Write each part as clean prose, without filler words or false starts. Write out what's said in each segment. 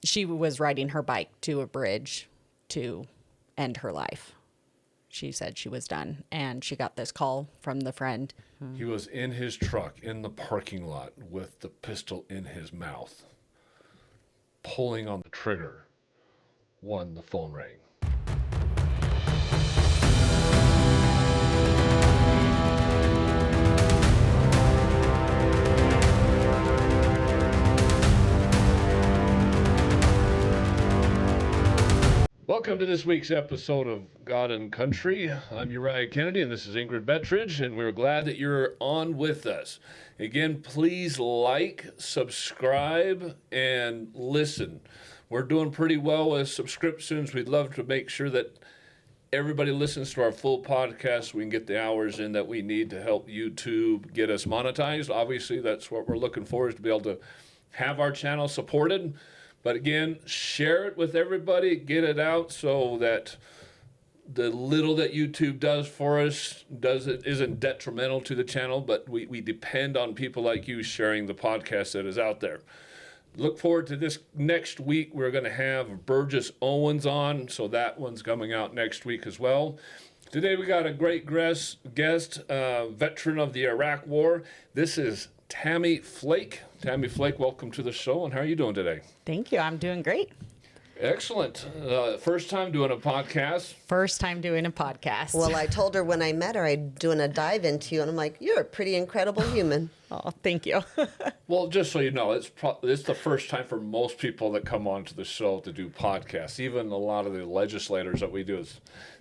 she was riding her bike to a bridge to end her life. She said she was done, and she got this call from the friend. He was in his truck in the parking lot with the pistol in his mouth, pulling on the trigger when the phone rang. Welcome to this week's episode of God and Country. I'm Uriah Kennedy, and this is Ingrid Bettridge, and we're glad that you're on with us. Again, please like, subscribe, and listen. We're doing pretty well with subscriptions. We'd love to make sure that everybody listens to our full podcast so we can get the hours in that we need to help YouTube get us monetized. Obviously, that's what we're looking for, is to be able to have our channel supported. But again, share it with everybody, get it out so that the little that YouTube does for us isn't detrimental to the channel, but we depend on people like you sharing the podcast that is out there. Look forward to this next week. We're going to have Burgess Owens on, so that one's coming out next week as well. Today we got a great guest, veteran of the Iraq War. This is Tammy Flake. Tammy Flake, welcome to the show, and how are you doing today? Thank you. I'm doing great. Excellent. First time doing a podcast. First time doing a podcast. Well, I told her when I met her, I'd doing a dive into you, and I'm like, you're a pretty incredible human. Oh, thank you. Well, just so you know, it's the first time for most people that come onto the show to do podcasts. Even a lot of the legislators that we do,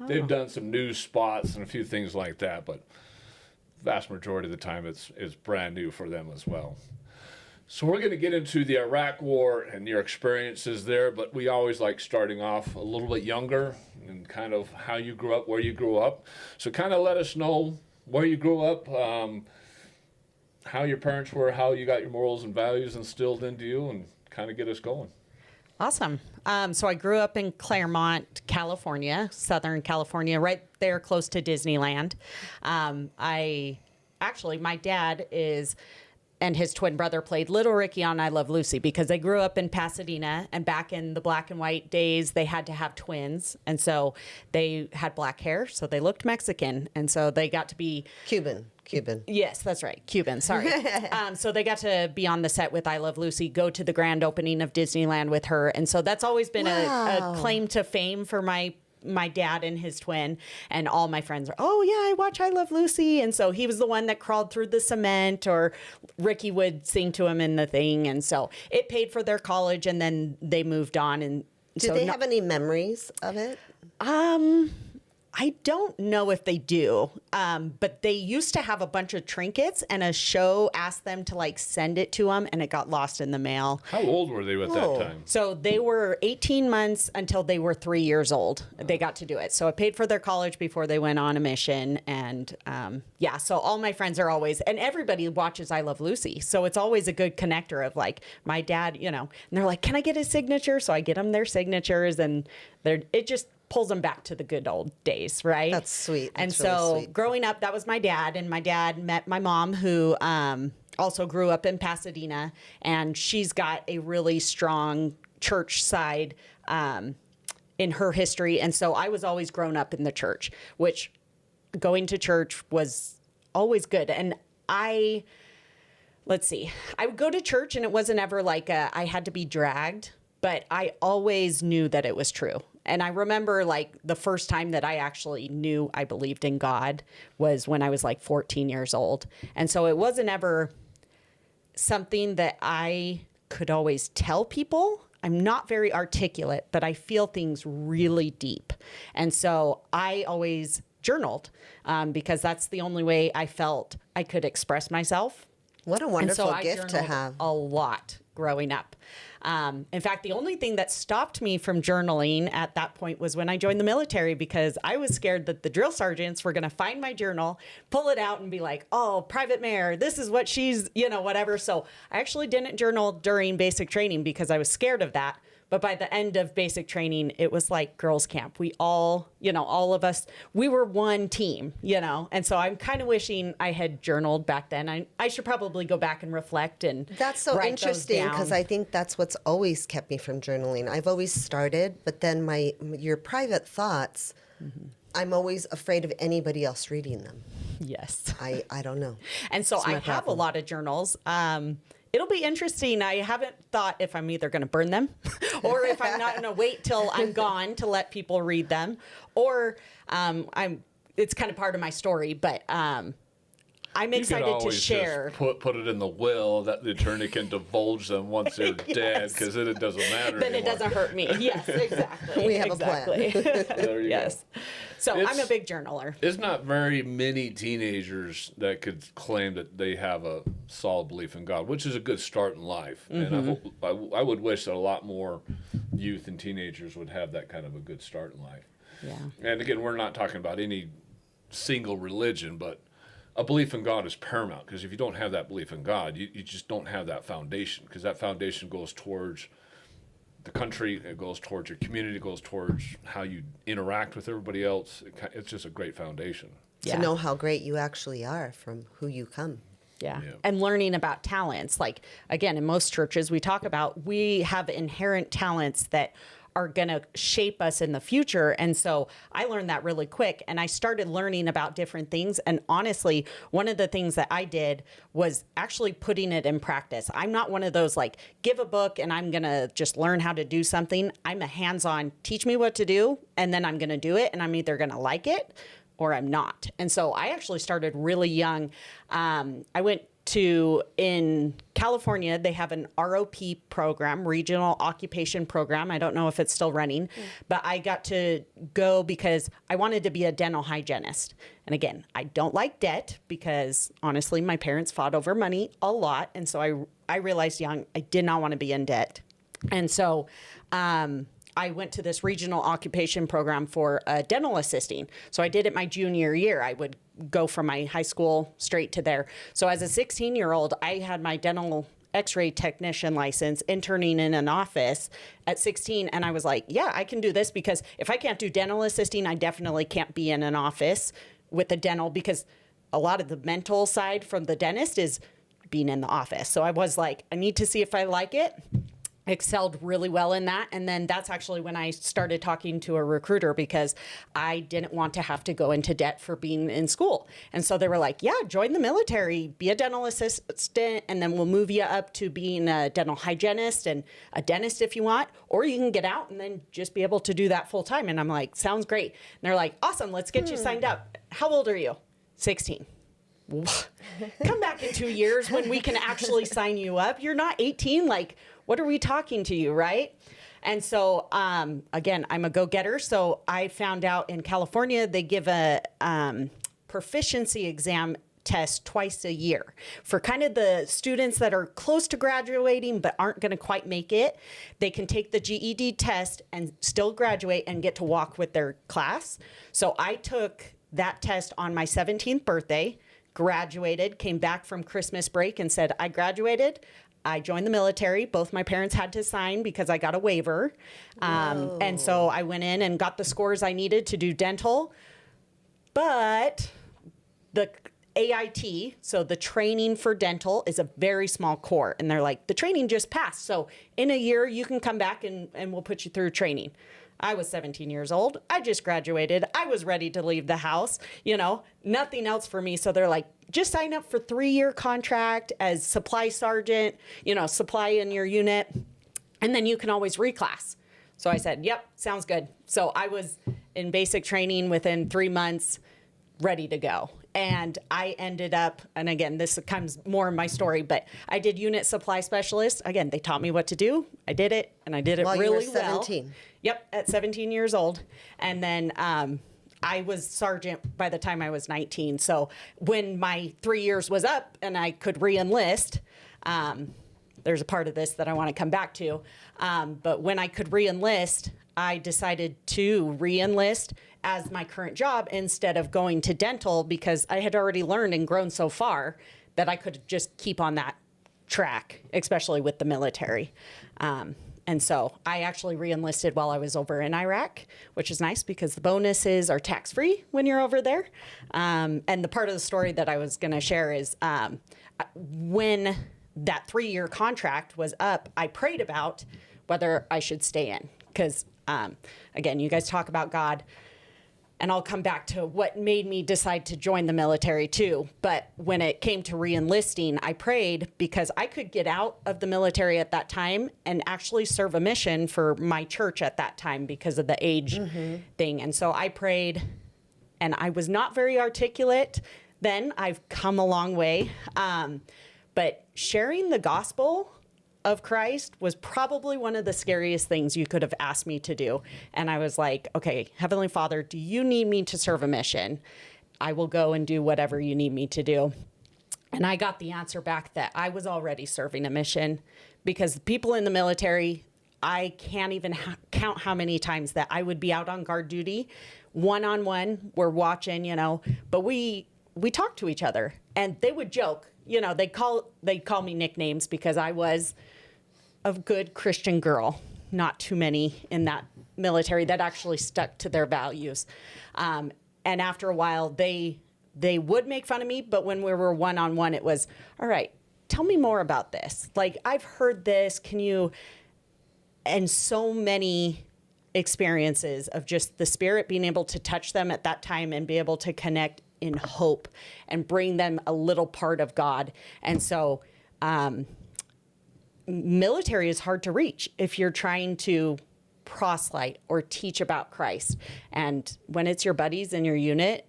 they've done some news spots and a few things like that, but vast majority of the time it's brand new for them as well. So we're going to get into the Iraq War and your experiences there, but we always like starting off a little bit younger and kind of how you grew up, where you grew up. So kind of let us know where you grew up, how your parents were, how you got your morals and values instilled into you, and kind of get us going. Awesome. So I grew up in Claremont, California, Southern California, right there close to Disneyland. My dad and his twin brother played Little Ricky on I Love Lucy because they grew up in Pasadena, and back in the black and white days, they had to have twins. And so they had black hair, so they looked Mexican. And so they got to be Cuban. Yes, that's right. Cuban. Sorry. So they got to be on the set with I Love Lucy, go to the grand opening of Disneyland with her. And so that's always been a claim to fame for my dad and his twin, and all my friends are, oh yeah, I watch I Love Lucy. And so he was the one that crawled through the cement, or Ricky would sing to him in the thing. And so it paid for their college, and then they moved on. And do they have any memories of it? I don't know if they do, but they used to have a bunch of trinkets, and a show asked them to send it to them, and it got lost in the mail. How old were they at that time? So they were 18 months until they were 3 years old. They got to do it. So it paid for their college before they went on a mission. And so all my friends are always, and everybody watches I Love Lucy. So it's always a good connector of my dad, and they're like, can I get his signature? So I get them their signatures, and it just pulls them back to the good old days, right? That's sweet. And so really sweet. Growing up, that was my dad, and my dad met my mom, who also grew up in Pasadena, and she's got a really strong church side in her history. And so I was always grown up in the church, which going to church was always good. And I would go to church, and it wasn't ever I had to be dragged, but I always knew that it was true. And I remember the first time that I actually knew I believed in God was when I was 14 years old. And so it wasn't ever something that I could always tell people. I'm not very articulate, but I feel things really deep. And so I always journaled because that's the only way I felt I could express myself. What a wonderful gift to have. A lot growing up. In fact, the only thing that stopped me from journaling at that point was when I joined the military, because I was scared that the drill sergeants were going to find my journal, pull it out, and be like, oh, Private Mayor, this is what she's, whatever. So I actually didn't journal during basic training because I was scared of that. But by the end of basic training, it was like girls' camp. We all, all of us, we were one team, And so I'm kind of wishing I had journaled back then. I should probably go back and reflect and That's so write interesting, those down. because I think that's what what's always kept me from journaling. I've always started, but then your private thoughts, I'm always afraid of anybody else reading them. Yes. I don't know. And so It's I my have problem. a lot of journals. It'll be interesting. I haven't thought if I'm either going to burn them or if I'm not going to wait till I'm gone to let people read them, or it's kind of part of my story, but I'm excited to always share. Just put it in the will that the attorney can divulge them once they're dead, because then it doesn't matter Then anymore. it doesn't hurt me. Yes, exactly. We have a plan. There you Yes. go. So It's- I'm a big journaler. There's not very many teenagers that could claim that they have a solid belief in God, which is a good start in life. And I would wish that a lot more youth and teenagers would have that kind of a good start in life. Yeah. And again, we're not talking about any single religion, but a belief in God is paramount, because if you don't have that belief in God, you just don't have that foundation, because that foundation goes towards the country, it goes towards your community, it goes towards how you interact with everybody else. It's just a great foundation. Yeah. To know how great you actually are from who you come. Yeah. Yeah. And learning about talents. Like, again, in most churches, we talk about we have inherent talents that are going to shape us in the future. And so I learned that really quick, and I started learning about different things. And honestly, one of the things that I did was actually putting it in practice. I'm not one of those like, give a book and I'm going to just learn how to do something. I'm a hands-on, teach me what to do, and then I'm going to do it. And I'm either going to like it or I'm not. And so I actually started really young. I went in California, they have an ROP program, Regional Occupation Program. I don't know if it's still running, but I got to go because I wanted to be a dental hygienist. And again, I don't like debt because honestly, my parents fought over money a lot. And so I realized young, I did not want to be in debt. And so, I went to this regional occupation program for dental assisting. So I did it my junior year. I would go from my high school straight to there. So as a 16-year-old, I had my dental x-ray technician license interning in an office at 16. And I was like, yeah, I can do this, because if I can't do dental assisting, I definitely can't be in an office with a dental, because a lot of the mental side from the dentist is being in the office. So I was like, I need to see if I like it. Excelled really well in that. And then that's actually when I started talking to a recruiter, because I didn't want to have to go into debt for being in school. And so they were like, yeah, join the military, be a dental assistant, and then we'll move you up to being a dental hygienist and a dentist if you want, or you can get out and then just be able to do that full time. And I'm like, sounds great. And they're like, awesome, let's get you signed up. How old are you? 16. Come back in 2 years when we can actually sign you up. You're not 18. Like, what are we talking to you, right? And so, again, I'm a go-getter. So I found out in California, they give a proficiency exam test twice a year for kind of the students that are close to graduating but aren't going to quite make it. They can take the GED test and still graduate and get to walk with their class. So I took that test on my 17th birthday, graduated, came back from Christmas break and said, I graduated. I joined the military. Both my parents had to sign because I got a waiver. And so I went in and got the scores I needed to do dental. But the AIT, so the training for dental, is a very small core. And they're like, the training just passed. So in a year, you can come back and we'll put you through training. I was 17 years old. I just graduated. I was ready to leave the house, nothing else for me. So they're like, just sign up for 3-year contract as supply sergeant, supply in your unit, and then you can always reclass. So I said, yep, sounds good. So I was in basic training within 3 months, ready to go. And I ended up, and again, this comes more in my story, but I did unit supply specialist. Again, they taught me what to do. I did it, and I did it While really you were well. 17. Yep, at 17 years old. And then I was sergeant by the time I was 19. So when my 3 years was up and I could re-enlist, there's a part of this that I want to come back to. But when I could re-enlist, I decided to re-enlist as my current job instead of going to dental, because I had already learned and grown so far that I could just keep on that track, especially with the military. And so I actually re-enlisted while I was over in Iraq, which is nice because the bonuses are tax-free when you're over there. And the part of the story that I was going to share is when that 3-year contract was up, I prayed about whether I should stay in. Because, again, you guys talk about God, and I'll come back to what made me decide to join the military too. But when it came to re-enlisting, I prayed because I could get out of the military at that time and actually serve a mission for my church at that time because of the age thing. And so I prayed, and I was not very articulate then. I've come a long way. But sharing the gospel of Christ was probably one of the scariest things you could have asked me to do. And I was like, okay, Heavenly Father, do you need me to serve a mission? I will go and do whatever you need me to do. And I got the answer back that I was already serving a mission, because the people in the military, I can't even count how many times that I would be out on guard duty, one-on-one, we're watching, but we talked to each other, and they would joke. They'd call me nicknames because I was a good Christian girl. Not too many in that military that actually stuck to their values. And after a while, they would make fun of me, but when we were one-on-one, it was, all right, tell me more about this. Like, I've heard this, can you? And so many experiences of just the Spirit being able to touch them at that time and be able to connect in hope and bring them a little part of God. And so military is hard to reach if you're trying to proselyte or teach about Christ. And when it's your buddies in your unit,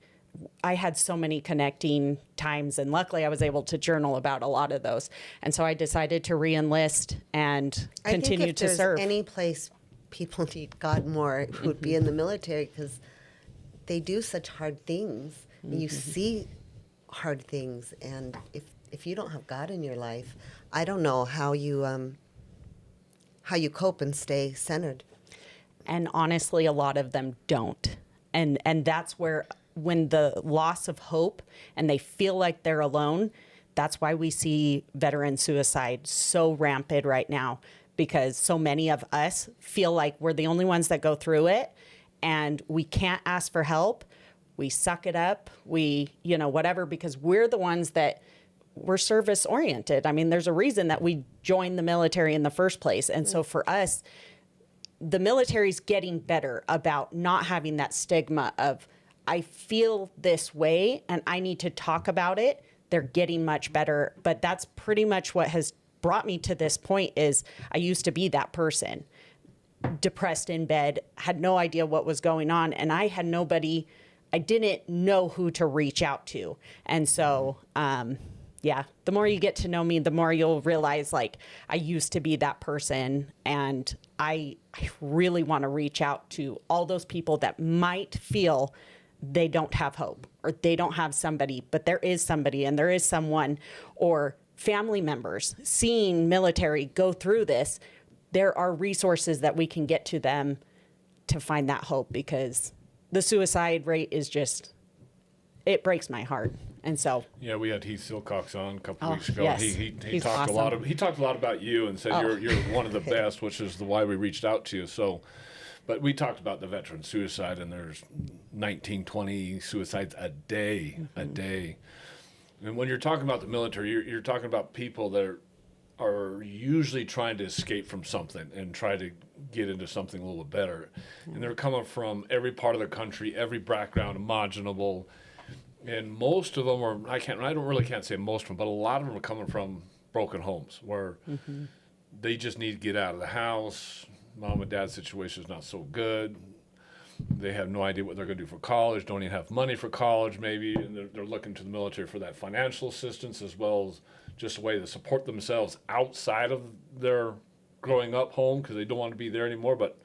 I had so many connecting times, and luckily I was able to journal about a lot of those. And so I decided to re-enlist and continue to serve. Any place people need God more, it would be in the military, because they do such hard things. You see hard things, and if you don't have God in your life, I don't know how you cope and stay centered. And honestly, a lot of them don't. And that's where, when the loss of hope and they feel like they're alone, that's why we see veteran suicide so rampant right now, because so many of us feel like we're the only ones that go through it, and we can't ask for help. We suck it up, whatever, because we're the ones that we're service oriented. I mean, there's a reason that we joined the military in the first place. And so for us, the military's getting better about not having that stigma of, I feel this way and I need to talk about it. They're getting much better. But that's pretty much what has brought me to this point. Is I used to be that person, depressed in bed, had no idea what was going on, and I had nobody. I didn't know who to reach out to. And so, the more you get to know me, the more you'll realize, like, I used to be that person, and I really want to reach out to all those people that might feel they don't have hope or they don't have somebody, but there is somebody and there is someone, or family members seeing military go through this. There are resources that we can get to them to find that hope, because the suicide rate is just, it breaks my heart. And so, yeah, we had Heath Silcox on a couple weeks ago. Yes. He He's talked awesome. he talked a lot about you and said you're one of the best, which is why we reached out to you. So, but we talked about the veteran suicide, and there's 19, 20 suicides a day. And when you're talking about the military, you're talking about people that are usually trying to escape from something and try to get into something a little bit better. And they're coming from every part of the country, every background imaginable. And most of them are, can't say most of them, but a lot of them are coming from broken homes where they just need to get out of the house. Mom and dad's situation is not so good. They have no idea what they're going to do for college, don't even have money for college maybe, and they're looking to the military for that financial assistance, as well as just a way to support themselves outside of their growing up home, because they don't want to be there anymore, but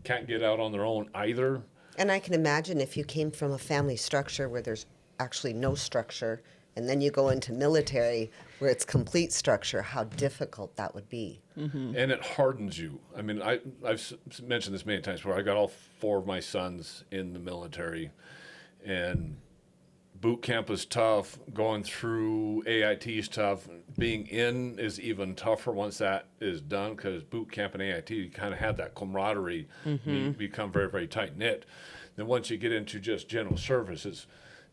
can't get out on their own either. And I can imagine if you came from a family structure where there's actually no structure, and then you go into military where it's complete structure, how difficult that would be. And it hardens you. I mean, I've mentioned this many times before. I got all 4 of my sons in the military, and boot camp is tough. Going through AIT is tough. Being in is even tougher once that is done, because boot camp and AIT, you kind of have that camaraderie. You become very, very tight-knit. Then once you get into just general service, it's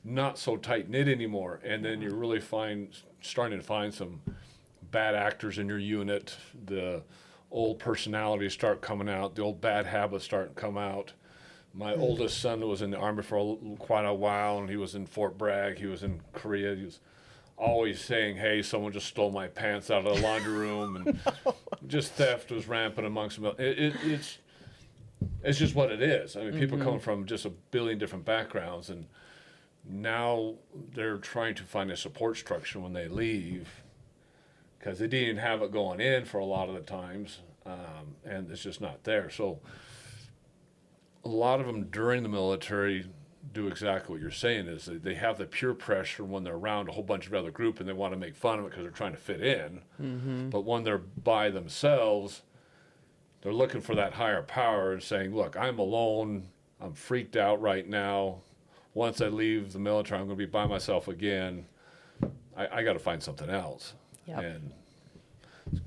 not so tight-knit anymore, and then you're really starting to find some bad actors in your unit, the old personalities start coming out, the old bad habits start to come out. My oldest son was in the Army for quite a while, and he was in Fort Bragg. He was in Korea. He was always saying, hey, someone just stole my pants out of the laundry room, and just theft was rampant amongst them. It's just what it is. I mean, people come from just a billion different backgrounds, and now they're trying to find a support structure when they leave, because they didn't have it going in for a lot of the times, and it's just not there. So a lot of them during the military do exactly what you're saying, is they have the peer pressure when they're around a whole bunch of other group, and they want to make fun of it because they're trying to fit in. But when they're by themselves, they're looking for that higher power and saying, look, I'm alone, I'm freaked out right now. Once I leave the military, I'm going to be by myself again. I got to find something else. Yep. And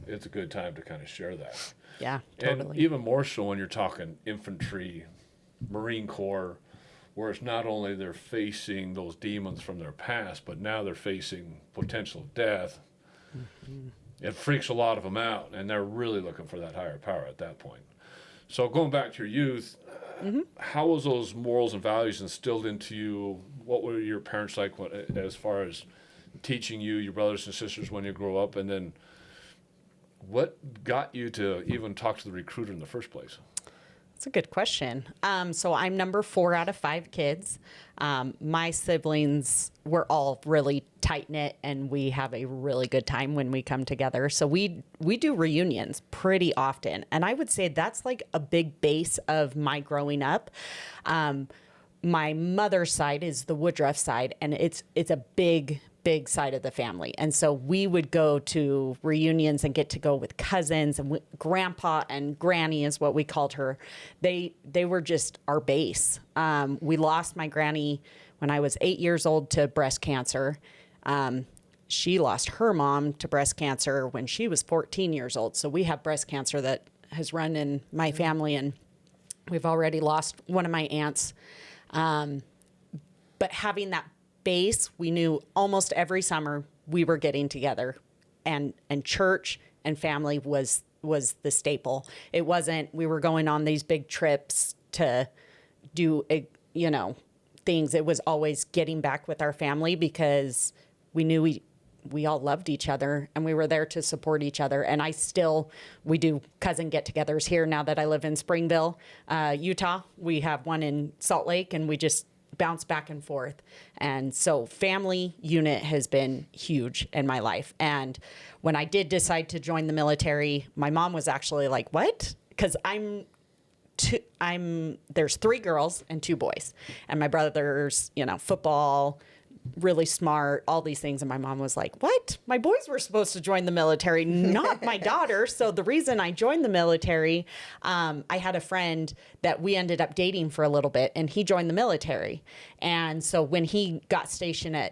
it's a good time to kind of share that. Yeah, totally. And even more so when you're talking infantry, Marine Corps, where it's not only they're facing those demons from their past, but now they're facing potential death. It freaks a lot of them out, and they're really looking for that higher power at that point. So going back to your youth, how was those morals and values instilled into you? What were your parents like as far as teaching you, your brothers and sisters, when you grow up? And then what got you to even talk to the recruiter in the first place? That's a good question. So I'm number 4 out of 5 kids. My siblings were all really tight-knit, and we have a really good time when we come together. So we do reunions pretty often. And I would say that's like a big base of my growing up. My mother's side is the Woodruff side, and it's a big side of the family. And so we would go to reunions and get to go with cousins, and grandpa and granny is what we called her. They were just our base. We lost my granny when I was 8 years old to breast cancer. She lost her mom to breast cancer when she was 14 years old. So we have breast cancer that has run in my family, and we've already lost one of my aunts. But having that base, we knew almost every summer we were getting together, and church and family was the staple. It wasn't we were going on these big trips to do things. It was always getting back with our family, because we knew we all loved each other, and we were there to support each other. And we do cousin get-togethers here now that I live in Springville, Utah. We have one in Salt Lake, and we just bounce back and forth. And so family unit has been huge in my life. And when I did decide to join the military, my mom was actually like, what? Because there's 3 girls and 2 boys, and my brother's, football, really smart, all these things. And my mom was like, what? My boys were supposed to join the military, not my daughter. So the reason I joined the military, I had a friend that we ended up dating for a little bit, and he joined the military. And so when he got stationed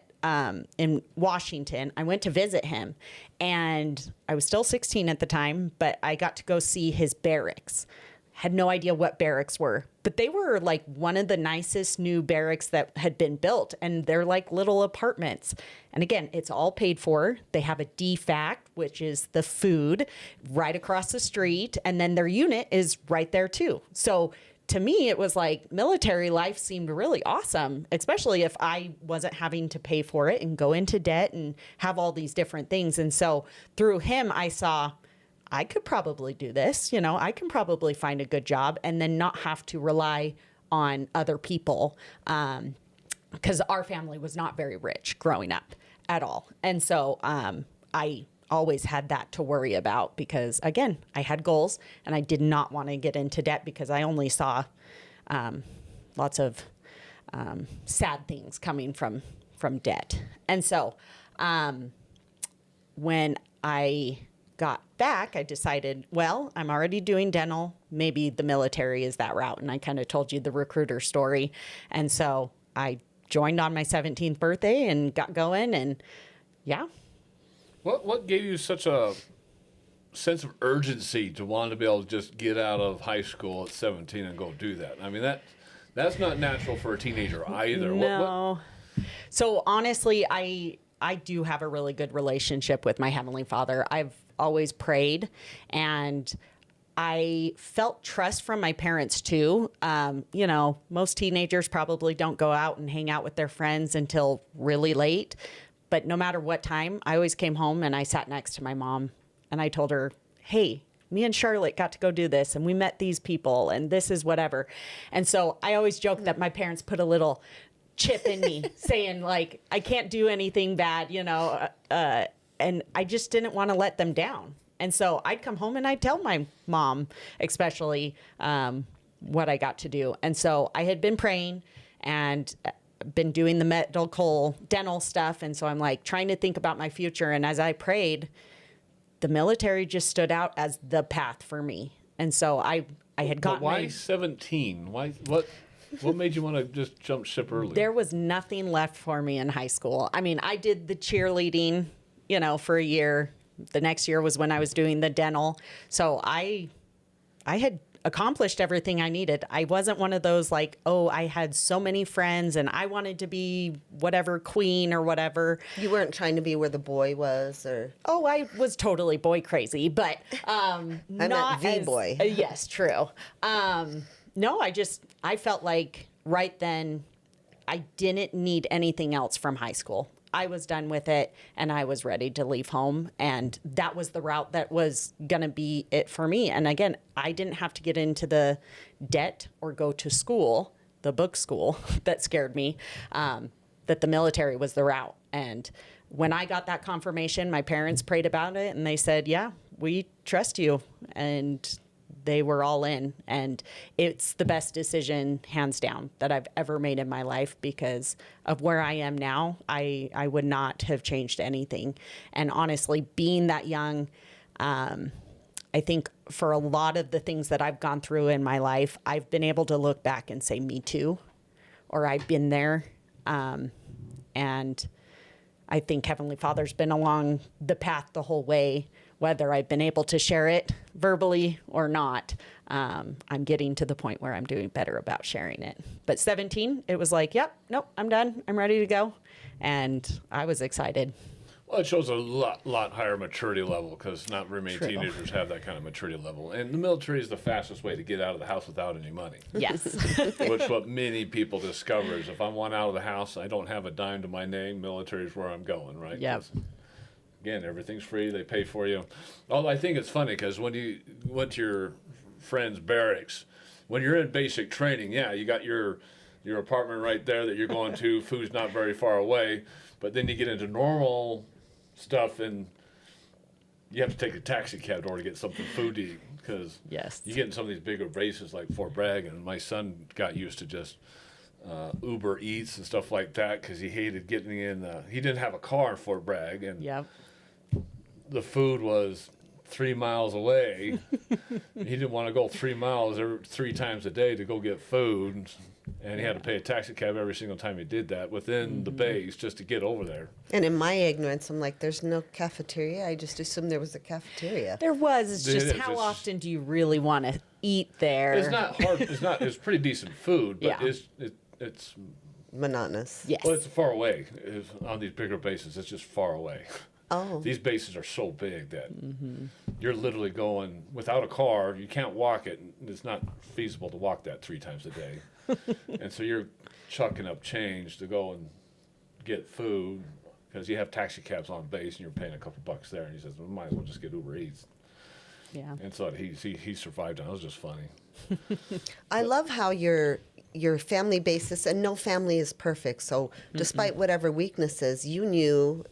in Washington, I went to visit him, and I was still 16 at the time, but I got to go see his barracks. Had no idea what barracks were, but they were like one of the nicest new barracks that had been built, and they're like little apartments. And again, it's all paid for. They have a DFAC, which is the food, right across the street, and then their unit is right there too. So to me, it was like military life seemed really awesome, especially if I wasn't having to pay for it and go into debt and have all these different things. And so through him, I saw I could probably do this. I can probably find a good job and then not have to rely on other people, because our family was not very rich growing up at all. And so I always had that to worry about, because, again, I had goals, and I did not want to get into debt, because I only saw lots of sad things coming from debt. And so when I got back, I decided, well, I'm already doing dental. Maybe the military is that route. And I kind of told you the recruiter story. And so I joined on my 17th birthday and got going. And yeah. What gave you such a sense of urgency to want to be able to just get out of high school at 17 and go do that? I mean, that's not natural for a teenager either. No. So honestly, I do have a really good relationship with my Heavenly Father. I've always prayed, and I felt trust from my parents too. You know, most teenagers probably don't go out and hang out with their friends until really late. But no matter what time, I always came home and I sat next to my mom and I told her, hey, me and Charlotte got to go do this and we met these people and this is whatever. And so I always joke that my parents put a little chip in me saying like, I can't do anything bad, you know, and I just didn't want to let them down. And so I'd come home and I'd tell my mom, especially what I got to do. And so I had been praying and been doing the medical dental stuff. And so I'm like trying to think about my future. And as I prayed, the military just stood out as the path for me. And so I had gotten. But why 17? Why what made you want to just jump ship early? There was nothing left for me in high school. I mean, I did the cheerleading, you know, for a year. The next year was when I was doing the dental. So I had accomplished everything I needed. I wasn't one of those like, oh, I had so many friends and I wanted to be whatever queen or whatever. You weren't trying to be where the boy was, or? Oh, I was totally boy crazy, but I not meant as, boy. Yes, true. No, I felt like right then I didn't need anything else from high school. I was done with it and I was ready to leave home. And that was the route that was going to be it for me. And again, I didn't have to get into the debt or go to school, the book school that scared me, that the military was the route. And when I got that confirmation, my parents prayed about it and they said, yeah, we trust you. And they were all in, and it's the best decision, hands down, that I've ever made in my life because of where I am now. I would not have changed anything. And honestly, being that young, I think for a lot of the things that I've gone through in my life, I've been able to look back and say, me too, or I've been there. And I think Heavenly Father's been along the path the whole way, whether I've been able to share it verbally or not. I'm getting to the point where I'm doing better about sharing it. But 17, it was like, yep, nope, I'm done. I'm ready to go. And I was excited. Well, it shows a lot higher maturity level because not very many True. teenagers have that kind of maturity level. And the military is the fastest way to get out of the house without any money. Yes. Which what many people discover is if I want out of the house, I don't have a dime to my name, military is where I'm going, right? Yep. 'Cause, again, everything's free. They pay for you. Although I think it's funny because when you went to your friend's barracks, when you're in basic training, yeah, you got your apartment right there that you're going to. Food's not very far away. But then you get into normal stuff and you have to take a taxi cab in order to get something food to eat because Yes. you get in some of these bigger bases like Fort Bragg, and my son got used to just Uber Eats and stuff like that because he hated getting in. He didn't have a car in Fort Bragg, and Yep. the food was 3 miles away. He didn't want to go 3 miles 3 times a day to go get food, and he had to pay a taxi cab every single time he did that within the base just to get over there. And in my ignorance, I'm like, there's no cafeteria. I just assumed there was a cafeteria. There was. It's It just is. how It's- often do you really want to eat there? It's not hard. It's pretty decent food, but Yeah. it's Monotonous. Yes. well, it's far away. On these bigger bases, it's just far away. Oh. These bases are so big that you're literally going without a car. You can't walk it. It's not feasible to walk that 3 times a day. And so you're chucking up change to go and get food because you have taxi cabs on base and you're paying a couple bucks there. And he says, well, might as well just get Uber Eats. Yeah. And so he survived on it. It was just funny. I love how your family basis, and no family is perfect. So despite whatever weaknesses, you knew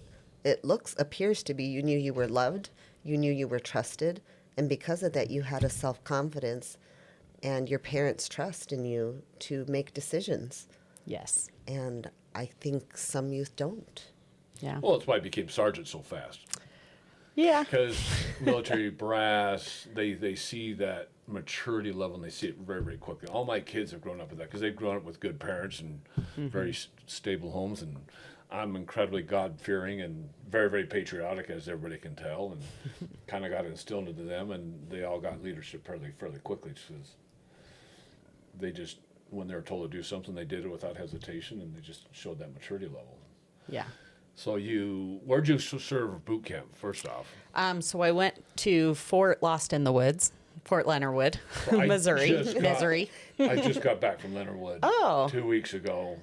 appears to be, you knew you were loved, you knew you were trusted, and because of that, you had a self-confidence and your parents' trust in you to make decisions. Yes. And I think some youth don't. Yeah. Well, that's why I became sergeant so fast. Yeah. Because military brass, they see that maturity level and they see it very, very quickly. All my kids have grown up with that because they've grown up with good parents and very stable homes. And I'm incredibly God-fearing and very, very patriotic, as everybody can tell, and kind of got instilled into them. And they all got leadership fairly quickly because they just, when they were told to do something, they did it without hesitation, and they just showed that maturity level. Yeah. So where'd you serve boot camp, first off? So I went to Fort Lost in the Woods, Fort Leonardwood, Well, Missouri. I just got back from Leonardwood Oh. 2 weeks ago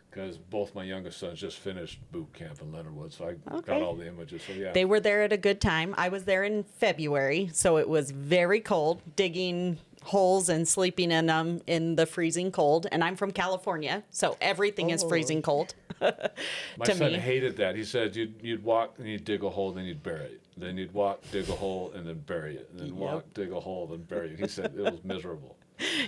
because both my youngest sons just finished boot camp in Leonardwood. So I Okay. got all the images. So, yeah. They were there at a good time. I was there in February, so it was very cold, digging holes and sleeping in them in the freezing cold. And I'm from California, so everything is freezing cold. My to son me. hated that. He said you'd walk and you'd dig a hole, then you'd bury it. Then you'd walk, dig a hole, and then bury it. And then walk, dig a hole, then bury it. He said it was miserable.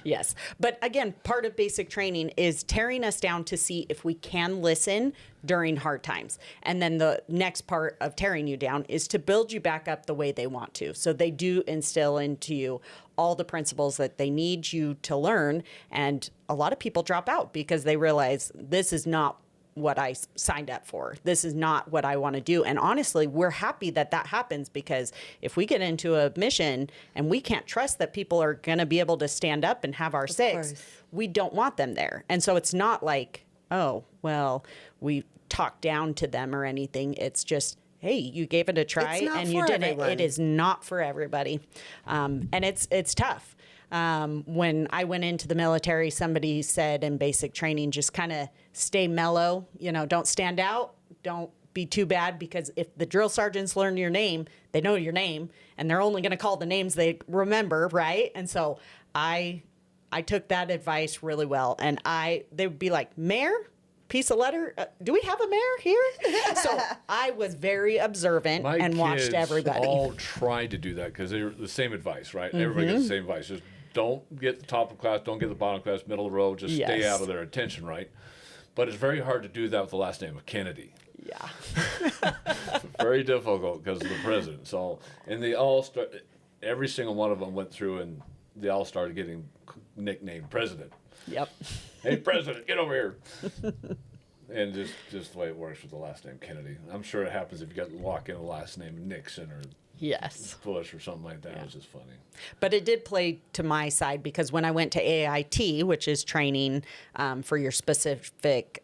Yes. But again, part of basic training is tearing us down to see if we can listen during hard times. And then the next part of tearing you down is to build you back up the way they want to. So they do instill into you all the principles that they need you to learn. And a lot of people drop out because they realize this is not what I signed up for. This is not what I want to do. And honestly, we're happy that that happens, because if we get into a mission and we can't trust that people are going to be able to stand up and have our six, course. we don't want them there. And so it's not like, oh, well, we talk down to them or anything. It's just, hey, you gave it a try It's not and you for didn't. everyone. It is not for everybody. And it's tough. When I went into the military, somebody said in basic training, just kind of stay mellow, don't stand out, don't be too bad, because if the drill sergeants learn your name, they know your name, and they're only going to call the names they remember, right? And so I took that advice really well, and they would be like, Mayor, piece of letter, do we have a mayor here? So I was very observant My and watched kids everybody. all tried to do that because they're the same advice, right? Everybody Mm-hmm. gets the same advice. Just don't get the top of class, don't get the bottom of class, middle of the road. Just stay Yes. out of their attention, right? But it's very hard to do that with the last name of Kennedy. Yeah. Very difficult because of the president. So, and they all every single one of them went through and they all started getting nicknamed president. Yep. Hey, president, get over here. And just the way it works with the last name Kennedy. I'm sure it happens if you got to walk in a last name Nixon or Yes. Bush or something like that. It was just funny. But it did play to my side, because when I went to AIT, which is training for your specific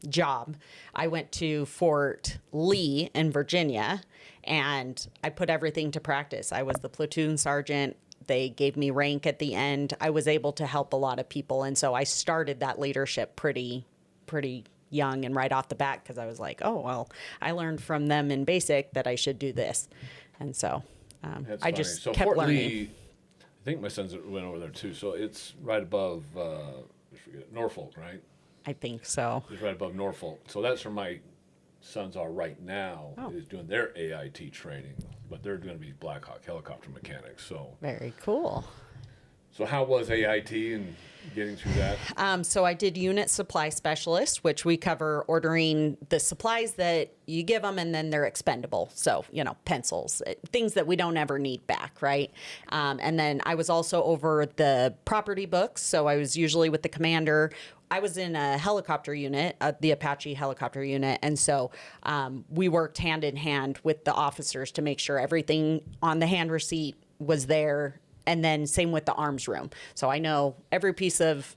job, I went to Fort Lee in Virginia, and I put everything to practice. I was the platoon sergeant. They gave me rank at the end. I was able to help a lot of people. And so I started that leadership pretty young and right off the bat, because I was like, oh, well, I learned from them in basic that I should do this. And so That's I funny. just So kept Fort learning. Lee, I think my sons went over there too. So it's right above I forget, Norfolk, right? I think so. It's right above Norfolk. So that's where my sons are right now. Oh. Is doing their AIT training, but they're going to be Black Hawk helicopter mechanics. Very cool. So how was AIT and getting through that? So I did unit supply specialist, which we cover ordering the supplies that you give them and then they're expendable. So, pencils, things that we don't ever need back, right? And then I was also over the property books. So I was usually with the commander. I was in a helicopter unit, the Apache helicopter unit. And so we worked hand in hand with the officers to make sure everything on the hand receipt was there. And then same with the arms room. So I know every piece of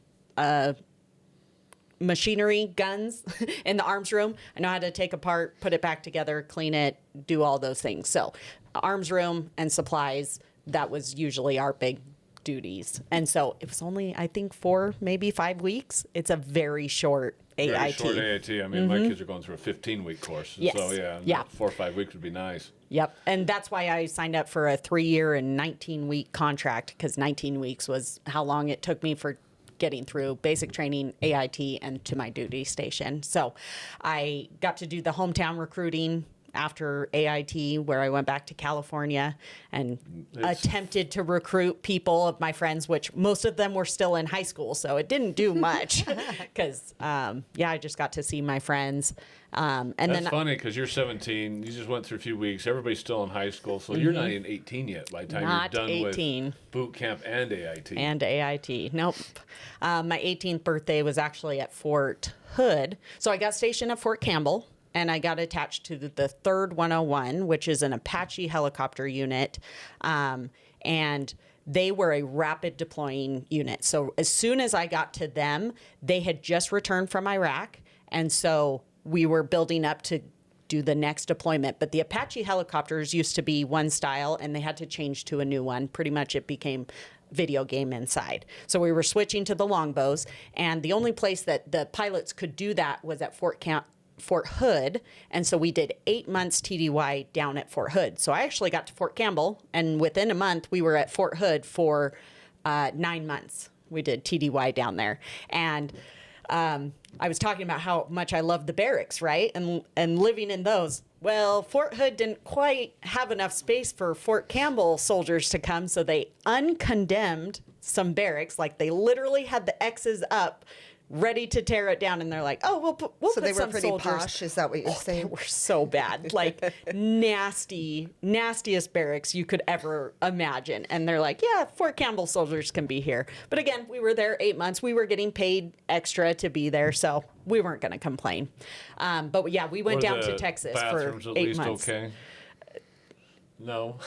machinery, guns in the arms room. I know how to take apart, put it back together, clean it, do all those things. So arms room and supplies, that was usually our big duties. And so it was only, I think, 4, maybe 5 weeks. It's a very short AIT. Very short AIT. I mean, my kids are going through a 15-week course. Yes. So, yeah, 4 or 5 weeks would be nice. Yep. And that's why I signed up for a 3-year and 19-week contract, because 19 weeks was how long it took me for getting through basic training, AIT, and to my duty station. So I got to do the hometown recruiting after AIT, where I went back to California and attempted to recruit people of my friends, which most of them were still in high school. So it didn't do much because, I just got to see my friends. And That's then funny because you're 17. You just went through a few weeks. Everybody's still in high school, so you're not even 18 yet by the time Not you're done 18. with boot camp and AIT. And AIT. Nope. My 18th birthday was actually at Fort Hood. So I got stationed at Fort Campbell, and I got attached to the 3rd 101, which is an Apache helicopter unit. And they were a rapid deploying unit. So as soon as I got to them, they had just returned from Iraq. And so we were building up to do the next deployment. But the Apache helicopters used to be one style, and they had to change to a new one. Pretty much it became video game inside. So we were switching to the longbows, and the only place that the pilots could do that was at Fort Hood. And so we did 8 months TDY down at Fort Hood. So I actually got to Fort Campbell, and within a month we were at Fort Hood for 9 months. We did TDY down there. And I was talking about how much I love the barracks, right? And living in those. Well, Fort Hood didn't quite have enough space for Fort Campbell soldiers to come, so they uncondemned some barracks. Like, they literally had the X's up, ready to tear it down, and they're like, "Oh, we'll put So they were some pretty soldiers." posh. Is that what you're saying? They were so bad, like nastiest barracks you could ever imagine. And they're like, "Yeah, Fort Campbell soldiers can be here." But again, we were there 8 months. We were getting paid extra to be be so we weren't going to complain. But yeah, we went down to Texas for 8 months. Okay. No.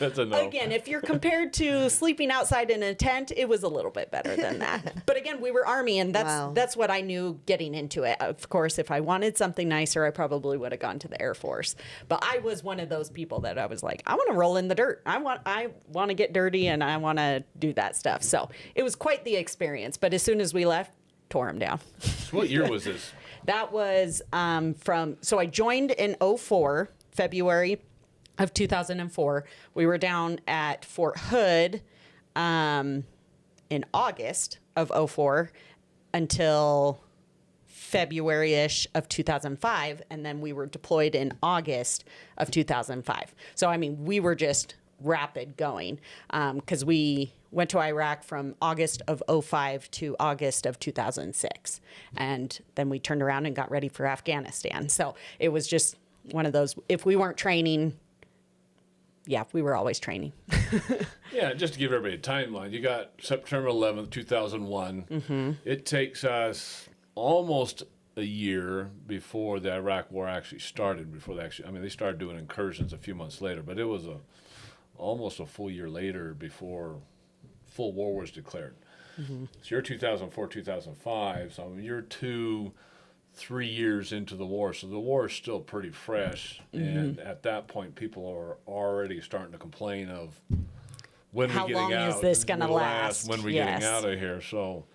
That's a no. Again, if you're compared to sleeping outside in a tent, it was a little bit better than that. But again, we were Army, and that's what I knew getting into it. Of course, if I wanted something nicer, I probably would have gone to the Air Force. But I was one of those people that I was like, I want to roll in the dirt. I want to get dirty, and I want to do that stuff. So it was quite the experience. But as soon as we left, tore them down. So what year was this? That was so I joined in 04, February of 2004. We were down at Fort Hood in August of 04 until February-ish of 2005, and then we were deployed in August of 2005. So, I mean, we were just rapid going because we went to Iraq from August of 05 to August of 2006, and then we turned around and got ready for Afghanistan. So it was just one of those, if we weren't training, yeah, we were always training. Yeah, just to give everybody a timeline, you got September 11th, 2001. Mm-hmm. It takes us almost a year before the Iraq War actually started. They started doing incursions a few months later, but it was almost a full year later before full war was declared. Mm-hmm. So you're 2004, 2005, so you're 3 years into the war, so the war is still pretty fresh. Mm-hmm. And at that point, people are already starting to complain of when how we getting long out. Is this going to last? When we yes. getting out of here? So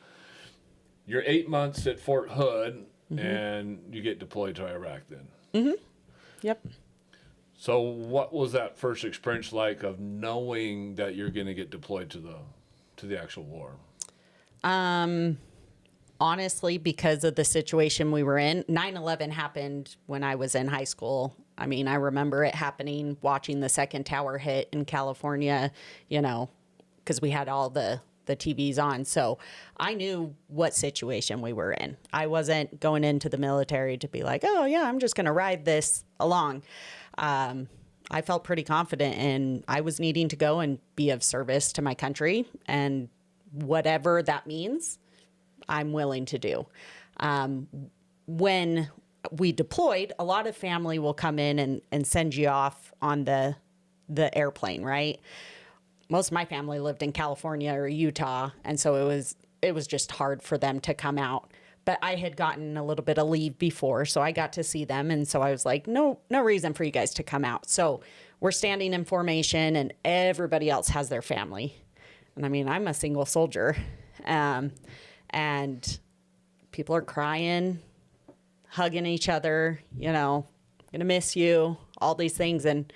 you're 8 months at Fort Hood, mm-hmm. and you get deployed to Iraq then. Mm-hmm. Yep. So what was that first experience like of knowing that you're going to get deployed to the actual war? Honestly, because of the situation we were in, 9/11 happened when I was in high school. I mean, I remember it happening, watching the second tower hit in California, because we had all the TVs on. So I knew what situation we were in. I wasn't going into the military to be like, oh, yeah, I'm just going to ride this along. I felt pretty confident, and I was needing to go and be of service to my country, and whatever that means, I'm willing to do. When we deployed, a lot of family will come in and send you off on the airplane, right? Most of my family lived in California or Utah, and so it was just hard for them to come out. But I had gotten a little bit of leave before, so I got to see them, and so I was like, no reason for you guys to come out. So we're standing in formation, and everybody else has their family. And I mean, I'm a single soldier. And people are crying, hugging each other, gonna miss you, all these things. And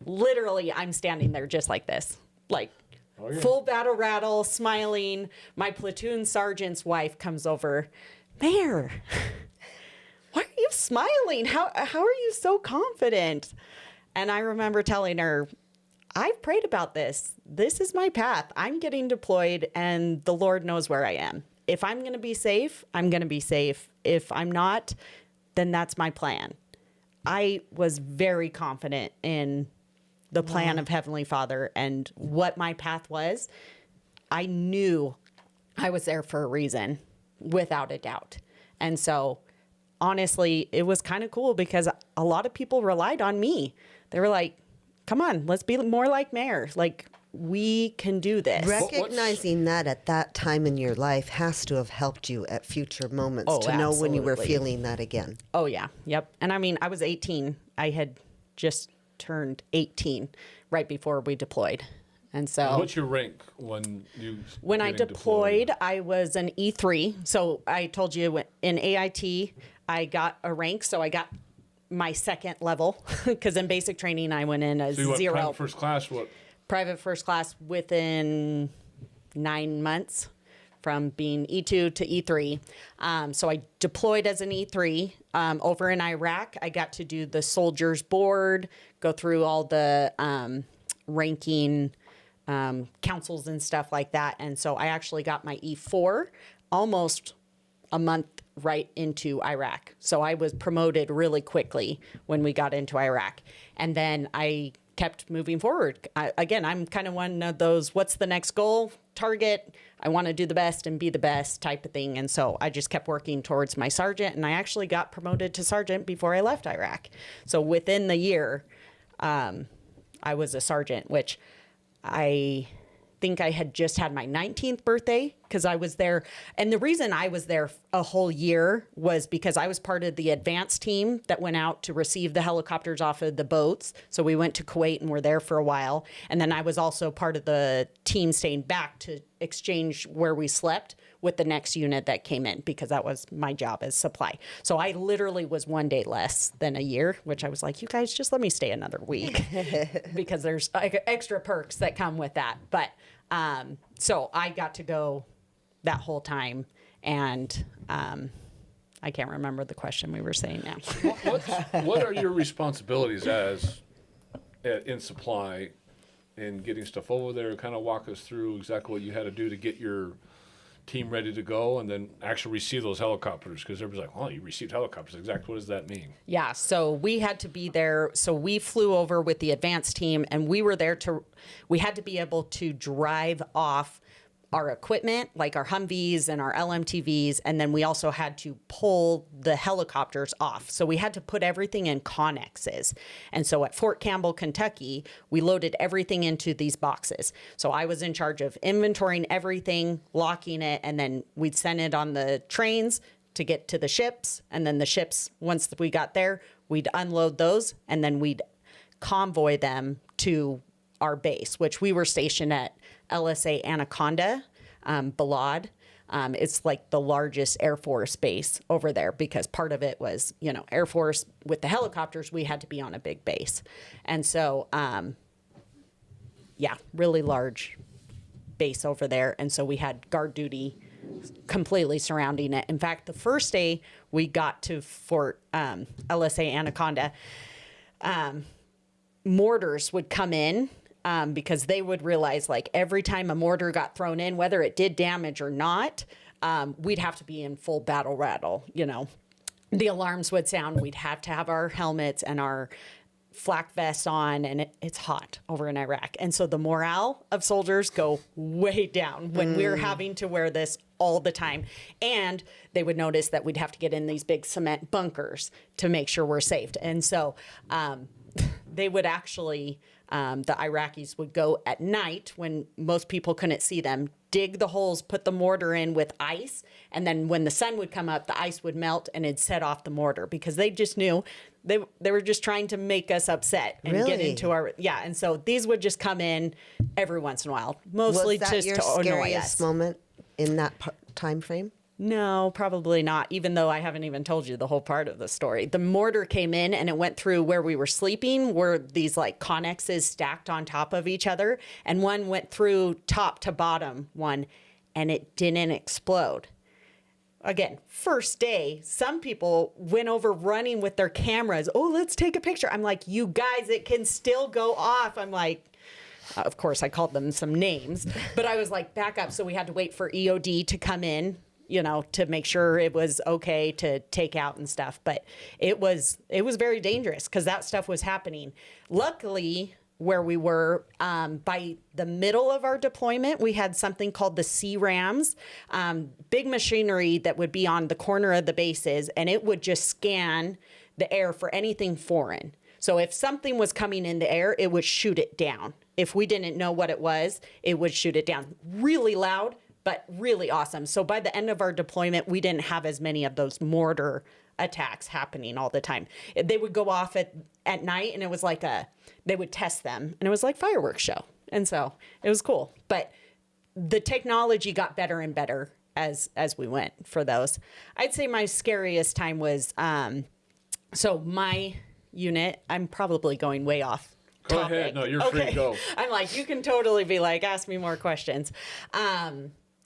literally, I'm standing there just like this, like full battle rattle, smiling. My platoon sergeant's wife comes over. Mayor, why are you smiling? How are you so confident? And I remember telling her, I've prayed about this. This is my path. I'm getting deployed, and the Lord knows where I am. If I'm going to be safe, I'm going to be safe. If I'm not, then that's my plan. I was very confident in the plan of Heavenly Father and what my path was. I knew I was there for a reason, without a doubt. And so, honestly, it was kind of cool because a lot of people relied on me. They were like, come on, let's be more like Mayor. Like, we can do this. Recognizing that at that time in your life has to have helped you at future moments to know when you were feeling that again. Oh, yeah. Yep. And I mean, I was 18. I had just turned 18 right before we deployed. And so, what's your rank when you I deployed? I was an E3. So I told you in AIT, I got a rank. So I got my second level because in basic training, I went in as 0. Private first class, what? Private first class within 9 months from being E2 to E3. So I deployed as an E3 over in Iraq. I got to do the soldiers board, go through all the ranking councils and stuff like that. And so I actually got my E4 almost a month right into Iraq. So I was promoted really quickly when we got into Iraq. And then I kept moving forward. I'm kind of one of those, what's the next goal, target? I want to do the best and be the best type of thing. And so I just kept working towards my sergeant, and I actually got promoted to sergeant before I left Iraq. So within the year, I was a sergeant, which I think I had just had my 19th birthday because I was there. And the reason I was there a whole year was because I was part of the advance team that went out to receive the helicopters off of the boats. So we went to Kuwait and were there for a while. And then I was also part of the team staying back to exchange where we slept with the next unit that came in, because that was my job as supply. So I literally was 1 day less than a year, which I was like, you guys just let me stay another week because there's extra perks that come with that. But so I got to go that whole time, and I can't remember the question we were saying now. What are your responsibilities as in supply in getting stuff over there? Kind of walk us through exactly what you had to do to get your team ready to go and then actually receive those helicopters, because everybody's like, oh, you received helicopters. Exactly what does that mean? Yeah, so we had to be there. So we flew over with the advance team, and we were there we had to be able to drive off our equipment, like our Humvees and our LMTVs, and then we also had to pull the helicopters off. So we had to put everything in connexes. And so at Fort Campbell, Kentucky, we loaded everything into these boxes. So I was in charge of inventorying everything, locking it, and then we'd send it on the trains to get to the ships. And then the ships, once we got there, we'd unload those, and then we'd convoy them to our base, which we were stationed at LSA Anaconda, Balad. It's like the largest Air Force base over there, because part of it was, Air Force with the helicopters, we had to be on a big base. And so, really large base over there. And so we had guard duty completely surrounding it. In fact, the first day we got to Fort LSA Anaconda, mortars would come in. Because they would realize, like, every time a mortar got thrown in, whether it did damage or not, we'd have to be in full battle rattle. The alarms would sound. We'd have to have our helmets and our flak vests on, and it's hot over in Iraq. And so the morale of soldiers go way down when we're having to wear this all the time. And they would notice that we'd have to get in these big cement bunkers to make sure we're safe. And so they would actually... the Iraqis would go at night when most people couldn't see them, dig the holes, put the mortar in with ice, and then when the sun would come up, the ice would melt and it'd set off the mortar, because they just knew they were just trying to make us upset and get into our and so these would just come in every once in a while, mostly just to annoy us. Was that your scariest moment in that time frame? No, probably not, even though I haven't even told you the whole part of the story. The mortar came in and it went through where we were sleeping, where these like connexes stacked on top of each other. And one went through top to bottom and it didn't explode. Again, first day, some people went over running with their cameras. Oh, let's take a picture. I'm like, you guys, it can still go off. I'm like... Of course, I called them some names, but I was like, back up. So we had to wait for EOD to come in, to make sure it was okay to take out and stuff. But it was very dangerous because that stuff was happening. Luckily, where we were, by the middle of our deployment, we had something called the C-Rams, big machinery that would be on the corner of the bases, and it would just scan the air for anything foreign. So if something was coming in the air, it would shoot it down. If we didn't know what it was, it would shoot it down. Really loud, but really awesome. So by the end of our deployment, we didn't have as many of those mortar attacks happening all the time. They would go off at night, and it was like they would test them, and it was like fireworks show. And so it was cool. But the technology got better and better as we went for those. I'd say my scariest time was, so my unit, I'm probably going way off Go topic. ahead. No, you're free to go. I'm like, you can totally be like, ask me more questions.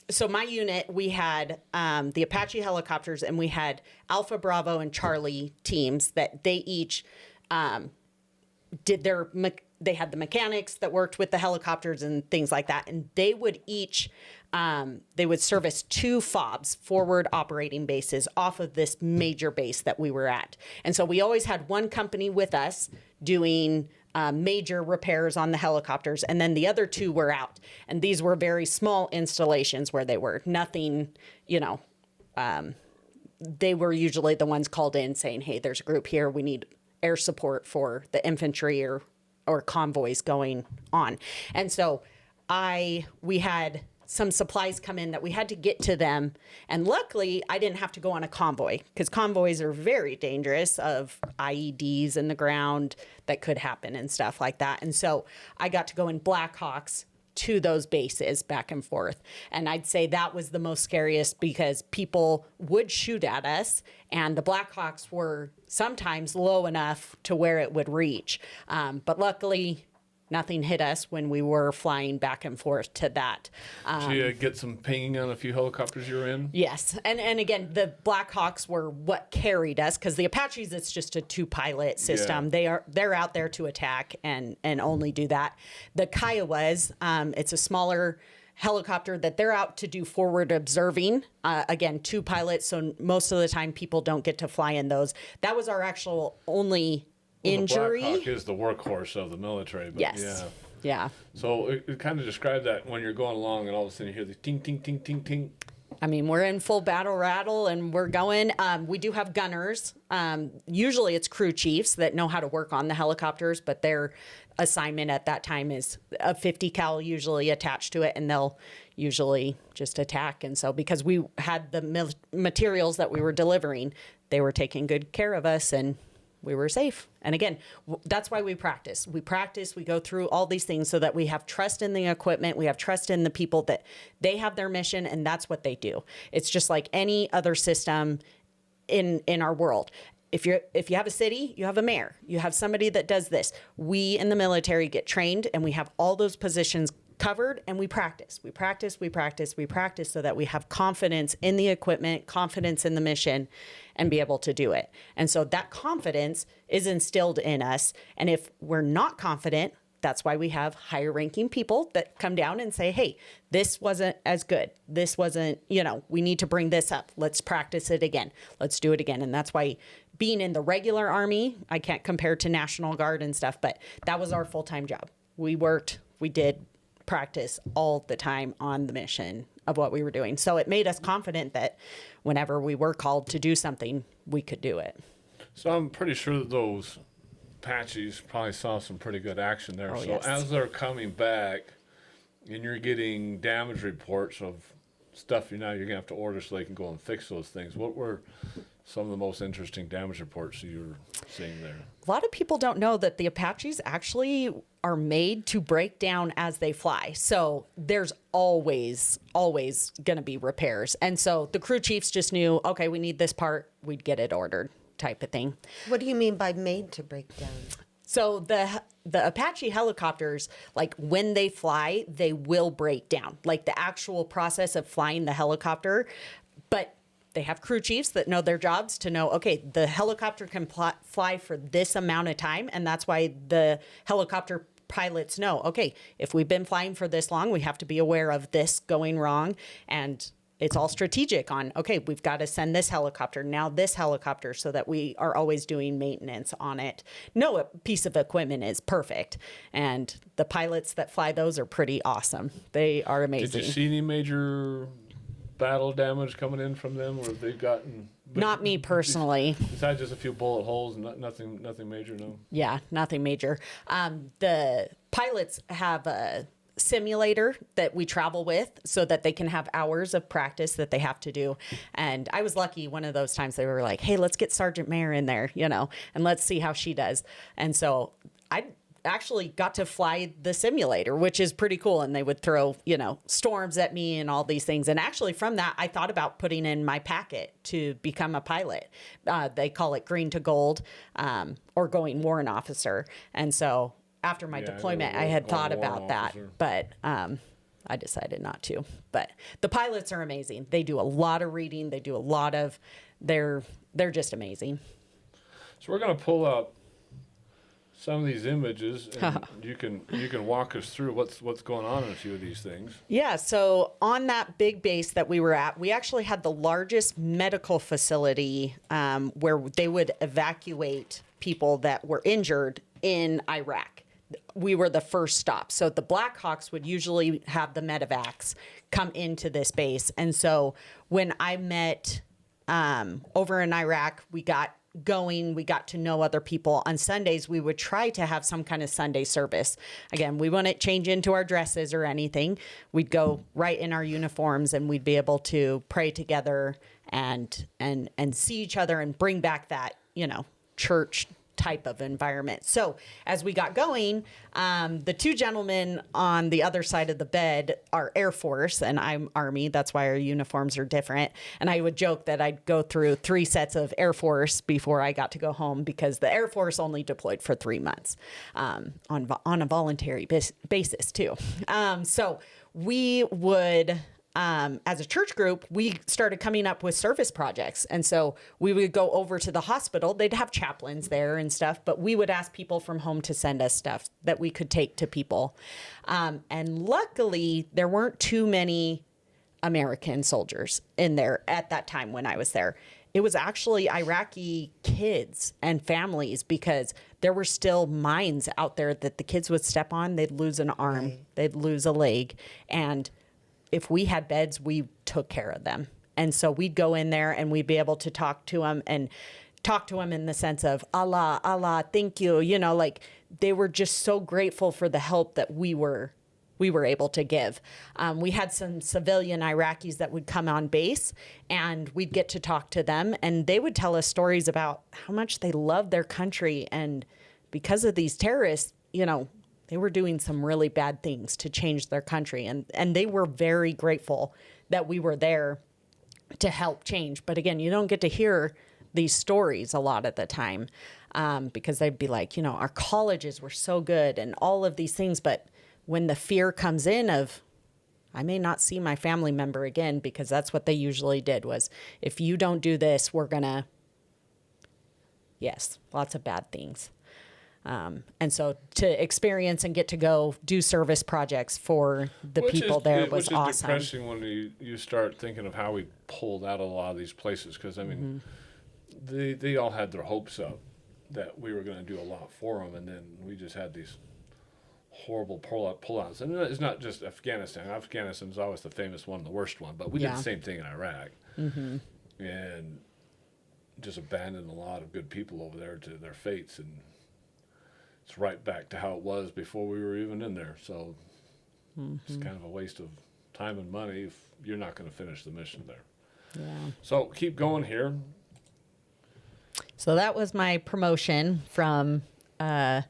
So my unit, we had the Apache helicopters, and we had Alpha, Bravo, and Charlie teams that they each did they had the mechanics that worked with the helicopters and things like that. And they would each, they would service 2 FOBs, forward operating bases, off of this major base that we were at. And so we always had one company with us doing major repairs on the helicopters, and then the other 2 were out. And these were very small installations where they were nothing, they were usually the ones called in saying, hey, there's a group here, we need air support for the infantry or convoys going on. And so we had some supplies come in that we had to get to them. And luckily, I didn't have to go on a convoy, because convoys are very dangerous, of IEDs in the ground that could happen and stuff like that. And so I got to go in Blackhawks to those bases back and forth. And I'd say that was the most scariest, because people would shoot at us, and the Blackhawks were sometimes low enough to where it would reach. But luckily, nothing hit us when we were flying back and forth to that. So you get some pinging on a few helicopters you were in? Yes. And again, the Blackhawks were what carried us, because the Apaches, it's just a 2-pilot system. Yeah. They're out there to attack and only do that. The Kiowas, it's a smaller helicopter that they're out to do forward observing. Again, 2 pilots, so most of the time people don't get to fly in those. That was our actual only injury. The Blackhawk is the workhorse of the military. But Yes. Yeah. So it kind of described that when you're going along and all of a sudden you hear the ting, ting, ting, ting, ting. I mean, we're in full battle rattle and we're going. We do have gunners. Usually it's crew chiefs that know how to work on the helicopters, but their assignment at that time is a 50 cal usually attached to it, and they'll usually just attack. And so because we had the materials that we were delivering, they were taking good care of us, and we were safe. And again, that's why we practice. We go through all these things so that we have trust in the equipment. We have trust in the people that they have their mission, and that's what they do. It's just like any other system in our world. If you have a city, you have a mayor, you have somebody that does this. We in the military get trained, and we have all those positions covered, and we practice so that we have confidence in the equipment, confidence in the mission, and be able to do it. And so that confidence is instilled in us. And if we're not confident, that's why we have higher ranking people that come down and say, hey, this wasn't as good. This wasn't, we need to bring this up. Let's practice it again. Let's do it again. And that's why being in the regular Army, I can't compare to National Guard and stuff, but that was our full-time job. We did practice all the time on the mission of what we were doing. So it made us confident that whenever we were called to do something, we could do it. So I'm pretty sure that those Apaches probably saw some pretty good action there. So yes. As they're coming back and you're getting damage reports of stuff you're going to have to order so they can go and fix those things, what were some of the most interesting damage reports you were seeing there? A lot of people don't know that the Apaches actually are made to break down as they fly. So there's always going to be repairs. And so the crew chiefs just knew, okay, we need this part, we'd get it ordered type of thing. What do you mean by made to break down? So the Apache helicopters, like when they fly, they will break down, like the actual process of flying the helicopter. But they have crew chiefs that know their jobs to know, okay, the helicopter can fly for this amount of time. And that's why the helicopter pilots know, okay, if we've been flying for this long, we have to be aware of this going wrong. And it's all strategic on, okay, we've got to send this helicopter, now this helicopter, so that we are always doing maintenance on it. No piece of equipment is perfect. And the pilots that fly those are pretty awesome. They are amazing. Did you see any major battle damage coming in from them, or have they gotten? Not me personally. Besides just a few bullet holes, and nothing major, no. Yeah, nothing major. The pilots have a simulator that we travel with so that they can have hours of practice that they have to do. And I was lucky one of those times they were like, hey, let's get Sergeant Mayer in there, and let's see how she does. And so I actually got to fly the simulator, which is pretty cool. And they would throw, storms at me and all these things. And actually from that, I thought about putting in my packet to become a pilot. They call it green to gold, or going warrant officer. And so after my deployment, I had thought about that, but I decided not to. But the pilots are amazing. They do a lot of reading. They do a lot of, they're just amazing. So we're going to pull up some of these images, and you can walk us through what's going on in a few of these things. Yeah, so on that big base that we were at, we actually had the largest medical facility where they would evacuate people that were injured in Iraq. We were the first stop. So the Blackhawks would usually have the medevacs come into this base. And so when I met over in Iraq, we got going, we got to know other people. On Sundays, we would try to have some kind of Sunday service. Again, we wouldn't change into our dresses or anything. We'd go right in our uniforms, and we'd be able to pray together and see each other and bring back that, church type of environment. So as we got going, the two gentlemen on the other side of the bed are Air Force and I'm Army. That's why our uniforms are different. And I would joke that I'd go through 3 sets of Air Force before I got to go home, because the Air Force only deployed for 3 months on a voluntary basis too. So we would... as a church group, we started coming up with service projects. And so we would go over to the hospital. They'd have chaplains there and stuff, but we would ask people from home to send us stuff that we could take to people. And luckily, there weren't too many American soldiers in there at that time when I was there. It was actually Iraqi kids and families, because there were still mines out there that the kids would step on. They'd lose an arm, they'd lose a leg. And if we had beds, we took care of them. And so we'd go in there and we'd be able to talk to them in the sense of Allah, Allah, thank you. Like they were just so grateful for the help that we were able to give. We had some civilian Iraqis that would come on base, and we'd get to talk to them, and they would tell us stories about how much they love their country. And because of these terrorists, they were doing some really bad things to change their country. And they were very grateful that we were there to help change. But again, you don't get to hear these stories a lot of the time, because they'd be like, our colleges were so good and all of these things. But when the fear comes in of, I may not see my family member again, because that's what they usually did, was if you don't do this, we're going to, yes, lots of bad things. And so to experience and get to go do service projects for the people there was awesome. Which is depressing when you start thinking of how we pulled out of a lot of these places, because, I mean, they all had their hopes up that we were going to do a lot for them, and then we just had these horrible pullouts. And it's not just Afghanistan. Afghanistan's always the famous one, the worst one, but we did the same thing in Iraq. And just abandoned a lot of good people over there to their fates, and it's right back to how it was before we were even in there. So it's kind of a waste of time and money if you're not going to finish the mission there. Yeah. So keep going here. So that was my promotion from, so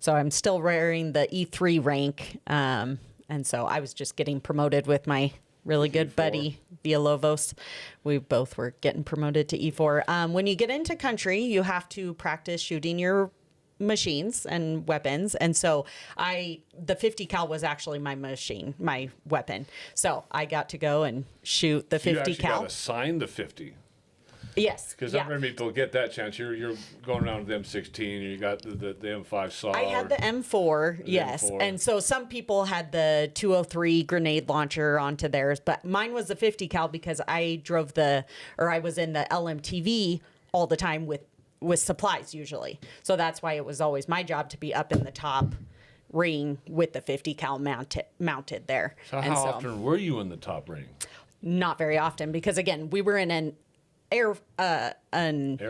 I'm still wearing the E3 rank. And so I was just getting promoted with my really good buddy, Villalobos. We both were getting promoted to E4. When you get into country, you have to practice shooting your machines and weapons, and so the 50 cal was actually my weapon, so I got to go and shoot the 50 cal. You got assigned the 50. Yes, because not many people get that chance. You're going around with the M16, and you got the M5 saw. I had the M4, yes, M4. And so some people had the 203 grenade launcher onto theirs, but mine was the 50 cal because I was in the LMTV all the time with supplies usually. So that's why it was always my job to be up in the top ring with the 50 cal mounted there. So how often were you in the top ring? not very often because, again, we were in an air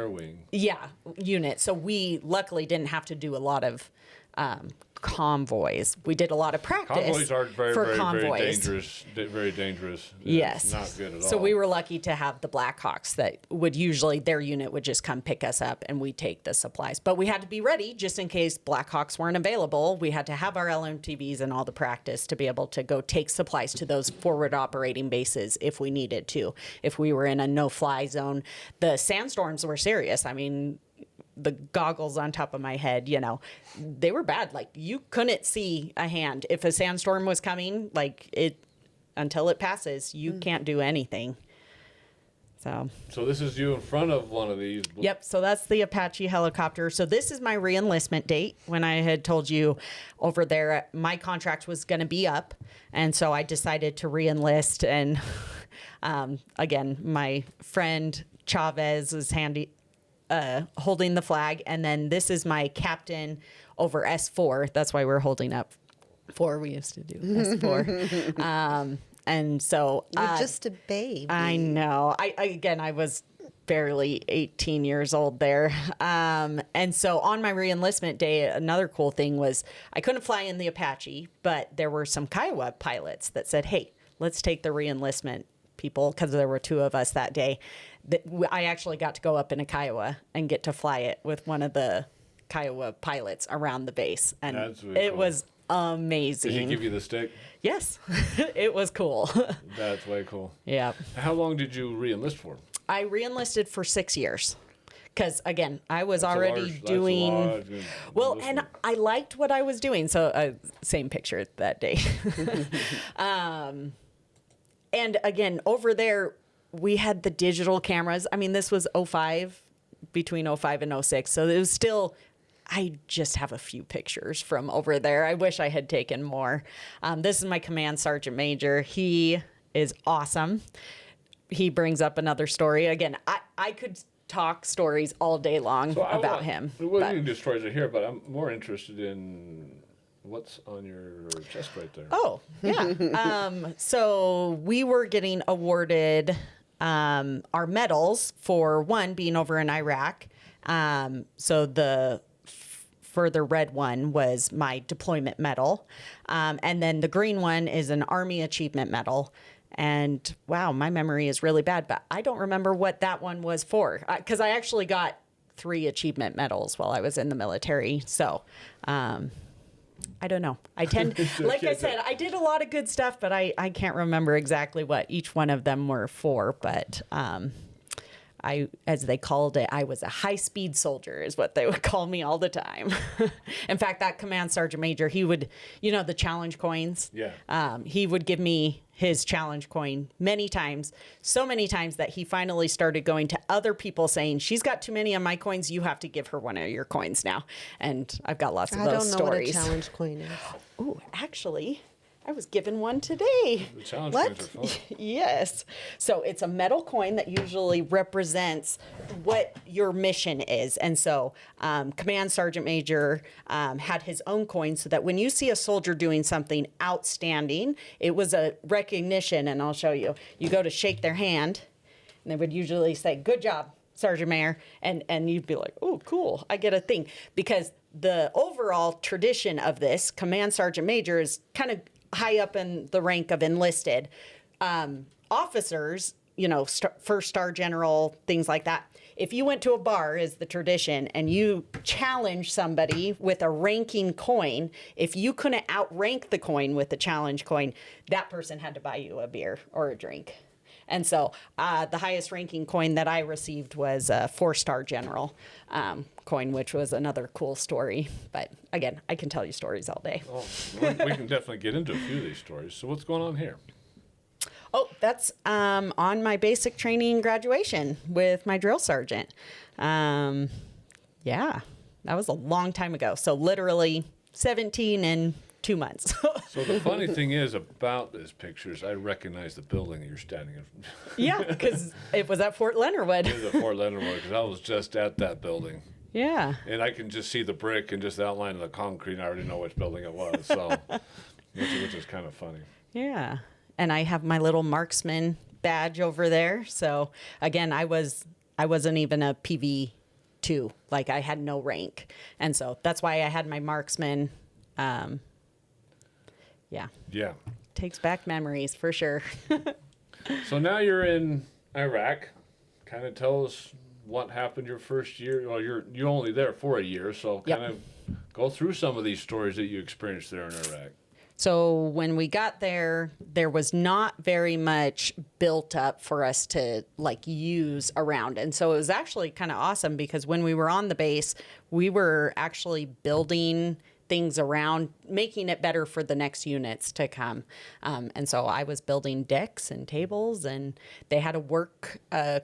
wing. Yeah, unit. So we luckily didn't have to do a lot of convoys. We did a lot of practice. Convoys are very convoys. dangerous. Very dangerous. Yes. It's not good at all. So we were lucky to have the Blackhawks that would usually, their unit would just come pick us up and we'd take the supplies. But we had to be ready just in case Blackhawks weren't available. We had to have our LMTVs and all the practice to be able to go take supplies to those forward operating bases if we needed to. If we were in a no-fly zone. The sandstorms were serious. I mean, the goggles on top of my head, you know, they were bad. Like, you couldn't see a hand. If a sandstorm was coming, like, until it passes, you can't do anything. So this is you in front of one of these. Yep. So that's the Apache helicopter. So this is my reenlistment date when I had told you over there my contract was going to be up. And so I decided to reenlist. And again, my friend Chavez was holding the flag. And then this is my captain over S4. That's why we're holding up 4. We used to do S4. And so you're just a baby. I know. I was barely 18 years old there. And so on my reenlistment day, another cool thing was I couldn't fly in the Apache, but there were some Kiowa pilots that said, hey, let's take the reenlistment people, because there were 2 of us that day. I actually got to go up in a Kiowa and get to fly it with one of the Kiowa pilots around the base. And it cool. was amazing. Did he give you the stick? Yes. It was cool. That's way cool. Yeah. How long did you re-enlist for? I re-enlisted for 6 years. Because, again, I was already doing... Well, and I liked what I was doing. So, same picture that day. And, again, over there, we had the digital cameras. I mean, this was 05, between 05 and 06. So, it was still... I just have a few pictures from over there. I wish I had taken more. This is my command sergeant major. He is awesome. He brings up another story. Again, I could talk stories all day long about him. Well, you can do stories right here, but I'm more interested in what's on your chest right there. Oh, yeah. So we were getting awarded our medals for one being over in Iraq. So the further red one was my deployment medal. And then the green one is an Army Achievement Medal. And wow, my memory is really bad, but I don't remember what that one was for. Because I actually got 3 achievement medals while I was in the military. So I don't know. I tend, like I said, I did a lot of good stuff, but I can't remember exactly what each one of them were for. But as they called it, I was a high-speed soldier is what they would call me all the time. In fact, that command sergeant major, he would, the challenge coins. Yeah. He would give me his challenge coin many times, so many times that he finally started going to other people saying, she's got too many of my coins. You have to give her one of your coins now. And I've got lots of those stories. I don't know what a challenge coin is. Oh, actually... I was given one today. The challenge coins are fun. Yes. So it's a metal coin that usually represents what your mission is. And so Command Sergeant Major had his own coin so that when you see a soldier doing something outstanding, it was a recognition. And I'll show you. You go to shake their hand, and they would usually say, good job, Sergeant Major. And you'd be like, oh, cool, I get a thing. Because the overall tradition of this, Command Sergeant Major is kind of high up in the rank of enlisted officers, first star general, things like that. If you went to a bar, is the tradition, and you challenge somebody with a ranking coin, if you couldn't outrank the coin with the challenge coin, that person had to buy you a beer or a drink. And so the highest ranking coin that I received was a 4-star general coin, which was another cool story. But again, I can tell you stories all day. Oh, we can definitely get into a few of these stories. So what's going on here? Oh, that's on my basic training graduation with my drill sergeant. Yeah, that was a long time ago. So literally 17 and 2 months. So the funny thing is about this picture is I recognize the building that you're standing in. Yeah, because it was at Fort Leonardwood. It was at Fort Leonardwood because I was just at that building. Yeah. And I can just see the brick and just the outline of the concrete. I already know which building it was, so which is kind of funny. Yeah. And I have my little marksman badge over there. So again, I wasn't even a PV2. Like I had no rank. And so that's why I had my marksman. Yeah. Takes back memories for sure. So now you're in Iraq. Kind of tell us what happened your first year. Well, you're only there for a year, so kind of go through some of these stories that you experienced there in Iraq. So when we got there, there was not very much built up for us to like use around. And so it was actually kind of awesome because when we were on the base, we were actually building things around, making it better for the next units to come. And so I was building decks and tables, and they had a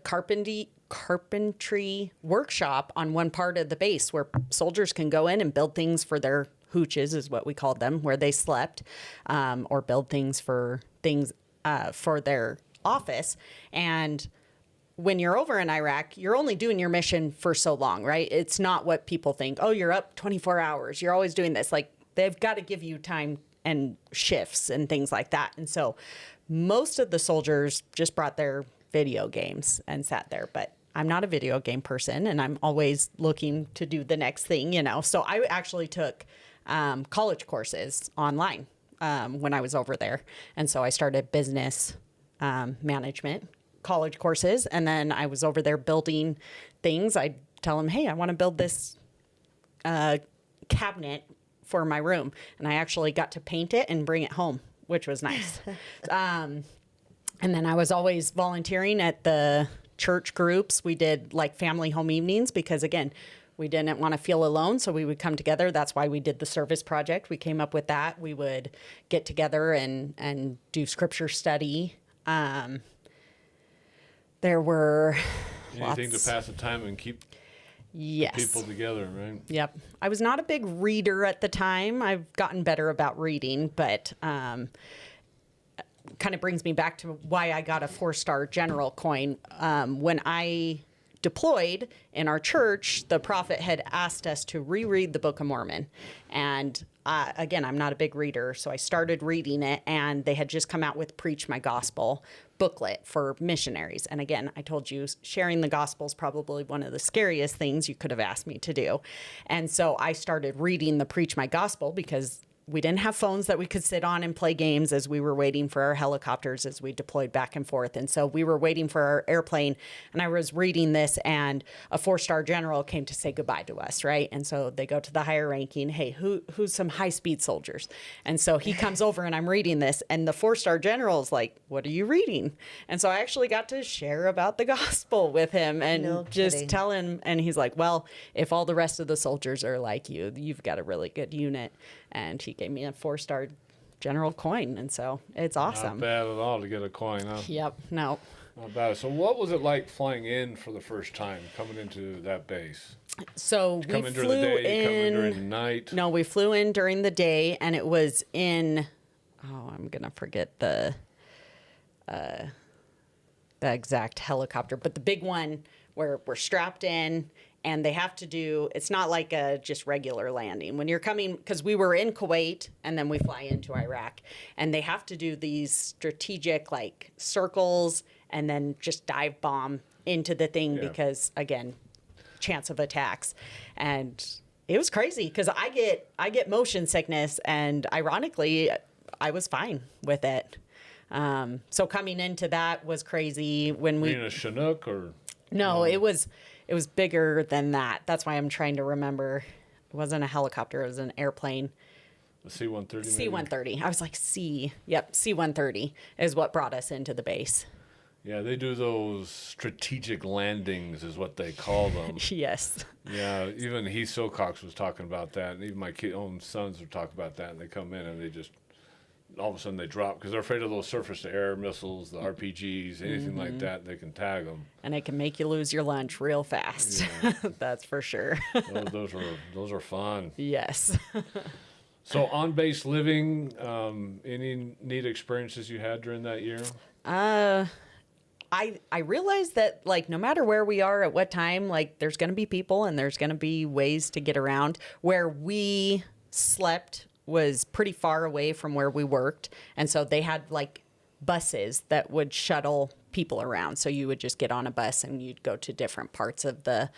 carpentry workshop on one part of the base where soldiers can go in and build things for their hooches, is what we called them, where they slept, or build things for their office. And when you're over in Iraq, you're only doing your mission for so long, right? It's not what people think. Oh, you're up 24 hours. You're always doing this. Like, they've got to give you time and shifts and things like that. And so most of the soldiers just brought their video games and sat there. But I'm not a video game person, and I'm always looking to do the next thing, you know. So I actually took college courses online when I was over there. And so I started business management college courses, and then I was over there building things. I'd tell them, hey, I want to build this cabinet for my room. And I actually got to paint it and bring it home, which was nice. And then I was always volunteering at the church groups. We did like family home evenings because, again, we didn't want to feel alone, so we would come together. That's why we did the service project. We came up with that. We would get together and do scripture study. There were anything to pass the time and keep people together, right? Yep. I was not a big reader at the time. I've gotten better about reading, but kind of brings me back to why I got a 4-star general coin. When I deployed in our church, the prophet had asked us to reread the Book of Mormon. And again, I'm not a big reader, so I started reading it, and they had just come out with Preach My Gospel booklet for missionaries. And again, I told you, sharing the gospel is probably one of the scariest things you could have asked me to do. And so I started reading the Preach My Gospel because we didn't have phones that we could sit on and play games as we were waiting for our helicopters as we deployed back and forth. And so we were waiting for our airplane, and I was reading this, and a 4-star general came to say goodbye to us, right? And so they go to the higher ranking, hey, who's some high-speed soldiers? And so he comes over, and I'm reading this, and the 4-star general is like, what are you reading? And so I actually got to share about the gospel with him and just tell him, and he's like, well, if all the rest of the soldiers are like you, you've got a really good unit. And he gave me a 4-star general coin, and so it's awesome. Not bad at all to get a coin, huh? Yep, no. Not bad. So what was it like flying in for the first time, coming into that base? So we come in during the day, come in during the night? No, we flew in during the day, and it was in, I'm going to forget the exact helicopter, but the big one where we're strapped in, and they have to do, it's not like a just regular landing. When you're coming, because we were in Kuwait, and then we fly into Iraq, and they have to do these strategic like circles and then just dive bomb into the thing because, again, chance of attacks. And it was crazy because I get motion sickness, and ironically, I was fine with it. So coming into that was crazy. When we in a Chinook or no, it was bigger than that. That's why I'm trying to remember. It wasn't a helicopter. It was an airplane. A C-130. C-130. I was like, C-130 is what brought us into the base. Yeah, they do those strategic landings is what they call them. Yes. Yeah, even Heath Silcox was talking about that, and even my own sons would talk about that, and they come in and they just, all of a sudden they drop because they're afraid of those surface-to-air missiles, the RPGs, anything like that. They can tag them, and it can make you lose your lunch real fast. Yeah. That's for sure. those are fun. Yes. So on-base living, any neat experiences you had during that year? I realized that, like, no matter where we are at what time, like, there's going to be people and there's going to be ways to get around. Where we slept was pretty far away from where we worked. And so they had, like, buses that would shuttle people around. So you would just get on a bus and you'd go to different parts of the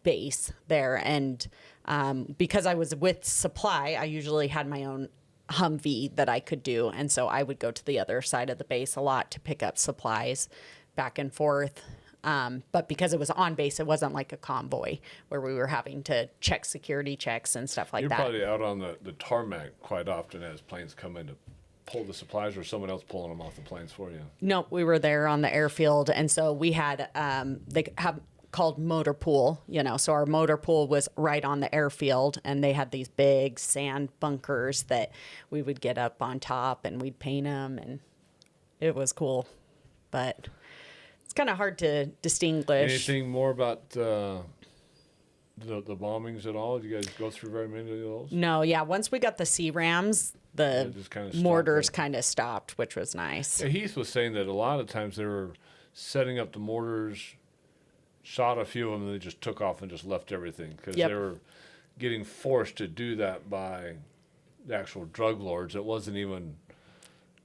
base there. And because I was with supply, I usually had my own Humvee that I could do. And so I would go to the other side of the base a lot to pick up supplies back and forth. But because it was on base, it wasn't like a convoy where we were having to check security checks and stuff like that. You're probably out on the tarmac quite often as planes come in to pull the supplies, or someone else pulling them off the planes for you? Nope, we were there on the airfield. And so we had, they have called motor pool, so our motor pool was right on the airfield, and they had these big sand bunkers that we would get up on top and we'd paint them, and it was cool. But it's kind of hard to distinguish. Anything more about the bombings at all? Did you guys go through very many of those? No, yeah. Once we got the C-Rams, the mortars kind of stopped, which was nice. Yeah, Heath was saying that a lot of times they were setting up the mortars, shot a few of them, and they just took off and just left everything because they were getting forced to do that by the actual drug lords. It wasn't even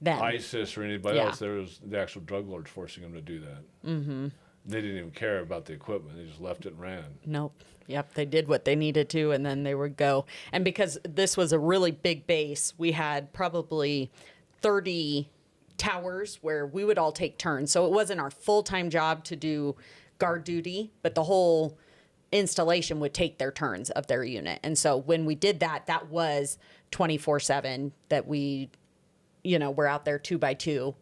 ISIS or anybody else. There was the actual drug lords forcing them to do that. Mm-hmm. They didn't even care about the equipment. They just left it and ran. Nope. Yep. They did what they needed to, and then they would go. And because this was a really big base, we had probably 30 towers where we would all take turns. So it wasn't our full-time job to do guard duty, but the whole installation would take their turns of their unit. And so when we did that, that was 24/7 that we, we're out there 2 by 2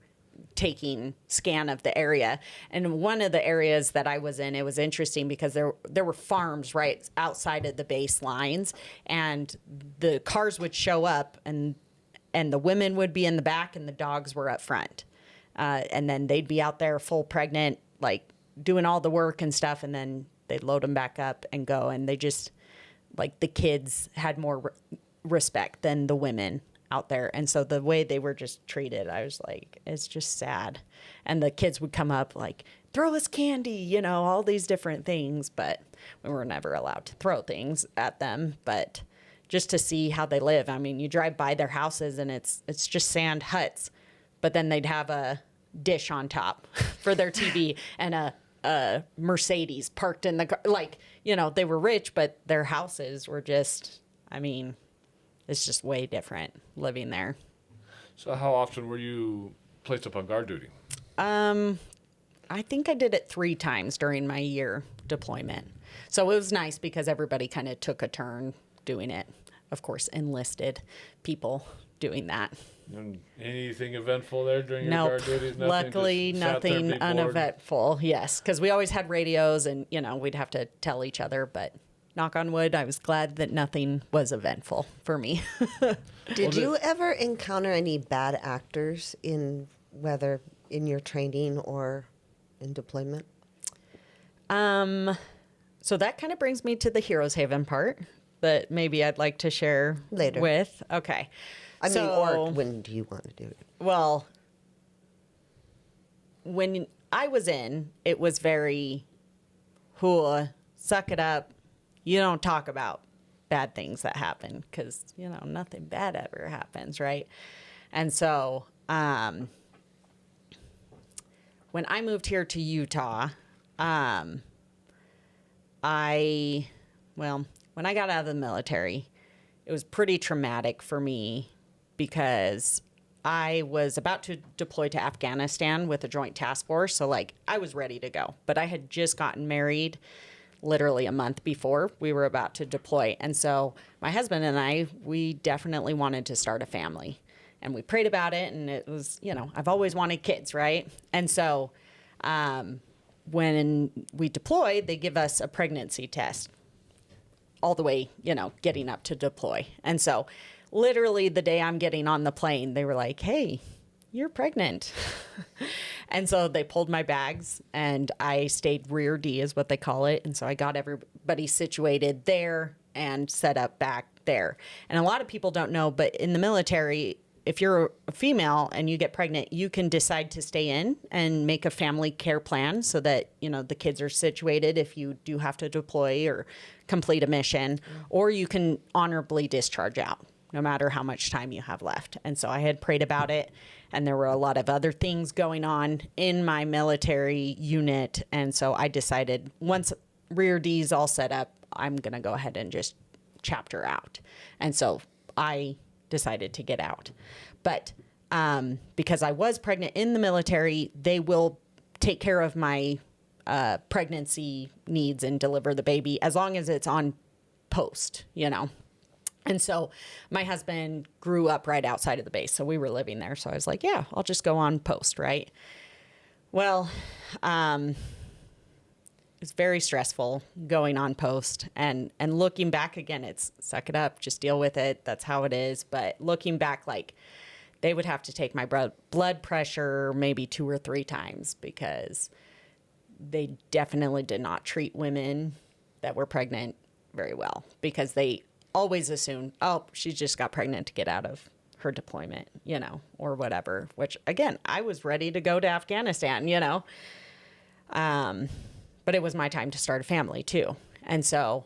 taking scan of the area. And one of the areas that I was in, it was interesting because there were farms right outside of the base lines, and the cars would show up, and the women would be in the back and the dogs were up front. And then they'd be out there full pregnant, like doing all the work and stuff, and then they'd load them back up and go. And they just, like, the kids had more respect than the women out there. And so the way they were just treated, I was like, it's just sad. And the kids would come up like, throw us candy, all these different things. But we were never allowed to throw things at them. But just to see how they live. I mean, you drive by their houses and it's just sand huts. But then they'd have a dish on top for their TV and a Mercedes parked in the car. Like, they were rich, but their houses were just, it's just way different living there. So how often were you placed up on guard duty? I think I did it 3 times during my year deployment. So it was nice because everybody kind of took a turn doing it. Of course, enlisted people doing that. And anything eventful there during your guard duties? Nothing, luckily nothing uneventful. Yes, because we always had radios and, we'd have to tell each other, but knock on wood, I was glad that nothing was eventful for me. Did you ever encounter any bad actors whether in your training or in deployment? So that kind of brings me to the Heroes Haven part that maybe I'd like to share later with. Okay. Or when do you want to do it? Well, when I was in, it was very, suck it up. You don't talk about bad things that happen because, nothing bad ever happens, right? And so when I moved here to Utah, when I got out of the military, it was pretty traumatic for me because I was about to deploy to Afghanistan with a joint task force. So, I was ready to go. But I had just gotten married literally a month before we were about to deploy. And so my husband and I, we definitely wanted to start a family. And we prayed about it, and it was, I've always wanted kids, right? And so when we deployed, they give us a pregnancy test all the way, getting up to deploy. And so literally the day I'm getting on the plane, they were like, hey, you're pregnant. And so they pulled my bags, and I stayed rear D is what they call it. And so I got everybody situated there and set up back there. And a lot of people don't know, but in the military, if you're a female and you get pregnant, you can decide to stay in and make a family care plan so that, the kids are situated if you do have to deploy or complete a mission, or you can honorably discharge out no matter how much time you have left. And so I had prayed about it. and there were a lot of other things going on in my military unit. And so I decided once Rear D's all set up, I'm going to go ahead and just chapter out. And so I decided to get out. But because I was pregnant in the military, they will take care of my pregnancy needs and deliver the baby as long as it's on post, you know. And so my husband grew up right outside of the base, so we were living there. So I was like, yeah, I'll just go on post, right? Well, it's very stressful going on post, and looking back again, it's suck it up, just deal with it. That's how it is. But looking back, like, they would have to take my blood pressure maybe 2 or 3 times because they definitely did not treat women that were pregnant very well, because they always assumed, oh, she just got pregnant to get out of her deployment, you know, or whatever, which again, I was ready to go to Afghanistan, you know. But it was my time to start a family too. And so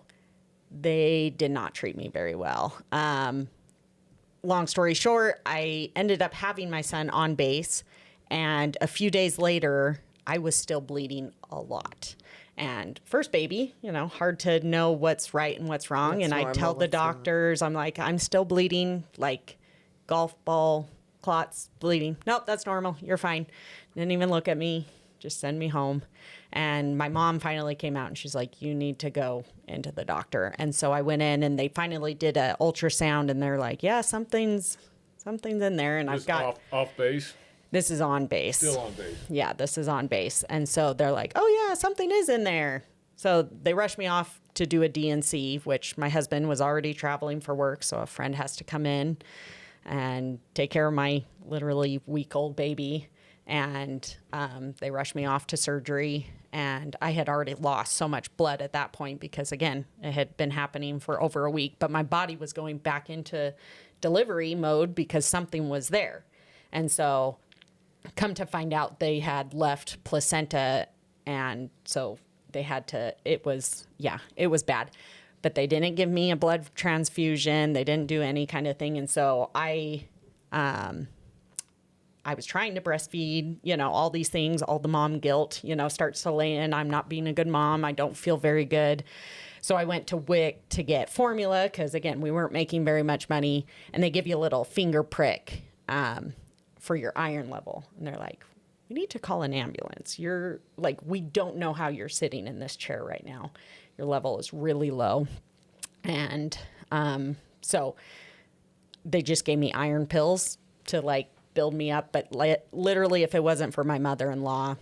they did not treat me very well. Long story short, I ended up having my son on base, and a few days later, I was still bleeding a lot. And first baby, you know, hard to know what's right and what's wrong. What's and I normal, tell the what's not. doctors, I'm like, I'm still bleeding, like golf ball clots bleeding. Nope, that's normal. You're fine. Didn't even look at me. Just send me home. And my mom finally came out and she's like, you need to go into the doctor. And so I went in and they finally did an ultrasound and they're like, yeah, something's in there. And I've got off base. This is on base. Still on base. Yeah, this is on base. And so they're like, oh, yeah, something is in there. So they rushed me off to do a DNC, which my husband was already traveling for work. So a friend has to come in and take care of my literally week-old baby. And they rushed me off to surgery. And I had already lost so much blood at that point because, again, it had been happening for over a week. But my body was going back into delivery mode because something was there. And so come to find out, they had left placenta, and so they had to, it was bad. But they didn't give me a blood transfusion. They didn't do any kind of thing. And so I was trying to breastfeed, you know, all these things, all the mom guilt, you know, starts to lay in. I'm not being a good mom. I don't feel very good. So I went to WIC to get formula because, again, we weren't making very much money. And they give you a little finger prick for your iron level. And they're like, we need to call an ambulance. You're like, we don't know how you're sitting in this chair right now. Your level is really low. And so they just gave me iron pills to like build me up. But literally, if it wasn't for my mother-in-law,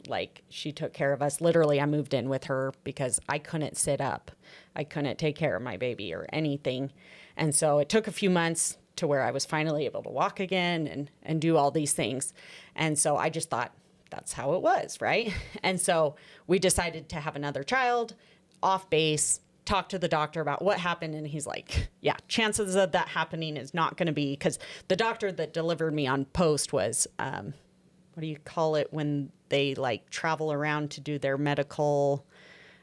like, she took care of us. Literally, I moved in with her because I couldn't sit up. I couldn't take care of my baby or anything. And so it took a few months to where I was finally able to walk again and do all these things. And so I just thought that's how it was, right? And so we decided to have another child off base, talk to the doctor about what happened. And he's like, yeah, chances of that happening is not going to be, because the doctor that delivered me on post was, what do you call it when they like travel around to do their medical,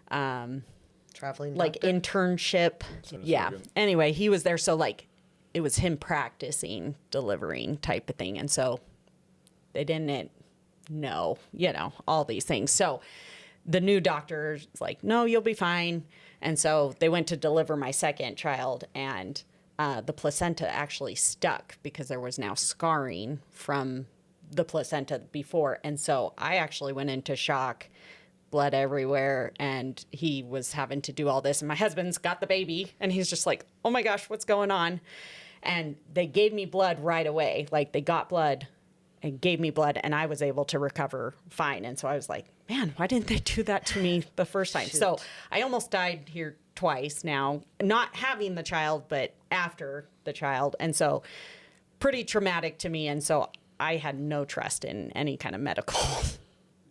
Traveling like doctor? internship. Yeah. Sargent. Anyway, he was there. So like, it was him practicing delivering type of thing. And so they didn't know, you know, all these things. So the new doctor's like, no, you'll be fine. And so they went to deliver my second child, and the placenta actually stuck because there was now scarring from the placenta before. And so I actually went into shock, blood everywhere, and he was having to do all this. And my husband's got the baby, and he's just like, oh my gosh, what's going on? And they gave me blood right away. Like, they got blood and gave me blood, and I was able to recover fine. And so I was like, man, why didn't they do that to me the first time? Shoot. So I almost died here twice now, not having the child, but after the child. And so pretty traumatic to me. And so I had no trust in any kind of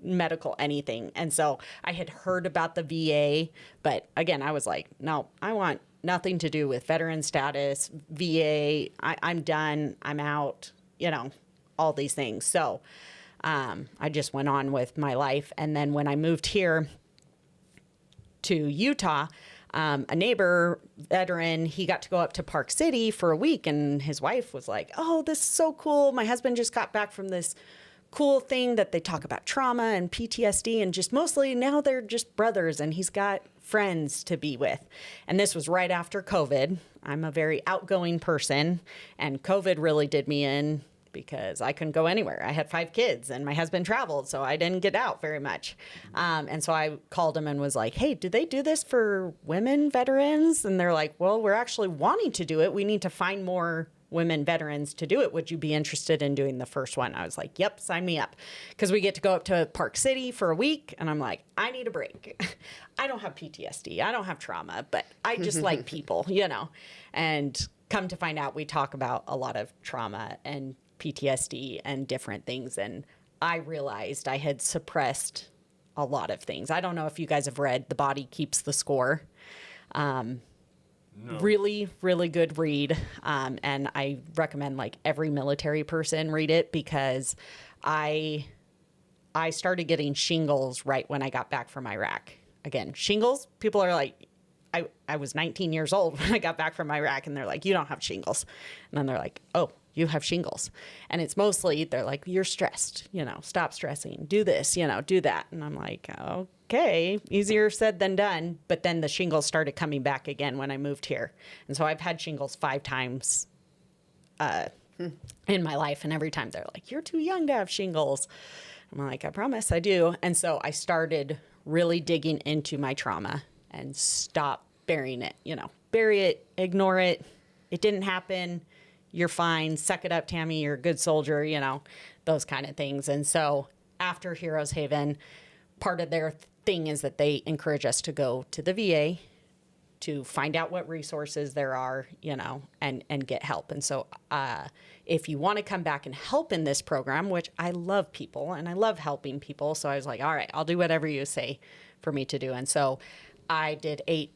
medical anything. And so I had heard about the VA, but again, I was like, no, I want nothing to do with veteran status, VA. I'm done. I'm out, you know, all these things. So I just went on with my life. And then when I moved here to Utah, a neighbor veteran, he got to go up to Park City for a week, and his wife was like, oh, this is so cool. My husband just got back from this cool thing that they talk about trauma and PTSD, and just mostly now they're just brothers, and he's got friends to be with. And this was right after COVID. I'm a very outgoing person, and COVID really did me in because I couldn't go anywhere. I had 5 kids and my husband traveled, so I didn't get out very much. And so I called him and was like, hey, do they do this for women veterans? And they're like, well, we're actually wanting to do it. We need to find more women veterans to do it. Would you be interested in doing the first one? I was like, yep, sign me up. Because we get to go up to Park City for a week. And I'm like, I need a break. I don't have PTSD. I don't have trauma, but I just like people, you know. And come to find out, we talk about a lot of trauma and PTSD and different things. And I realized I had suppressed a lot of things. I don't know if you guys have read The Body Keeps the Score. No. Really, really good read. And I recommend like every military person read it, because I started getting shingles right when I got back from Iraq. Again, shingles, people are like, I was 19 years old when I got back from Iraq, and they're like, you don't have shingles. And then they're like, oh, you have shingles. And it's mostly, they're like, you're stressed, you know, stop stressing, do this, you know, do that. And I'm like, okay, easier said than done. But then the shingles started coming back again when I moved here. And so I've had shingles 5 times in my life. And every time they're like, you're too young to have shingles. I'm like, I promise I do. And so I started really digging into my trauma and stop burying it, you know, bury it, ignore it. It didn't happen. You're fine. Suck it up, Tammy. You're a good soldier, you know, those kind of things. And so after Heroes Haven, part of their thing is that they encourage us to go to the VA to find out what resources there are, you know, and get help. And so if you want to come back and help in this program, which I love people and I love helping people. So I was like, all right, I'll do whatever you say for me to do. And so I did 8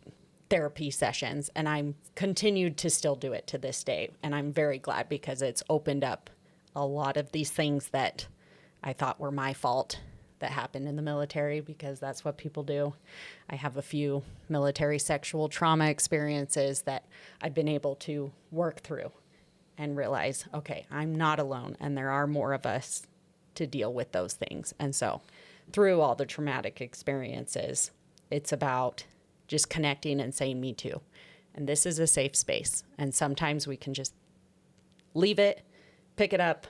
therapy sessions, and I'm continued to still do it to this day. And I'm very glad, because it's opened up a lot of these things that I thought were my fault that happened in the military, because that's what people do. I have a few military sexual trauma experiences that I've been able to work through and realize, okay, I'm not alone, and there are more of us to deal with those things. And so through all the traumatic experiences, it's about just connecting and saying, me too. And this is a safe space. And sometimes we can just leave it, pick it up,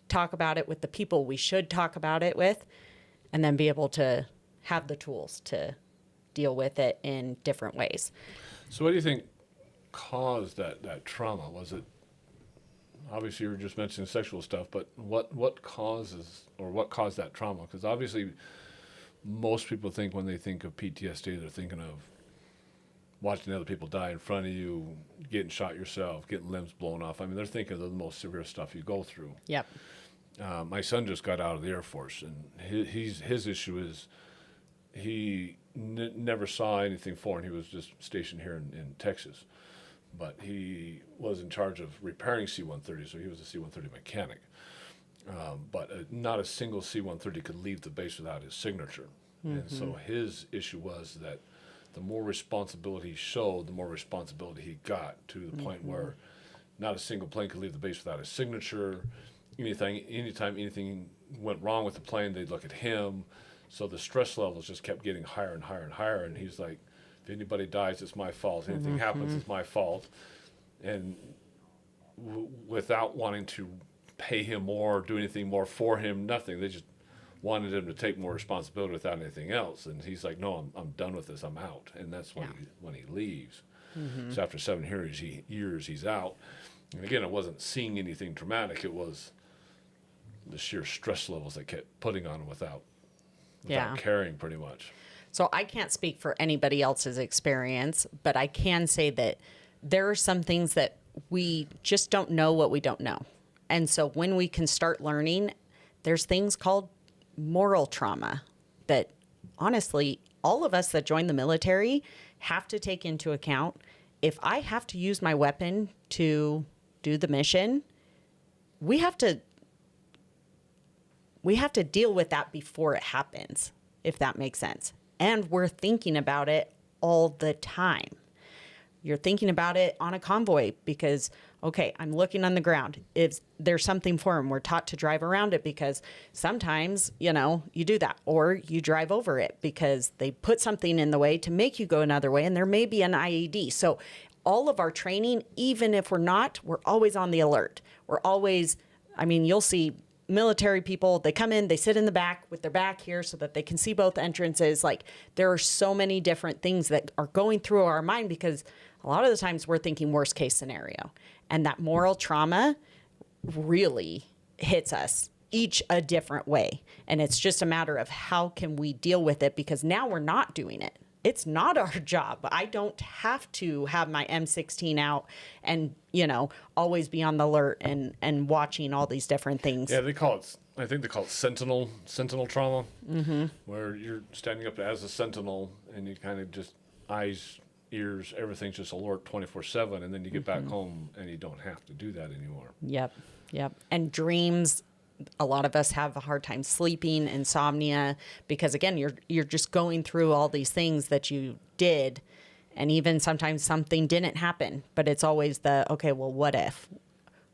talk about it with the people we should talk about it with, and then be able to have the tools to deal with it in different ways. So what do you think caused that trauma? Was it, obviously you were just mentioning sexual stuff, but what caused that trauma? Because obviously most people think, when they think of PTSD, they're thinking of watching other people die in front of you, getting shot yourself, getting limbs blown off. I mean, they're thinking of the most severe stuff you go through. Yep. My son just got out of the Air Force, and his issue is he never saw anything foreign. He was just stationed here in Texas, but he was in charge of repairing C-130, so he was a C-130 mechanic. But not a single C-130 could leave the base without his signature. Mm-hmm. And so his issue was that the more responsibility he showed, the more responsibility he got, to the point where not a single plane could leave the base without his signature. Anytime anything went wrong with the plane, they'd look at him. So the stress levels just kept getting higher and higher and higher. And he's like, if anybody dies, it's my fault. If anything happens, it's my fault. And without wanting to pay him more or do anything more for him, nothing. They just wanted him to take more responsibility without anything else. And he's like, no, I'm done with this. I'm out. And that's when he leaves. Mm-hmm. So after 7 years, he's out. And again, it wasn't seeing anything traumatic. It was the sheer stress levels they kept putting on him without caring, pretty much. So I can't speak for anybody else's experience, but I can say that there are some things that we just don't know what we don't know. And so when we can start learning, there's things called moral trauma that honestly, all of us that join the military have to take into account. If I have to use my weapon to do the mission, we have to deal with that before it happens, if that makes sense. And we're thinking about it all the time. You're thinking about it on a convoy because, okay, I'm looking on the ground. If there's something for them, we're taught to drive around it because sometimes, you do that. Or you drive over it because they put something in the way to make you go another way, and there may be an IED. So all of our training, even if we're not, we're always on the alert. We're always, you'll see military people, they come in, they sit in the back with their back here so that they can see both entrances. Like, there are so many different things that are going through our mind because a lot of the times we're thinking worst case scenario. And that moral trauma really hits us each a different way. And it's just a matter of how can we deal with it, because now we're not doing it. It's not our job. I don't have to have my M16 out and, always be on the alert and watching all these different things. Yeah, I think they call it sentinel trauma, where you're standing up as a sentinel and you kind of just eyes, ears, everything's just alert 24/7, and then you get back home and you don't have to do that anymore. Yep. And dreams, a lot of us have a hard time sleeping, insomnia, because again, you're just going through all these things that you did, and even sometimes something didn't happen, but it's always okay, well, what if?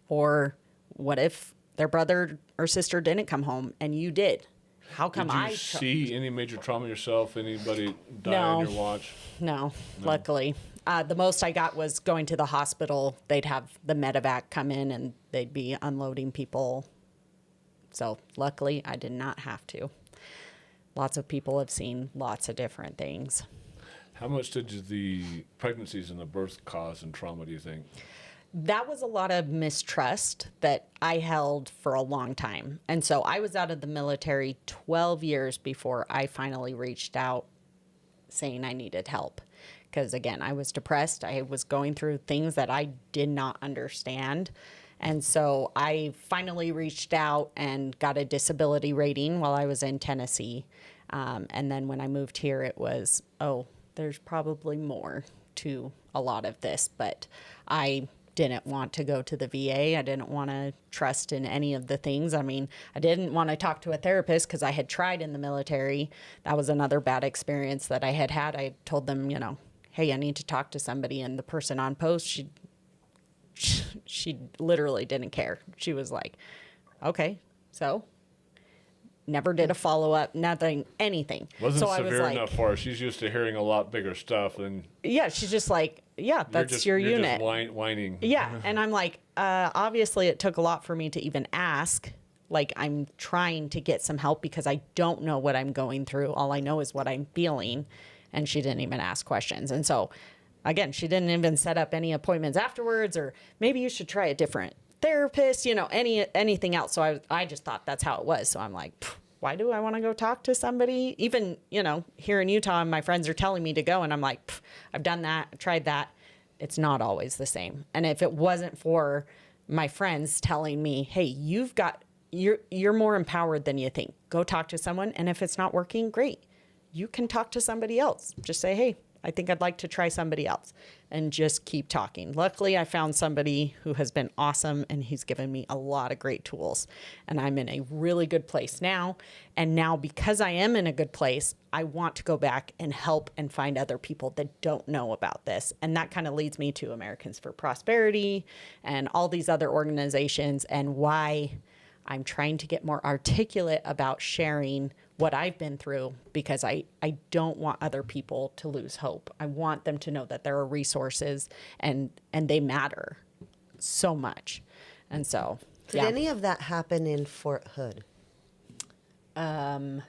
Or what if their brother or sister didn't come home and you did? How come Did you see any major trauma yourself? Anybody die on your watch? No, luckily. The most I got was going to the hospital. They'd have the medevac come in and they'd be unloading people. So luckily, I did not have to. Lots of people have seen lots of different things. How much did the pregnancies and the birth cause and trauma, do you think? That was a lot of mistrust that I held for a long time. And so I was out of the military 12 years before I finally reached out saying I needed help. Because again, I was depressed. I was going through things that I did not understand. And so I finally reached out and got a disability rating while I was in Tennessee. And then when I moved here, it was, there's probably more to a lot of this. But I didn't want to go to the VA. I didn't want to trust in any of the things. I didn't want to talk to a therapist because I had tried in the military. That was another bad experience that I had. I told them, hey, I need to talk to somebody. And the person on post, she literally didn't care. She was like, okay, so never did a follow-up, nothing, anything. Wasn't so severe I was enough for her. She's used to hearing a lot bigger stuff than... Yeah, she's just like, that's your unit. You're just whining. Yeah, and I'm like, obviously it took a lot for me to even ask. Like, I'm trying to get some help because I don't know what I'm going through. All I know is what I'm feeling. And she didn't even ask questions. And so, again, she didn't even set up any appointments afterwards, or maybe you should try a different therapist, anything else. So I just thought that's how it was. So I'm like, why do I want to go talk to somebody? Even, here in Utah, my friends are telling me to go. And I'm like, I've done that. I've tried that. It's not always the same. And if it wasn't for my friends telling me, hey, you're more empowered than you think. Go talk to someone. And if it's not working, great. You can talk to somebody else. Just say, hey, I think I'd like to try somebody else, and just keep talking. Luckily, I found somebody who has been awesome, and he's given me a lot of great tools, and I'm in a really good place now. And now, because I am in a good place, I want to go back and help and find other people that don't know about this. And that kind of leads me to Americans for Prosperity and all these other organizations, and why I'm trying to get more articulate about sharing what I've been through, because I don't want other people to lose hope. I want them to know that there are resources and they matter so much. And so, Did any of that happen in Fort Hood? The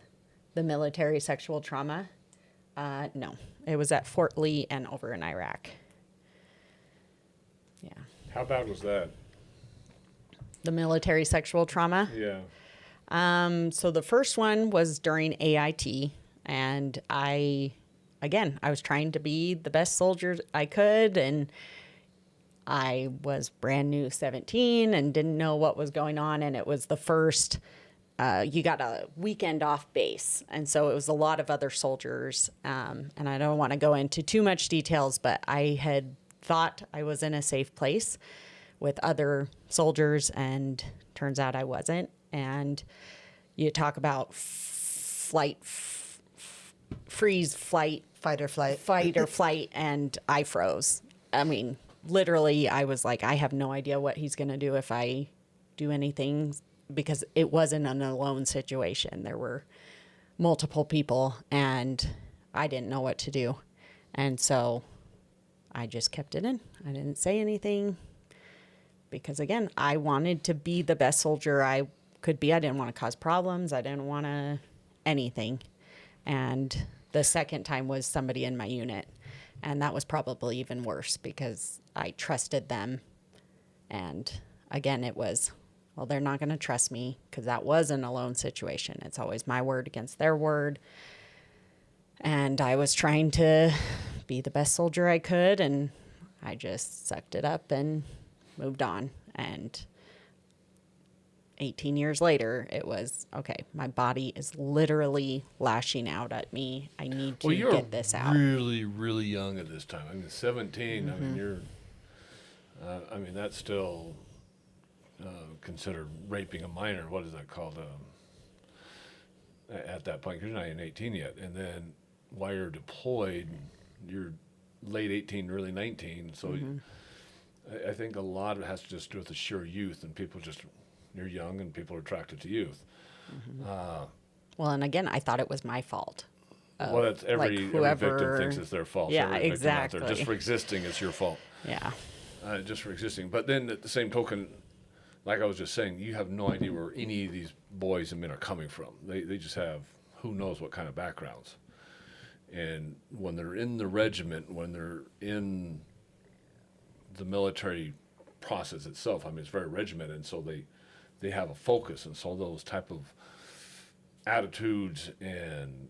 military sexual trauma? No. It was at Fort Lee and over in Iraq. Yeah. How bad was that? The military sexual trauma? Yeah. So the first one was during AIT, and I was trying to be the best soldier I could, and I was brand new 17 and didn't know what was going on, and it was the first, you got a weekend off base, and so it was a lot of other soldiers, and I don't want to go into too much details, but I had thought I was in a safe place with other soldiers, and turns out I wasn't. And you talk about flight freeze, flight, Fight or flight. and I froze. I mean, literally, I was like, I have no idea what he's going to do if I do anything, because it wasn't an alone situation. There were multiple people, and I didn't know what to do. And so I just kept it in. I didn't say anything because, again, I wanted to be the best soldier I could be. I didn't want to cause problems. I didn't want to anything. And the second time was somebody in my unit. And that was probably even worse because I trusted them. And again, it was, well, they're not going to trust me because that was an alone situation. It's always my word against their word. And I was trying to be the best soldier I could, and I just sucked it up and moved on. And 18 years later, it was, okay, my body is literally lashing out at me. I need to get this out. Really, really young at this time. I mean, 17, I mean, you're, I mean, that's still considered raping a minor. What is that called? At that point, you're not even 18 yet. And then while you're deployed, you're late 18, early 19. So I think a lot of it has to just do with the sheer youth, and people just, you're young and people are attracted to youth. Well, and again, I thought it was my fault. Well, that's every victim thinks it's their fault. Yeah, every victim exactly. out there, just for existing, it's your fault. Yeah. Just for existing. But then at the same token, like I was just saying, you have no idea where any of these boys and men are coming from. They just have who knows what kind of backgrounds. And when they're in the regiment, when they're in the military process itself, I mean, it's very regimented, and so they have a focus. And so those type of attitudes and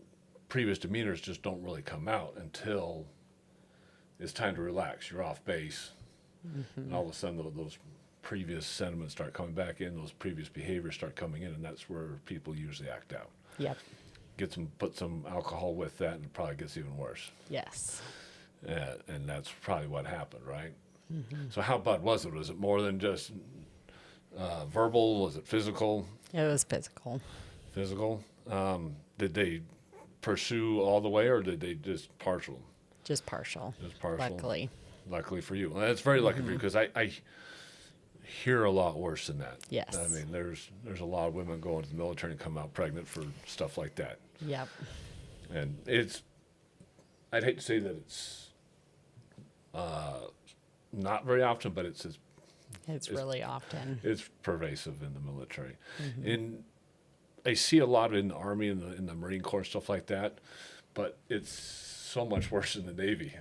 previous demeanors just don't really come out until it's time to relax. You're off base, and all of a sudden those previous sentiments start coming back in, those previous behaviors start coming in, and that's where people usually act out. Yep. Put some alcohol with that, and it probably gets even worse. Yes. And that's probably what happened, right? So how bad was it? Was it more than just verbal? Was it physical? It was physical. Physical. Did they pursue all the way, or did they just partial? Just partial. Just partial. Luckily for you. Well, that's very lucky for you, because I hear a lot worse than that. Yes. I mean, there's a lot of women going to the military and come out pregnant for stuff like that. Yep. And I'd hate to say that it's not very often, but it's really often. It's pervasive in the military. And I see a lot in the Army and in the Marine Corps and stuff like that, but it's so much worse in the Navy.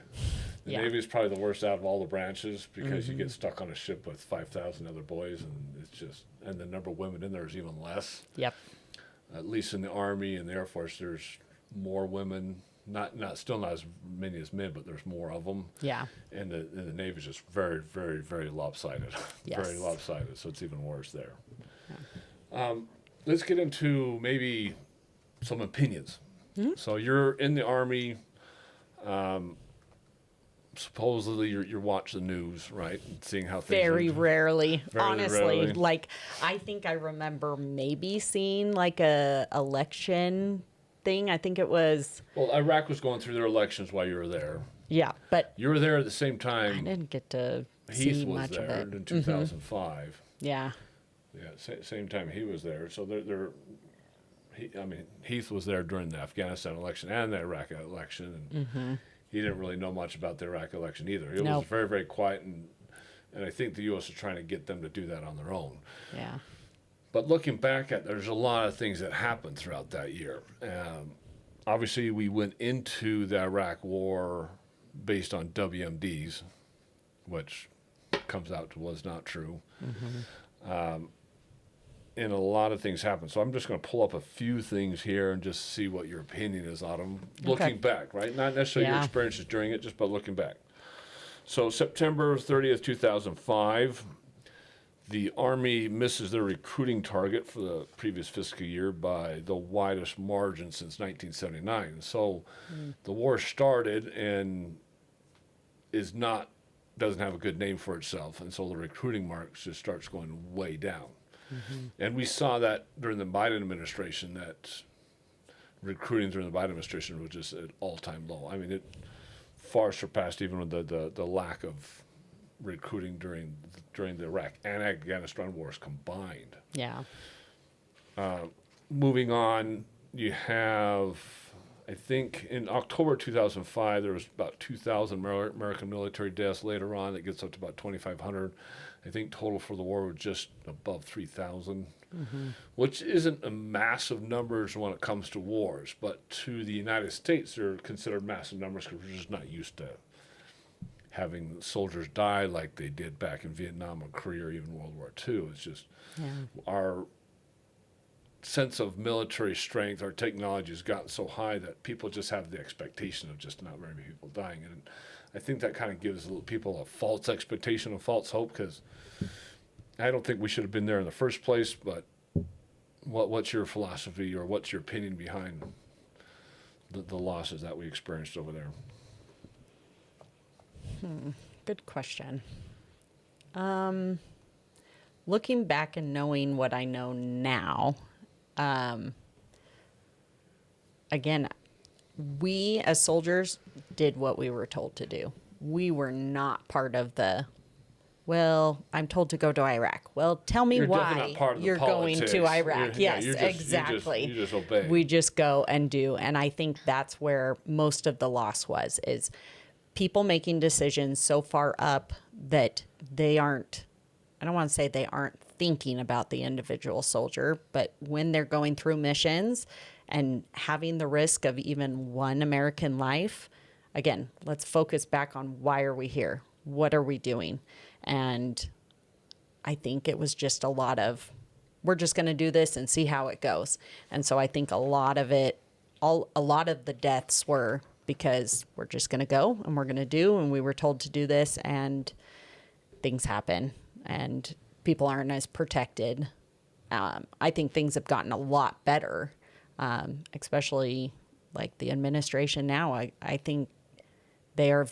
The Navy is probably the worst out of all the branches, because you get stuck on a ship with 5,000 other boys, and it's just, and the number of women in there is even less. Yep. At least in the Army and the Air Force, there's more women. Still not as many as men, but there's more of them. Yeah. And the Navy is just very, very, very lopsided. Yes. Very lopsided. So it's even worse there. Yeah. Let's get into maybe some opinions. So you're in the Army. Supposedly you're watching the news, right? And seeing how things Very rarely, honestly. rarely. Like, I think I remember maybe seeing like a election thing. I think it was. Well, Iraq was going through their elections while you were there. Yeah, but You were there at the same time. I didn't get to Heath see was much of there it. in 2005. Yeah. Yeah, same time he was there. So Heath was there during the Afghanistan election and the Iraq election, and he didn't really know much about the Iraq election either. It was very, very quiet, and I think the U.S. is trying to get them to do that on their own. Yeah. But looking back there's a lot of things that happened throughout that year. Obviously, we went into the Iraq war based on WMDs, which comes out was not true. And a lot of things happened. So I'm just going to pull up a few things here and just see what your opinion is on them. Looking back, right? Not necessarily your experiences during it, just by looking back. So September 30th, 2005, the Army misses their recruiting target for the previous fiscal year by the widest margin since 1979. So the war started and doesn't have a good name for itself. And so the recruiting marks just starts going way down. And we saw that during the Biden administration, that recruiting during the Biden administration was just at all-time low. I mean, it far surpassed even the lack of recruiting during the Iraq and Afghanistan wars combined. Yeah. Moving on, you have, I think in October 2005, there was about 2,000 American military deaths. Later on, it gets up to about 2,500. I think total for the war was just above 3,000, which isn't a massive numbers when it comes to wars, but to the United States, they're considered massive numbers because we're just not used to having soldiers die like they did back in Vietnam or Korea or even World War II. It's just our sense of military strength, our technology has gotten so high that people just have the expectation of just not very many people dying. And I think that kind of gives people a false expectation, a false hope, because I don't think we should have been there in the first place. But what's your philosophy or what's your opinion behind the losses that we experienced over there? Good question. Looking back and knowing what I know now, again, we as soldiers did what we were told to do. We were not part of well, I'm told to go to Iraq. Well, tell me why you're going to Iraq. Yes, exactly. You just obey. We just go and do. And I think that's where most of the loss is people making decisions so far up that they aren't, I don't want to say they aren't thinking about the individual soldier, but when they're going through missions and having the risk of even one American life, again, let's focus back on why are we here? What are we doing? And I think it was just a lot of, we're just going to do this and see how it goes. And so I think a lot of the deaths were because we're just going to go and we're going to do, and we were told to do this, and things happen and people aren't as protected. I think things have gotten a lot better, especially like the administration now. I think they are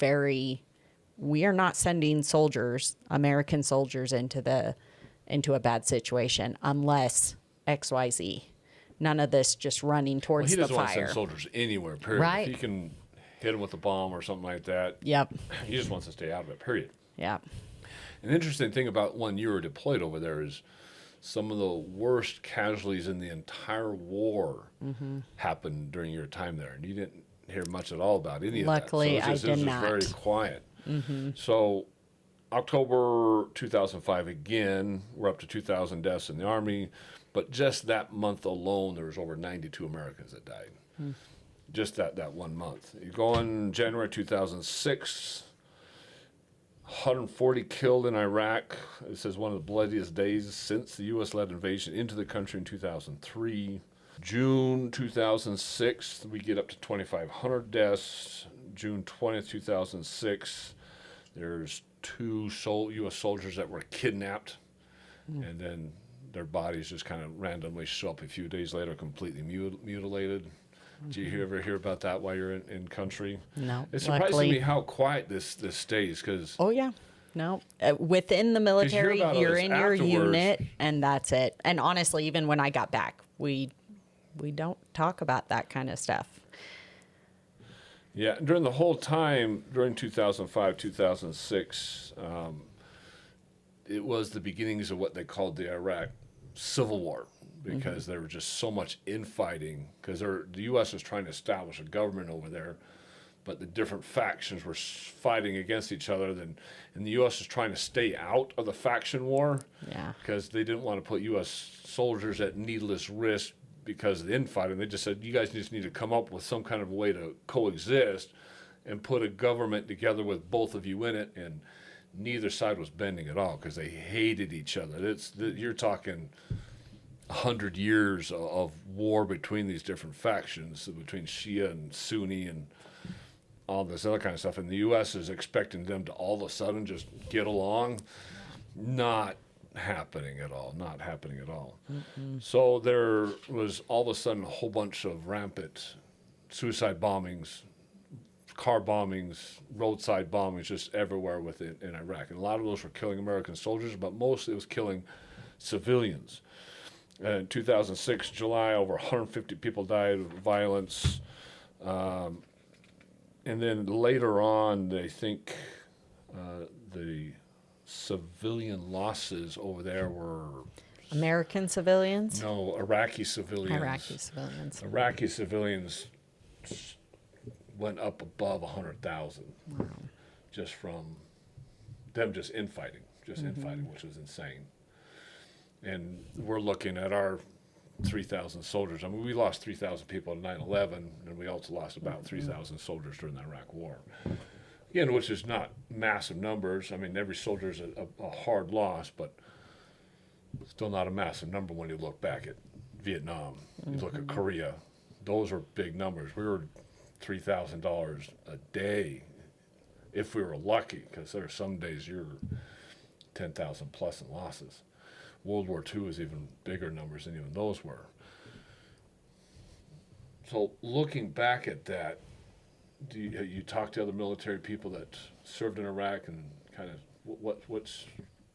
we are not sending American soldiers into a bad situation unless XYZ. None of this just running towards the fire. He doesn't want to send soldiers anywhere, period. Right. If he can hit them with a bomb or something like that, yep. He just wants to stay out of it, period. Yeah. An interesting thing about when you were deployed over there is some of the worst casualties in the entire war happened during your time there. And you didn't hear much at all about any Luckily, of that. So I did not. It was just very quiet. So October 2005, again, we're up to 2,000 deaths in the Army. But just that month alone, there was over 92 Americans that died. Just that 1 month. You go on January 2006, 140 killed in Iraq. It says one of the bloodiest days since the U.S.-led invasion into the country in 2003. June 2006, we get up to 2,500 deaths. June 20th, 2006, there's 2 U.S. soldiers that were kidnapped, and then their bodies just kind of randomly show up a few days later, completely mutilated. Did you ever hear about that while you're in country? No. It surprises me how quiet this stays, because... Oh, yeah. No. Within the military, you're in your unit, and that's it. And honestly, even when I got back, we don't talk about that kind of stuff. Yeah, during the whole time, during 2005, 2006, it was the beginnings of what they called the Iraq Civil War, because there was just so much infighting, because the U.S. was trying to establish a government over there, but the different factions were fighting against each other, and the U.S. was trying to stay out of the faction war, because they didn't want to put U.S. soldiers at needless risk because of the infighting. They just said, you guys just need to come up with some kind of way to coexist and put a government together with both of you in it, and neither side was bending at all because they hated each other. You're talking 100 years of war between these different factions, between Shia and Sunni and all this other kind of stuff. And the U.S. is expecting them to all of a sudden just get along. Not happening at all. Not happening at all. So there was all of a sudden a whole bunch of rampant suicide bombings, car bombings, roadside bombings, just everywhere in Iraq. And a lot of those were killing American soldiers, but mostly it was killing civilians. In 2006, July, over 150 people died of violence. And then later on, they think the civilian losses over there were... American civilians? No, Iraqi civilians. Iraqi civilians went up above 100,000. Wow. Just from them just infighting, which was insane. And we're looking at our 3,000 soldiers. I mean, we lost 3,000 people in 9/11, and we also lost about 3,000 soldiers during the Iraq War. Again, which is not massive numbers. I mean, every soldier is a hard loss, but still not a massive number when you look back at Vietnam. You look at Korea. Those are big numbers. We were $3,000 a day if we were lucky, because there are some days you're 10,000 plus in losses. World War II was even bigger numbers than even those were. So looking back at that, do you talk to other military people that served in Iraq, and kind of what's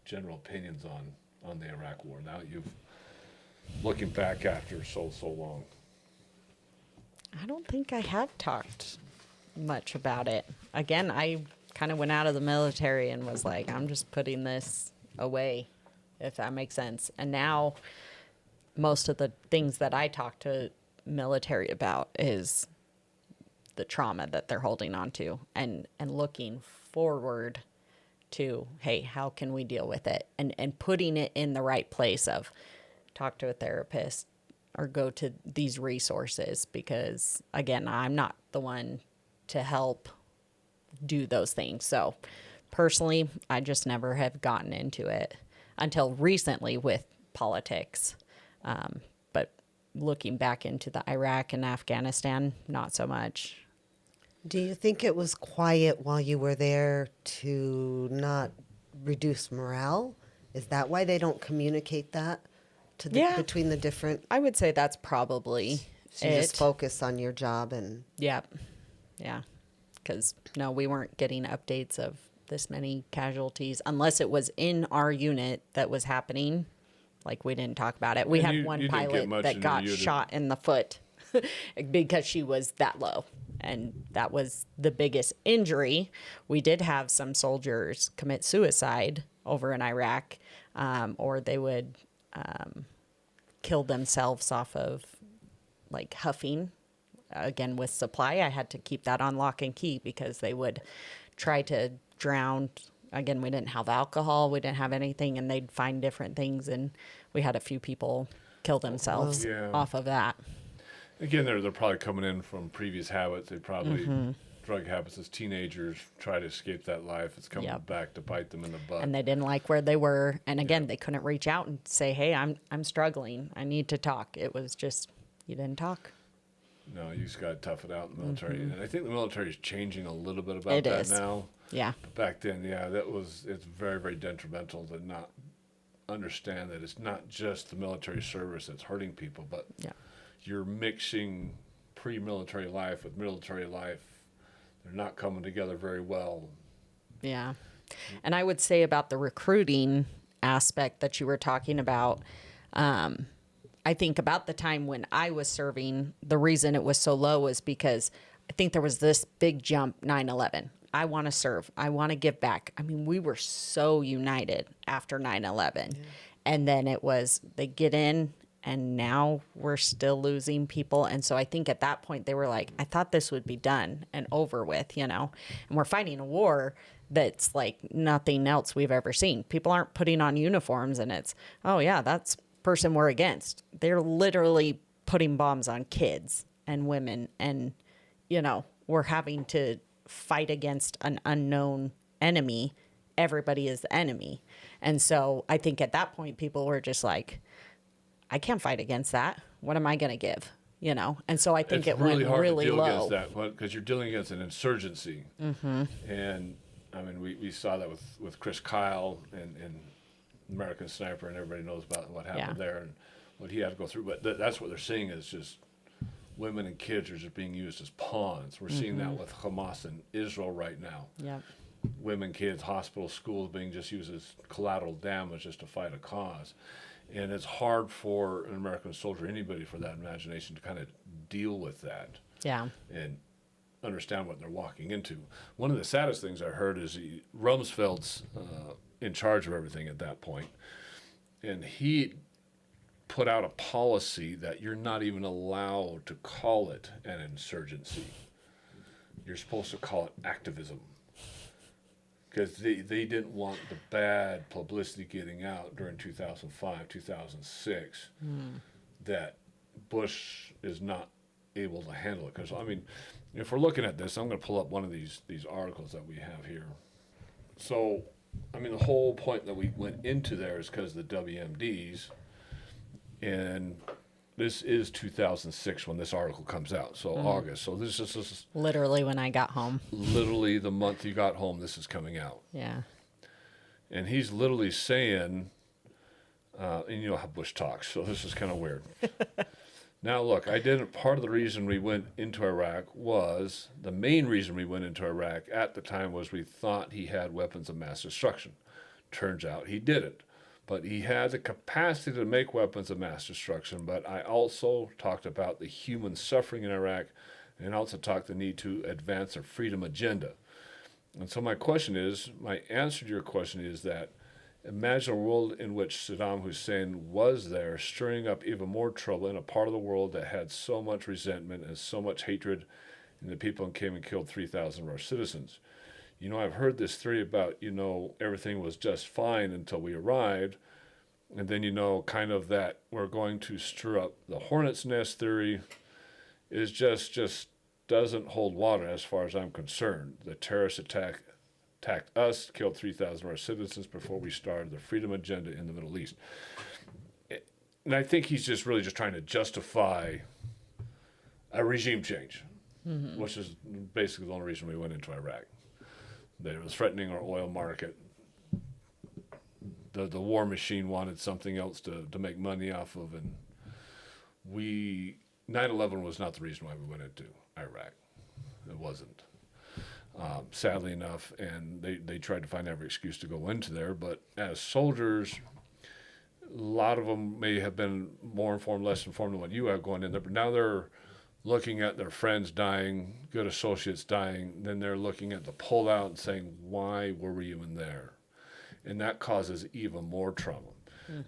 general opinions on the Iraq War now that you've looking back after so long? I don't think I have talked much about it. Again, I kind of went out of the military and was like, I'm just putting this away, if that makes sense. And now most of the things that I talk to military about is the trauma that they're holding on to, and looking forward to, hey, how can we deal with it? And putting it in the right place of talk to a therapist or go to these resources, because again, I'm not the one to help do those things. So personally, I just never have gotten into it until recently with politics. But looking back into the Iraq and Afghanistan, not so much. Do you think it was quiet while you were there to not reduce morale? Is that why they don't communicate that to between the different? I would say that's probably so you just focus on your job and... Yep. Yeah. Because, no, we weren't getting updates of this many casualties unless it was in our unit that was happening. Like, we didn't talk about it. We had one pilot that got shot in the foot because she was that low. And that was the biggest injury. We did have some soldiers commit suicide over in Iraq, or they would kill themselves off of, like, huffing. Again, with supply, I had to keep that on lock and key because they would try to drown. Again, we didn't have alcohol. We didn't have anything, and they'd find different things. And we had a few people kill themselves off of that. Again, they're probably coming in from previous habits. They probably drug habits as teenagers, try to escape that life. It's coming back to bite them in the butt. And they didn't like where they were. And again, they couldn't reach out and say, hey, I'm struggling. I need to talk. It was just, you didn't talk. No, you just got to tough it out in the military. And I think the military is changing a little bit about that now. Yeah. But back then, it's very, very detrimental to not understand that it's not just the military service that's hurting people, but you're mixing pre-military life with military life. They're not coming together very well. Yeah. And I would say about the recruiting aspect that you were talking about, I think about the time when I was serving, the reason it was so low was because I think there was this big jump 9/11. I want to serve. I want to give back. I mean, we were so united after 9/11. Yeah. And then it was, they get in, and now we're still losing people. And so I think at that point they were like, I thought this would be done and over with, and we're fighting a war that's like nothing else we've ever seen. People aren't putting on uniforms and it's, oh yeah, that's person we're against. They're literally putting bombs on kids and women, and we're having to fight against an unknown enemy. Everybody is the enemy. And so I think at that point people were just like, I can't fight against that. What am I going to give? And so I think it went really low. It's really hard to deal against that because you're dealing against an insurgency. And I mean, we saw that with Chris Kyle and American Sniper, and everybody knows about what happened there and what he had to go through. But that's what they're seeing is just women and kids are just being used as pawns. We're seeing that with Hamas in Israel right now. Yeah. Women, kids, hospitals, schools being just used as collateral damage just to fight a cause. And it's hard for an American soldier, anybody for that imagination, to kind of deal with that. Yeah. And understand what they're walking into. One of the saddest things I heard is Rumsfeld's in charge of everything at that point, and he put out a policy that you're not even allowed to call it an insurgency. You're supposed to call it activism, because they didn't want the bad publicity getting out during 2005, 2006, that Bush is not able to handle it. Because, I mean, if we're looking at this, I'm going to pull up one of these articles that we have here. So, I mean, the whole point that we went into there is because of the WMDs, and this is 2006 when this article comes out, so August. So this is Literally when I got home. literally the month you got home, this is coming out. Yeah. And he's literally saying, and you know how Bush talks, so this is kind of weird. Now, look, part of the reason we went into Iraq was, the main reason we went into Iraq at the time was we thought he had weapons of mass destruction. Turns out he didn't. But he had the capacity to make weapons of mass destruction. But I also talked about the human suffering in Iraq, and also talked the need to advance a freedom agenda. And so my answer to your question is that, imagine a world in which Saddam Hussein was there, stirring up even more trouble in a part of the world that had so much resentment and so much hatred, and the people came and killed 3,000 of our citizens. You know, I've heard this theory about, everything was just fine until we arrived, and then, kind of that we're going to stir up the hornet's nest theory is just doesn't hold water as far as I'm concerned. The terrorist attacked us, killed 3,000 of our citizens before we started the freedom agenda in the Middle East. And I think he's just really just trying to justify a regime change, which is basically the only reason we went into Iraq. They were threatening our oil market. The war machine wanted something else to make money off of, and 9/11 was not the reason why we went into Iraq. It wasn't. Sadly enough, and they tried to find every excuse to go into there, but as soldiers, a lot of them may have been more informed, less informed than what you have going in there, but now they're looking at their friends dying, good associates dying, then they're looking at the pullout and saying, why were we even there? And that causes even more trauma.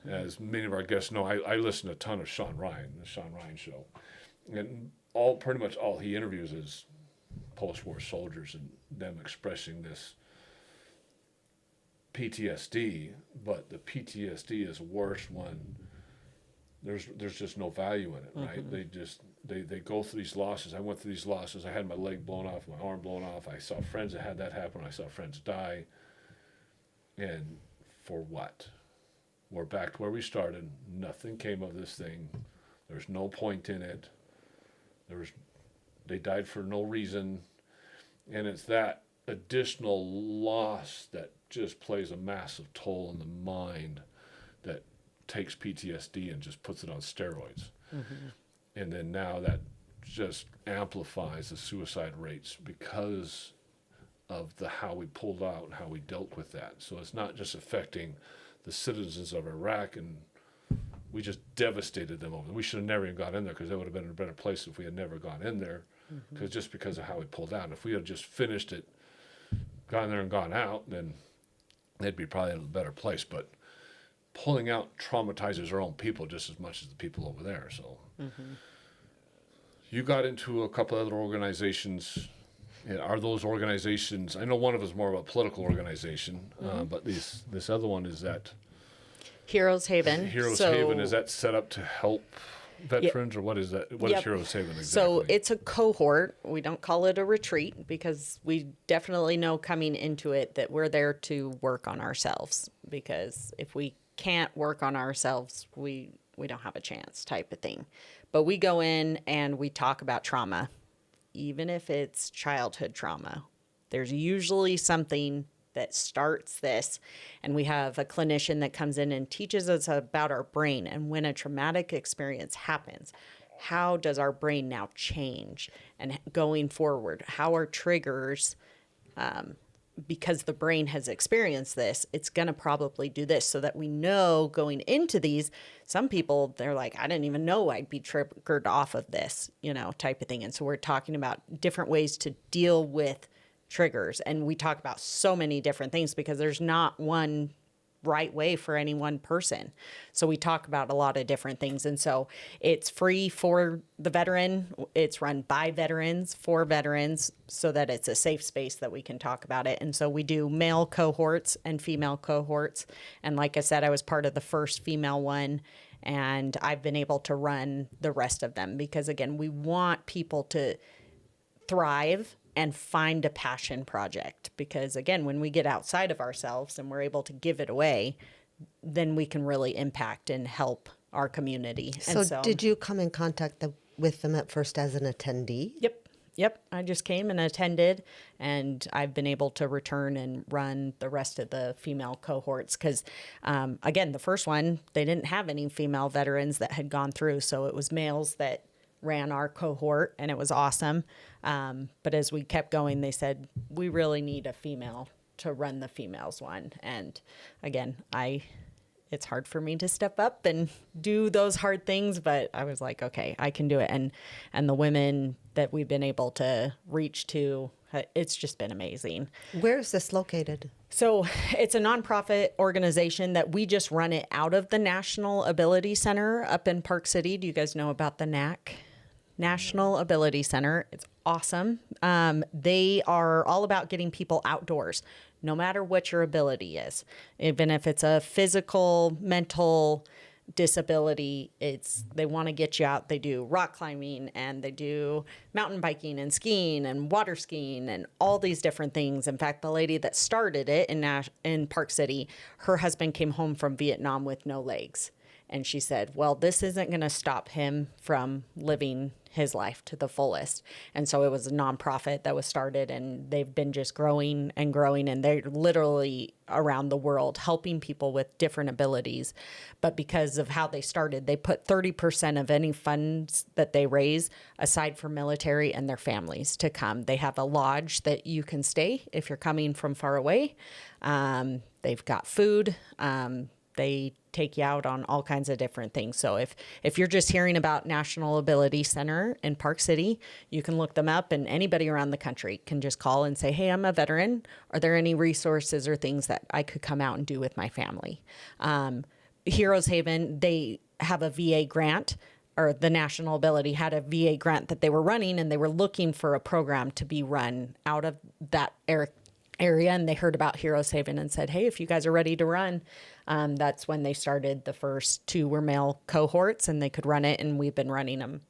As many of our guests know, I listen to a ton of Sean Ryan, the Sean Ryan Show, and pretty much all he interviews is post-war soldiers and them expressing this PTSD, but the PTSD is worse when there's just no value in it, right? They go through these losses. I went through these losses. I had my leg blown off, my arm blown off. I saw friends that had that happen. I saw friends die. And for what? We're back to where we started. Nothing came of this thing. There's no point in it. They died for no reason. And it's that additional loss that just plays a massive toll in the mind that takes PTSD and just puts it on steroids. And then now that just amplifies the suicide rates because of how we pulled out and how we dealt with that. So it's not just affecting the citizens of Iraq, and we just devastated them over. We should have never even got in there, because they would have been in a better place if we had never gone in there, because of how we pulled out. If we had just finished it, gone there and gone out, then they'd be probably in a better place. But pulling out traumatizes our own people just as much as the people over there. So you got into a couple other organizations. Are those organizations, I know one of them is more of a political organization, but this other one is that Heroes Haven. Haven, is that set up to help veterans, or what is that? What is Heroes Haven exactly? So it's a cohort. We don't call it a retreat, because we definitely know coming into it that we're there to work on ourselves, because if we can't work on ourselves, we don't have a chance, type of thing. But we go in and we talk about trauma. Even if it's childhood trauma, there's usually something that starts this. And we have a clinician that comes in and teaches us about our brain. And when a traumatic experience happens, how does our brain now change? And going forward, how are triggers because the brain has experienced this, it's going to probably do this, so that we know going into these, some people, they're like, I didn't even know I'd be triggered off of this, type of thing. And so we're talking about different ways to deal with triggers. And we talk about so many different things because there's not one right way for any one person. So we talk about a lot of different things. And so it's free for the veteran. It's run by veterans for veterans, so that it's a safe space that we can talk about it. And so we do male cohorts and female cohorts. And like I said, I was part of the first female one, and I've been able to run the rest of them because, again, we want people to thrive and find a passion project, because again, when we get outside of ourselves and we're able to give it away, then we can really impact and help our community. So did you come in contact with them at first as an attendee? Yep. I just came and attended, and I've been able to return and run the rest of the female cohorts because, again, the first one, they didn't have any female veterans that had gone through. So it was males that ran our cohort, and it was awesome. But as we kept going, they said, we really need a female to run the females one. And again, it's hard for me to step up and do those hard things, but I was like, okay, I can do it. And the women that we've been able to reach to, it's just been amazing. Where is this located? So it's a nonprofit organization that we just run it out of the National Ability Center up in Park City. Do you guys know about the NAC? National Ability Center. It's awesome. They are all about getting people outdoors, no matter what your ability is. Even if it's a physical, mental disability, they want to get you out. They do rock climbing, and they do mountain biking and skiing and water skiing and all these different things. In fact, the lady that started it in Park City, her husband came home from Vietnam with no legs. And she said, well, this isn't going to stop him from living his life to the fullest. And so it was a nonprofit that was started, and they've been just growing and growing. And they're literally around the world helping people with different abilities. But because of how they started, they put 30% of any funds that they raise aside for military and their families to come. They have a lodge that you can stay if you're coming from far away. They've got food. They take you out on all kinds of different things. So if you're just hearing about National Ability Center in Park City, you can look them up, and anybody around the country can just call and say, hey, I'm a veteran. Are there any resources or things that I could come out and do with my family? Heroes Haven, they have a VA grant, or the National Ability had a VA grant that they were running, and they were looking for a program to be run out of that area. And they heard about Heroes Haven and said, hey, if you guys are ready to run, that's when they started. The first 2 were male cohorts, and they could run it. And we've been running them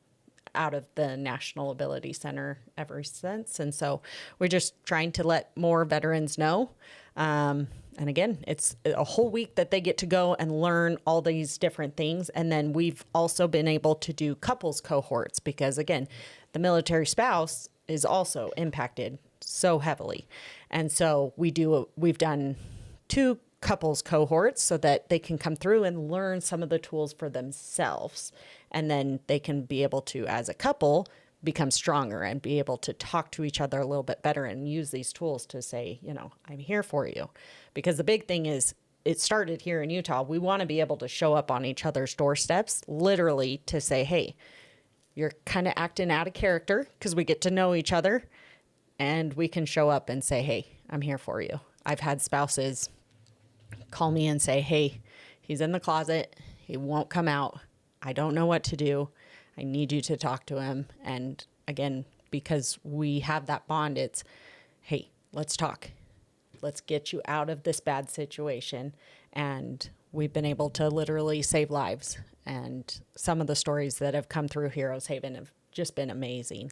out of the National Ability Center ever since. And so we're just trying to let more veterans know. And again, it's a whole week that they get to go and learn all these different things. And then we've also been able to do couples cohorts because, again, the military spouse is also impacted so heavily. And so we've done 2 couples cohorts so that they can come through and learn some of the tools for themselves. And then they can be able to, as a couple, become stronger and be able to talk to each other a little bit better and use these tools to say, I'm here for you. Because the big thing is, it started here in Utah. We want to be able to show up on each other's doorsteps, literally to say, hey, you're kind of acting out of character, because we get to know each other. And we can show up and say, hey, I'm here for you. I've had spouses call me and say, hey, he's in the closet. He won't come out. I don't know what to do. I need you to talk to him. And again, because we have that bond, it's, hey, let's talk. Let's get you out of this bad situation. And we've been able to literally save lives. And some of the stories that have come through Heroes Haven have just been amazing.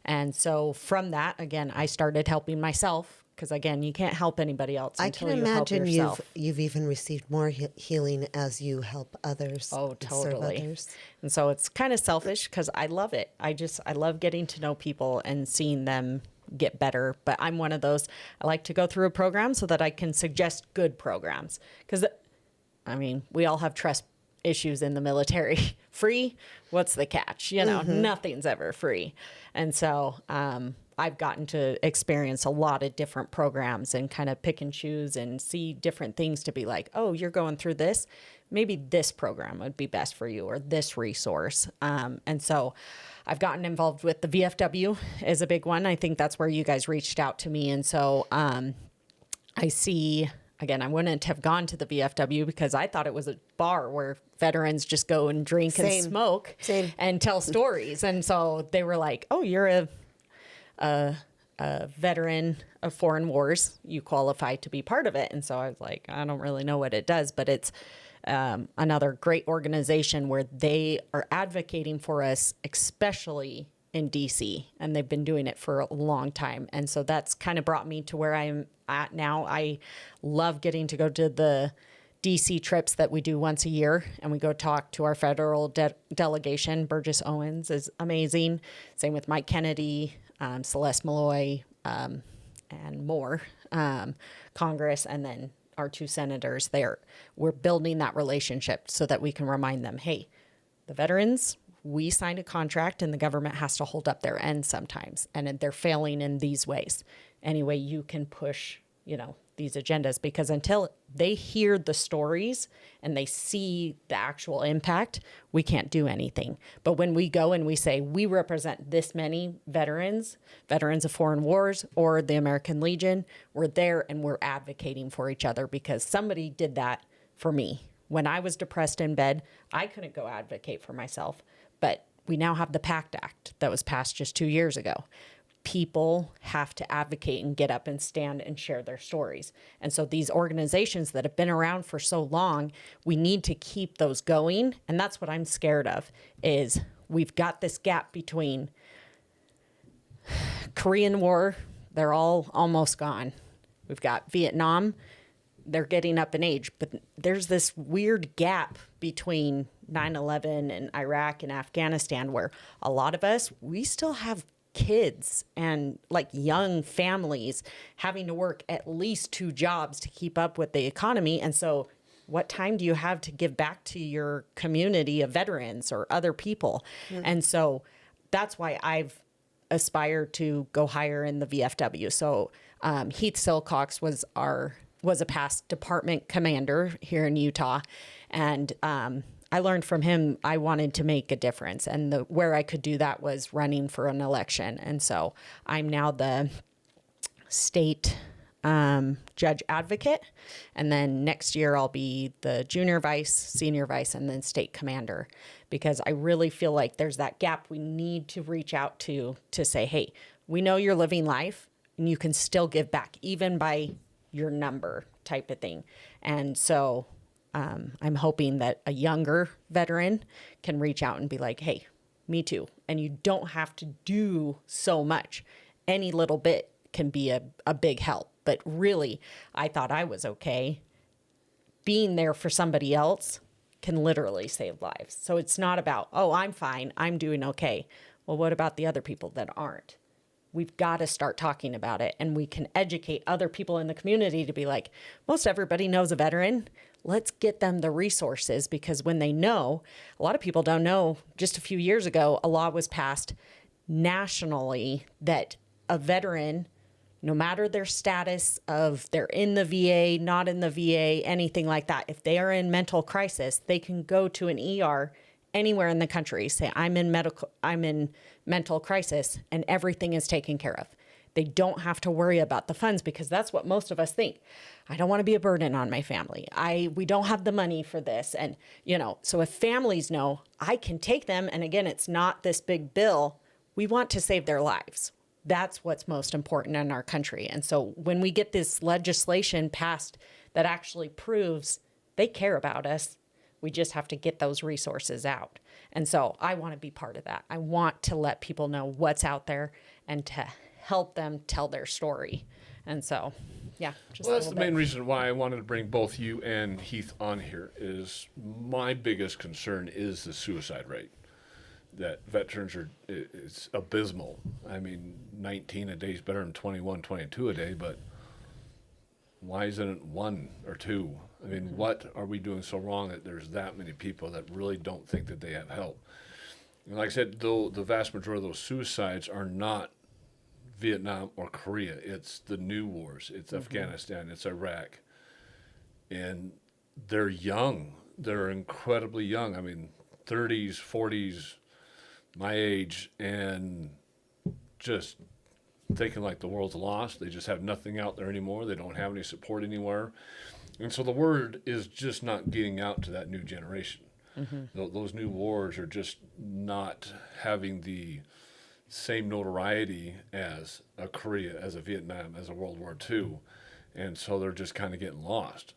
And so from that, again, I started helping myself, because again, you can't help anybody else until you help yourself. I can imagine you've even received more healing as you help others. Oh, totally. Serve others. And so it's kind of selfish because I love it. I love getting to know people and seeing them get better. But I'm one of those, I like to go through a program so that I can suggest good programs. Because, we all have trust issues in the military. Free? What's the catch? Nothing's ever free. And so I've gotten to experience a lot of different programs and kind of pick and choose and see different things to be like, oh, you're going through this. Maybe this program would be best for you, or this resource. And so I've gotten involved with the VFW is a big one. I think that's where you guys reached out to me. And so I see, again, I wouldn't have gone to the VFW because I thought it was a bar where veterans just go and drink and smoke and tell stories. And so they were like, oh, you're a veteran of foreign wars. You qualify to be part of it. And so I was like, I don't really know what it does, but it's another great organization where they are advocating for us, especially in DC, and they've been doing it for a long time. And so that's kind of brought me to where I'm at now. I love getting to go to the DC trips that we do once a year, and we go talk to our federal delegation. Burgess Owens is amazing. Same with Mike Kennedy, Celeste Malloy, and more, Congress, and then our two senators there. We're building that relationship so that we can remind them, hey, the veterans, we signed a contract and the government has to hold up their end sometimes. And they're failing in these ways. Anyway, you can push, these agendas, because until they hear the stories and they see the actual impact, we can't do anything. But when we go and we say, we represent this many veterans of foreign wars or the American Legion, we're there and we're advocating for each other, because somebody did that for me. When I was depressed in bed, I couldn't go advocate for myself, but we now have the PACT Act that was passed just 2 years ago. People have to advocate and get up and stand and share their stories. And so these organizations that have been around for so long, we need to keep those going. And that's what I'm scared of, is we've got this gap between Korean War, they're all almost gone. We've got Vietnam, they're getting up in age, but there's this weird gap between 9/11 and Iraq and Afghanistan where a lot of us, we still have kids and like young families having to work at least 2 jobs to keep up with the economy. And so what time do you have to give back to your community of veterans or other people? Mm-hmm. And so that's why I've aspired to go higher in the VFW. So Heath Silcox was a past department commander here in Utah. And I learned from him I wanted to make a difference, and where I could do that was running for an election. And so I'm now the state judge advocate, and then next year I'll be the junior vice, senior vice, and then state commander, because I really feel like there's that gap we need to reach out to say, hey, we know you're living life and you can still give back even by your number type of thing. And so I'm hoping that a younger veteran can reach out and be like, hey, me too. And you don't have to do so much. Any little bit can be a big help. But really, I thought I was okay. Being there for somebody else can literally save lives. So it's not about, oh, I'm fine, I'm doing okay. Well, what about the other people that aren't? We've got to start talking about it, and we can educate other people in the community to be like, most everybody knows a veteran. Let's get them the resources, because when they know, a lot of people don't know, just a few years ago, a law was passed nationally that a veteran, no matter their status of they're in the VA, not in the VA, anything like that, if they are in mental crisis, they can go to an ER anywhere in the country, say, I'm in mental crisis, and everything is taken care of. They don't have to worry about the funds, because that's what most of us think. I don't want to be a burden on my family. We don't have the money for this. And, so if families know I can take them, and again, it's not this big bill, we want to save their lives. That's what's most important in our country. And so when we get this legislation passed that actually proves they care about us, we just have to get those resources out. And so I want to be part of that. I want to let people know what's out there and to help them tell their story. And so, yeah. Well, that's the main reason why I wanted to bring both you and Heath on here. Is my biggest concern is the suicide rate. That veterans it's abysmal. I mean, 19 a day is better than 21, 22 a day, but why isn't it 1 or 2? I mean, what are we doing so wrong that there's that many people that really don't think that they have help? And like I said, though, the vast majority of those suicides are not Vietnam or Korea. It's the new wars. It's Afghanistan. It's Iraq. And they're young. They're incredibly young. I mean, 30s, 40s, my age, and just thinking like the world's lost. They just have nothing out there anymore. They don't have any support anywhere. And so the word is just not getting out to that new generation. Those new wars are just not having the same notoriety as a Korea, as a Vietnam, as a World War II. And so they're just kind of getting lost.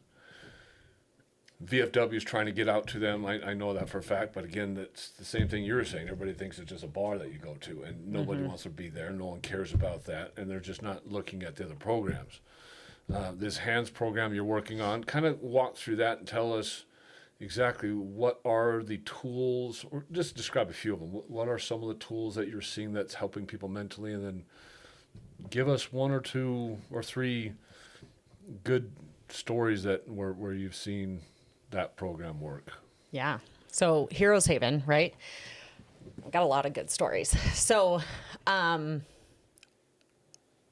VFW is trying to get out to them. I know that for a fact, but again, that's the same thing you were saying. Everybody thinks it's just a bar that you go to, and nobody wants to be there. No one cares about that, and they're just not looking at the other programs. This HANDS program you're working on, kind of walk through that and tell us exactly what are the tools, or just describe a few of them. What are some of the tools that you're seeing that's helping people mentally, and then give us one or two or three good stories that where you've seen that program work. Yeah. So Heroes Haven, right? Got a lot of good stories. So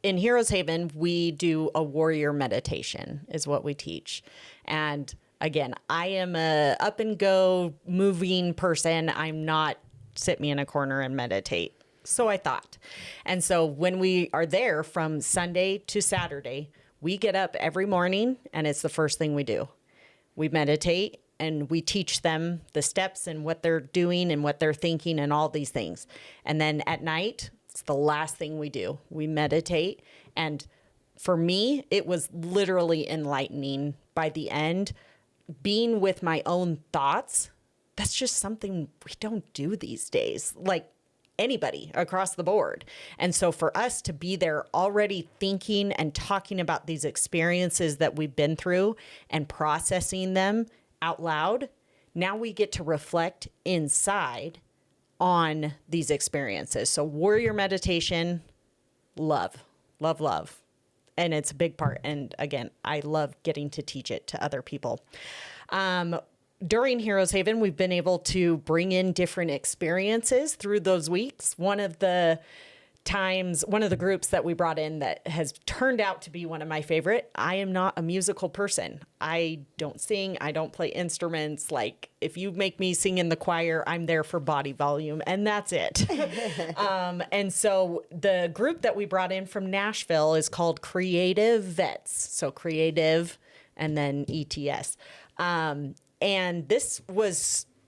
in Heroes Haven, we do a warrior meditation is what we teach. And again, I am a up and go moving person. I'm not sit me in a corner and meditate. So I thought. And so when we are there from Sunday to Saturday, we get up every morning and it's the first thing we do. We meditate and we teach them the steps and what they're doing and what they're thinking and all these things. And then at night, it's the last thing we do. We meditate. And for me, it was literally enlightening by the end. Being with my own thoughts, that's just something we don't do these days. Like anybody across the board. And so for us to be there already thinking and talking about these experiences that we've been through and processing them out loud, now we get to reflect inside on these experiences. So warrior meditation, love. And it's a big part. And again, I love getting to teach it to other people. During Heroes Haven, we've been able to bring in different experiences through those weeks. One of the groups that we brought in that has turned out to be one of my favorite. I am not a musical person. I don't sing. I don't play instruments. Like if you make me sing in the choir, I'm there for body volume and that's it. And so the group that we brought in from Nashville is called Creative Vets. So creative and then ETS. And this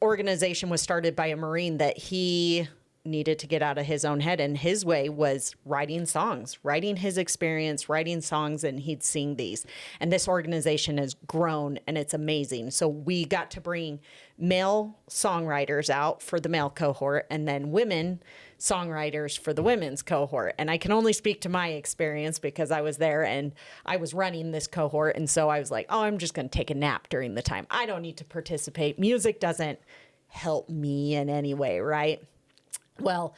organization was started by a Marine that he needed to get out of his own head. And his way was writing songs, writing his experience, writing songs, and he'd sing these. And this organization has grown and it's amazing. So we got to bring male songwriters out for the male cohort and then women songwriters for the women's cohort. And I can only speak to my experience because I was there and I was running this cohort. And so I was like, oh, I'm just going to take a nap during the time. I don't need to participate. Music doesn't help me in any way, right? Well,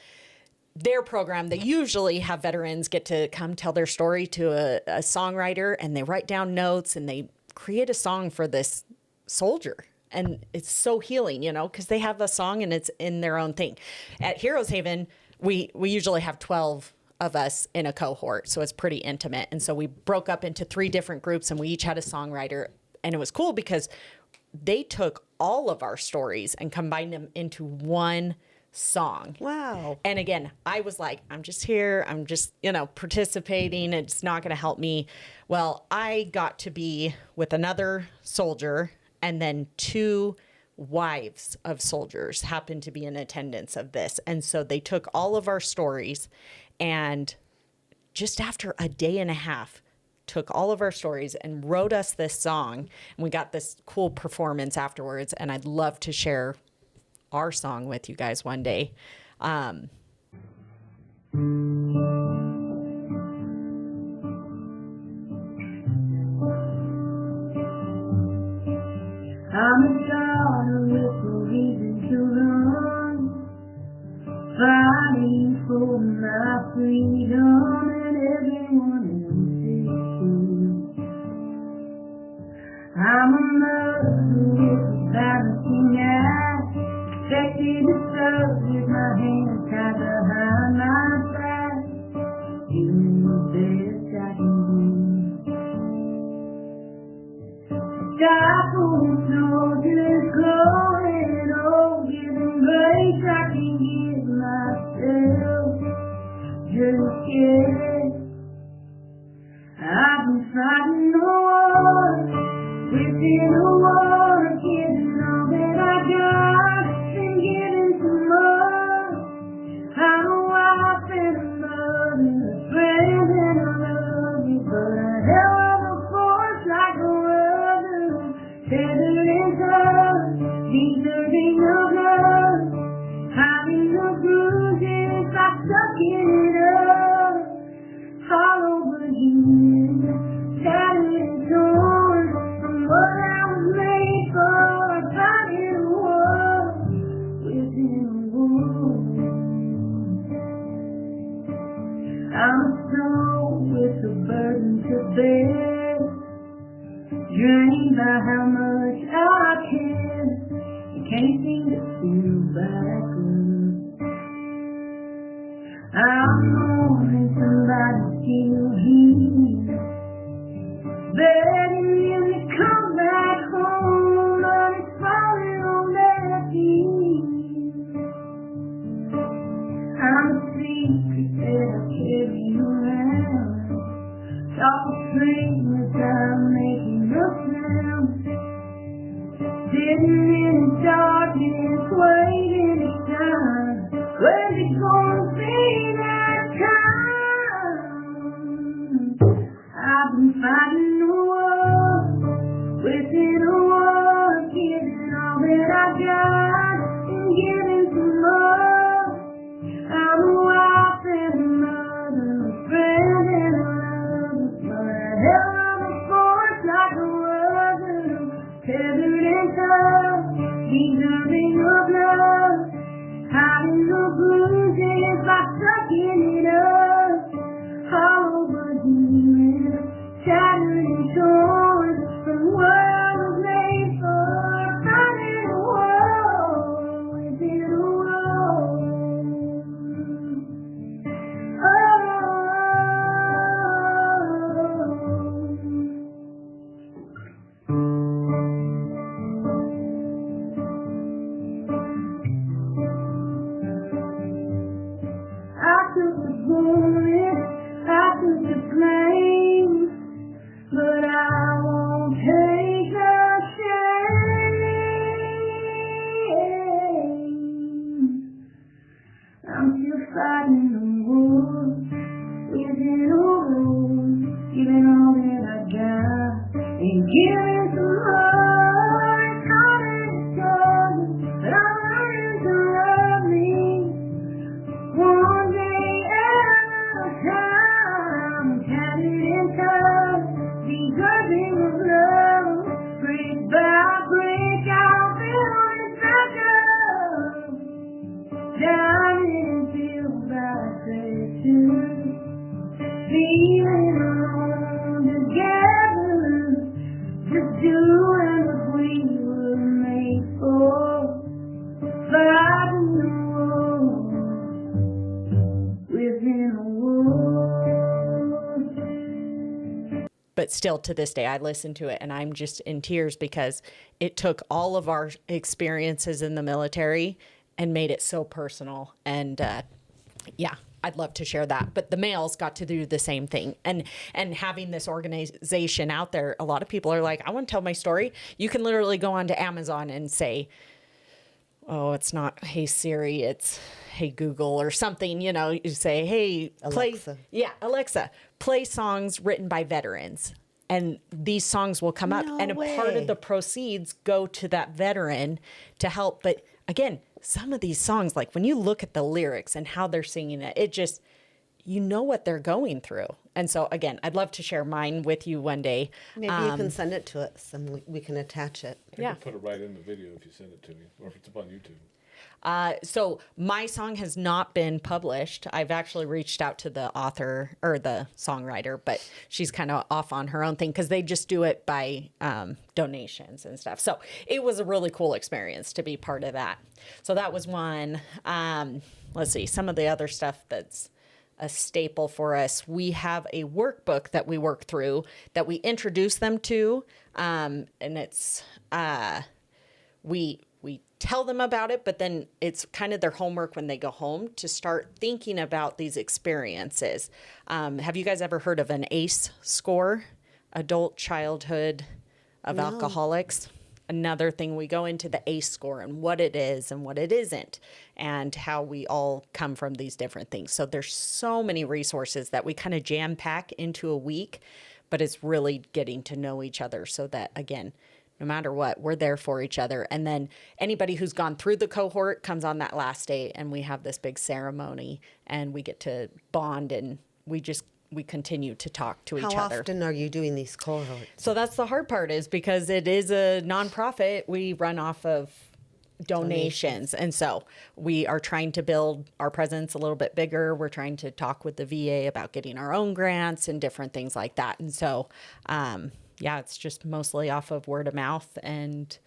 their program, they usually have veterans get to come tell their story to a songwriter and they write down notes and they create a song for this soldier. And it's so healing, because they have a song and it's in their own thing. At Heroes Haven, we usually have 12 of us in a cohort. So it's pretty intimate. And so we broke up into 3 different groups and we each had a songwriter. And it was cool because they took all of our stories and combined them into one song. Wow. And again, I was like, I'm just here. I'm just, participating. It's not going to help me. Well, I got to be with another soldier and then 2 wives of soldiers happened to be in attendance of this. And so they took all of our stories and just after a day and a half, took all of our stories and wrote us this song. And we got this cool performance afterwards. And I'd love to share our song with you guys one day. I'm a daughter with a reason to run, fighting for my freedom and everyone else's too. I'm a mother with a balancing act, expected to serve with my hands tied behind my back. You sky full of soldiers glowing, oh, giving grace I can give myself. Just yet, I've been fighting the war, within a war, giving all that I got, and giving some more. I'm a wife and a mother, a friend and a lover, but a hell of a force like a rudder, tethered and tough, deserving of love, hiding the bruises I stuck in it up, hollow but human, shattered and torn from what I was made for, fighting a war within a war. I'm a soul with a burden to bear, drained by how much I can, and can't seem to feel back up. I'm mourning somebody still here, begging him to come back home, but it's falling on their feet. I'm a secret that I carry around, soft asleep without making a sound, sitting in the darkness, waiting each time. When's it gonna be that time? I've been fighting the war, within a war, giving all that I got, and giving some more. I'm a wife and a mother, a friend and a lover, but a hell of a force like a rudder, tethered and tough, deserving of love, hiding the bruises by sucking it up, hollow but human, shattered and torn from what I was made for, fighting a war within a war. I took the bullet, I took the blame, but I won't take the shame. I'm still fighting the war, within a war, giving all that I got, and giving some more. It's hard and it's hard, but I'm learning to love me. One day at a time, tattered and tough, deserving of love, brick by brick, I'll build it back up, down until I say to, feeling alone together, just doing what we were made for, fighting the war, within a war. But still to this day, I listen to it and I'm just in tears because it took all of our experiences in the military and made it so personal. And yeah, I'd love to share that. But the males got to do the same thing. And having this organization out there, a lot of people are like, I want to tell my story. You can literally go onto Amazon and say, oh, it's not Hey Siri, it's Hey Google or something, you know, you say, hey, Alexa. Alexa, play songs written by veterans. And these songs will come up. No and a part way. of the proceeds go to that veteran to help. But again, some of these songs, like when you look at the lyrics and how they're singing it, it just, you know what they're going through. And so again, I'd love to share mine with you one day. Maybe you can send it to us and we can attach it. I Yeah. can put it right in the video if you send it to me, or if it's up on YouTube. So my song has not been published. I've actually reached out to the author or the songwriter, but she's kind of off on her own thing because they just do it by donations and stuff. So it was a really cool experience to be part of that. So that was one. Let's see, some of the other stuff that's a staple for us. We have a workbook that we work through that we introduce them to, and it's we tell them about it, but then it's kind of their homework when they go home to start thinking about these experiences. Have you guys ever heard of an ACE score, Adult Childhood of Alcoholics? Another thing, we go into the ACE score and what it is and what it isn't, and how we all come from these different things. So there's so many resources that we kind of jam pack into a week, but it's really getting to know each other so that, again, no matter what, we're there for each other. And then anybody who's gone through the cohort comes on that last day, and we have this big ceremony, and we get to bond, and we continue to talk to each other. How often are you doing these cohorts? So that's the hard part, is because it is a nonprofit. We run off of donations. And so we are trying to build our presence a little bit bigger. We're trying to talk with the VA about getting our own grants and different things like that. And so, yeah, it's just mostly off of word of mouth. And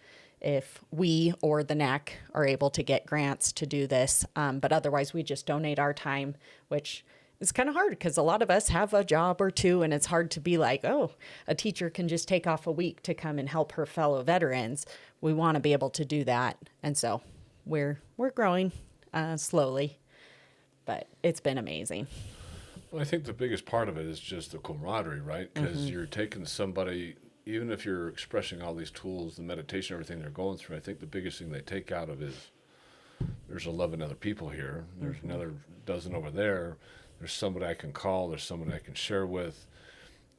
if we or the NAC are able to get grants to do this, but otherwise we just donate our time, which is kind of hard because a lot of us have a job or two, and it's hard to be like, oh, a teacher can just take off a week to come and help her fellow veterans. We want to be able to do that. And so we're growing slowly, but it's been amazing. Well, I think the biggest part of it is just the camaraderie, right? Because you're taking somebody, even if you're expressing all these tools, the meditation, everything they're going through, I think the biggest thing they take out of is there's 11 other people here. There's another dozen over there. There's somebody I can call. There's somebody I can share with.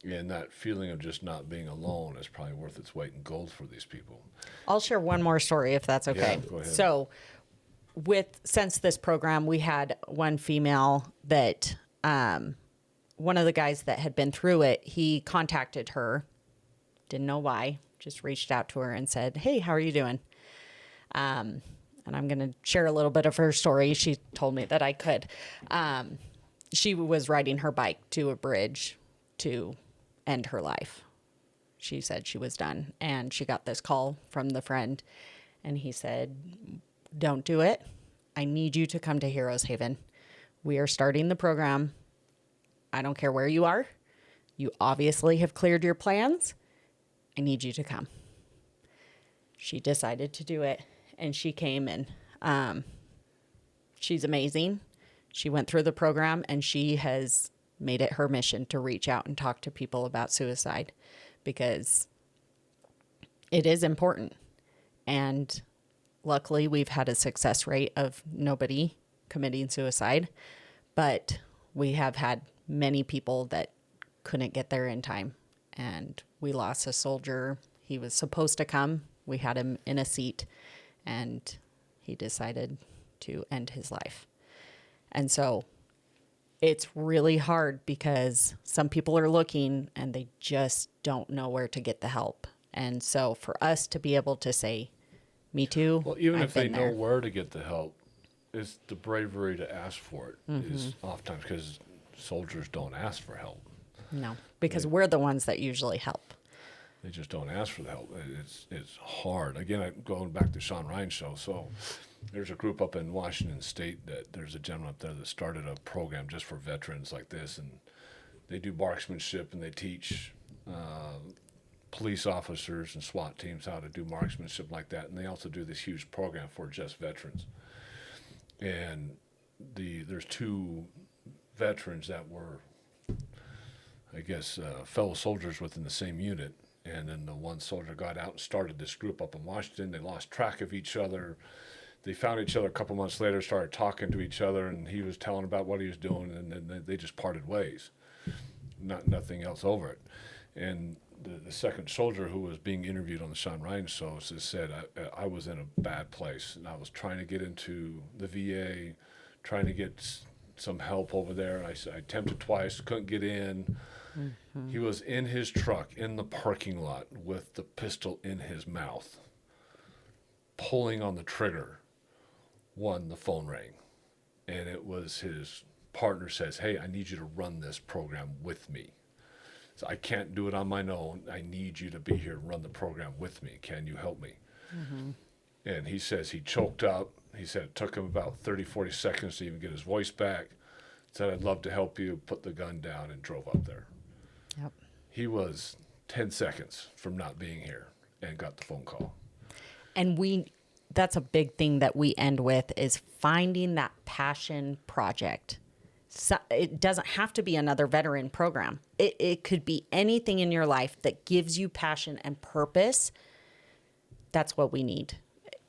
And that feeling of just not being alone is probably worth its weight in gold for these people. I'll share one more story if that's okay. Yeah, go ahead. So since this program, we had one female that, one of the guys that had been through it, he contacted her, didn't know why, just reached out to her and said, hey, how are you doing? And I'm going to share a little bit of her story. She told me that I could. She was riding her bike to a bridge to end her life. She said she was done. And she got this call from the friend, and he said, don't do it. I need you to come to Heroes Haven. We are starting the program. I don't care where you are. You obviously have cleared your plans. I need you to come. She decided to do it, and she came, and she's amazing. She went through the program, and she has made it her mission to reach out and talk to people about suicide, because it is important. And luckily, we've had a success rate of nobody committing suicide, but we have had many people that couldn't get there in time. And we lost a soldier. He was supposed to come. We had him in a seat, and he decided to end his life. And so it's really hard because some people are looking and they just don't know where to get the help. And so for us to be able to say, me too. Well, even I've if they been know there. where to get the help, it's the bravery to ask for it is oftentimes because soldiers don't ask for help. No, because we're the ones that usually help. They just don't ask for the help. It's hard. Again, going back to Sean Ryan's show. So there's a group up in Washington State that there's a gentleman up there that started a program just for veterans like this, and they do marksmanship, and they teach police officers and SWAT teams how to do marksmanship like that, and they also do this huge program for just veterans. And there's two veterans that were, I guess, fellow soldiers within the same unit. And then the one soldier got out and started this group up in Washington. They lost track of each other. They found each other a couple months later, started talking to each other, and he was telling about what he was doing, and then they just parted ways. Nothing else over it. And the second soldier who was being interviewed on the Sean Ryan show said, I was in a bad place, and I was trying to get into the VA, trying to get some help over there. I attempted twice, couldn't get in. Mm-hmm. He was in his truck in the parking lot with the pistol in his mouth, pulling on the trigger. When the phone rang, and it was his partner says, hey, I need you to run this program with me. So I can't do it on my own. I need you to be here and run the program with me. Can you help me? Mm-hmm. And he says he choked up. He said it took him about 30, 40 seconds to even get his voice back. said, I'd love to help you, put the gun down, and drove up there. Yep. He was 10 seconds from not being here and got the phone call. And that's a big thing that we end with is finding that passion project. So it doesn't have to be another veteran program. It could be anything in your life that gives you passion and purpose. That's what we need,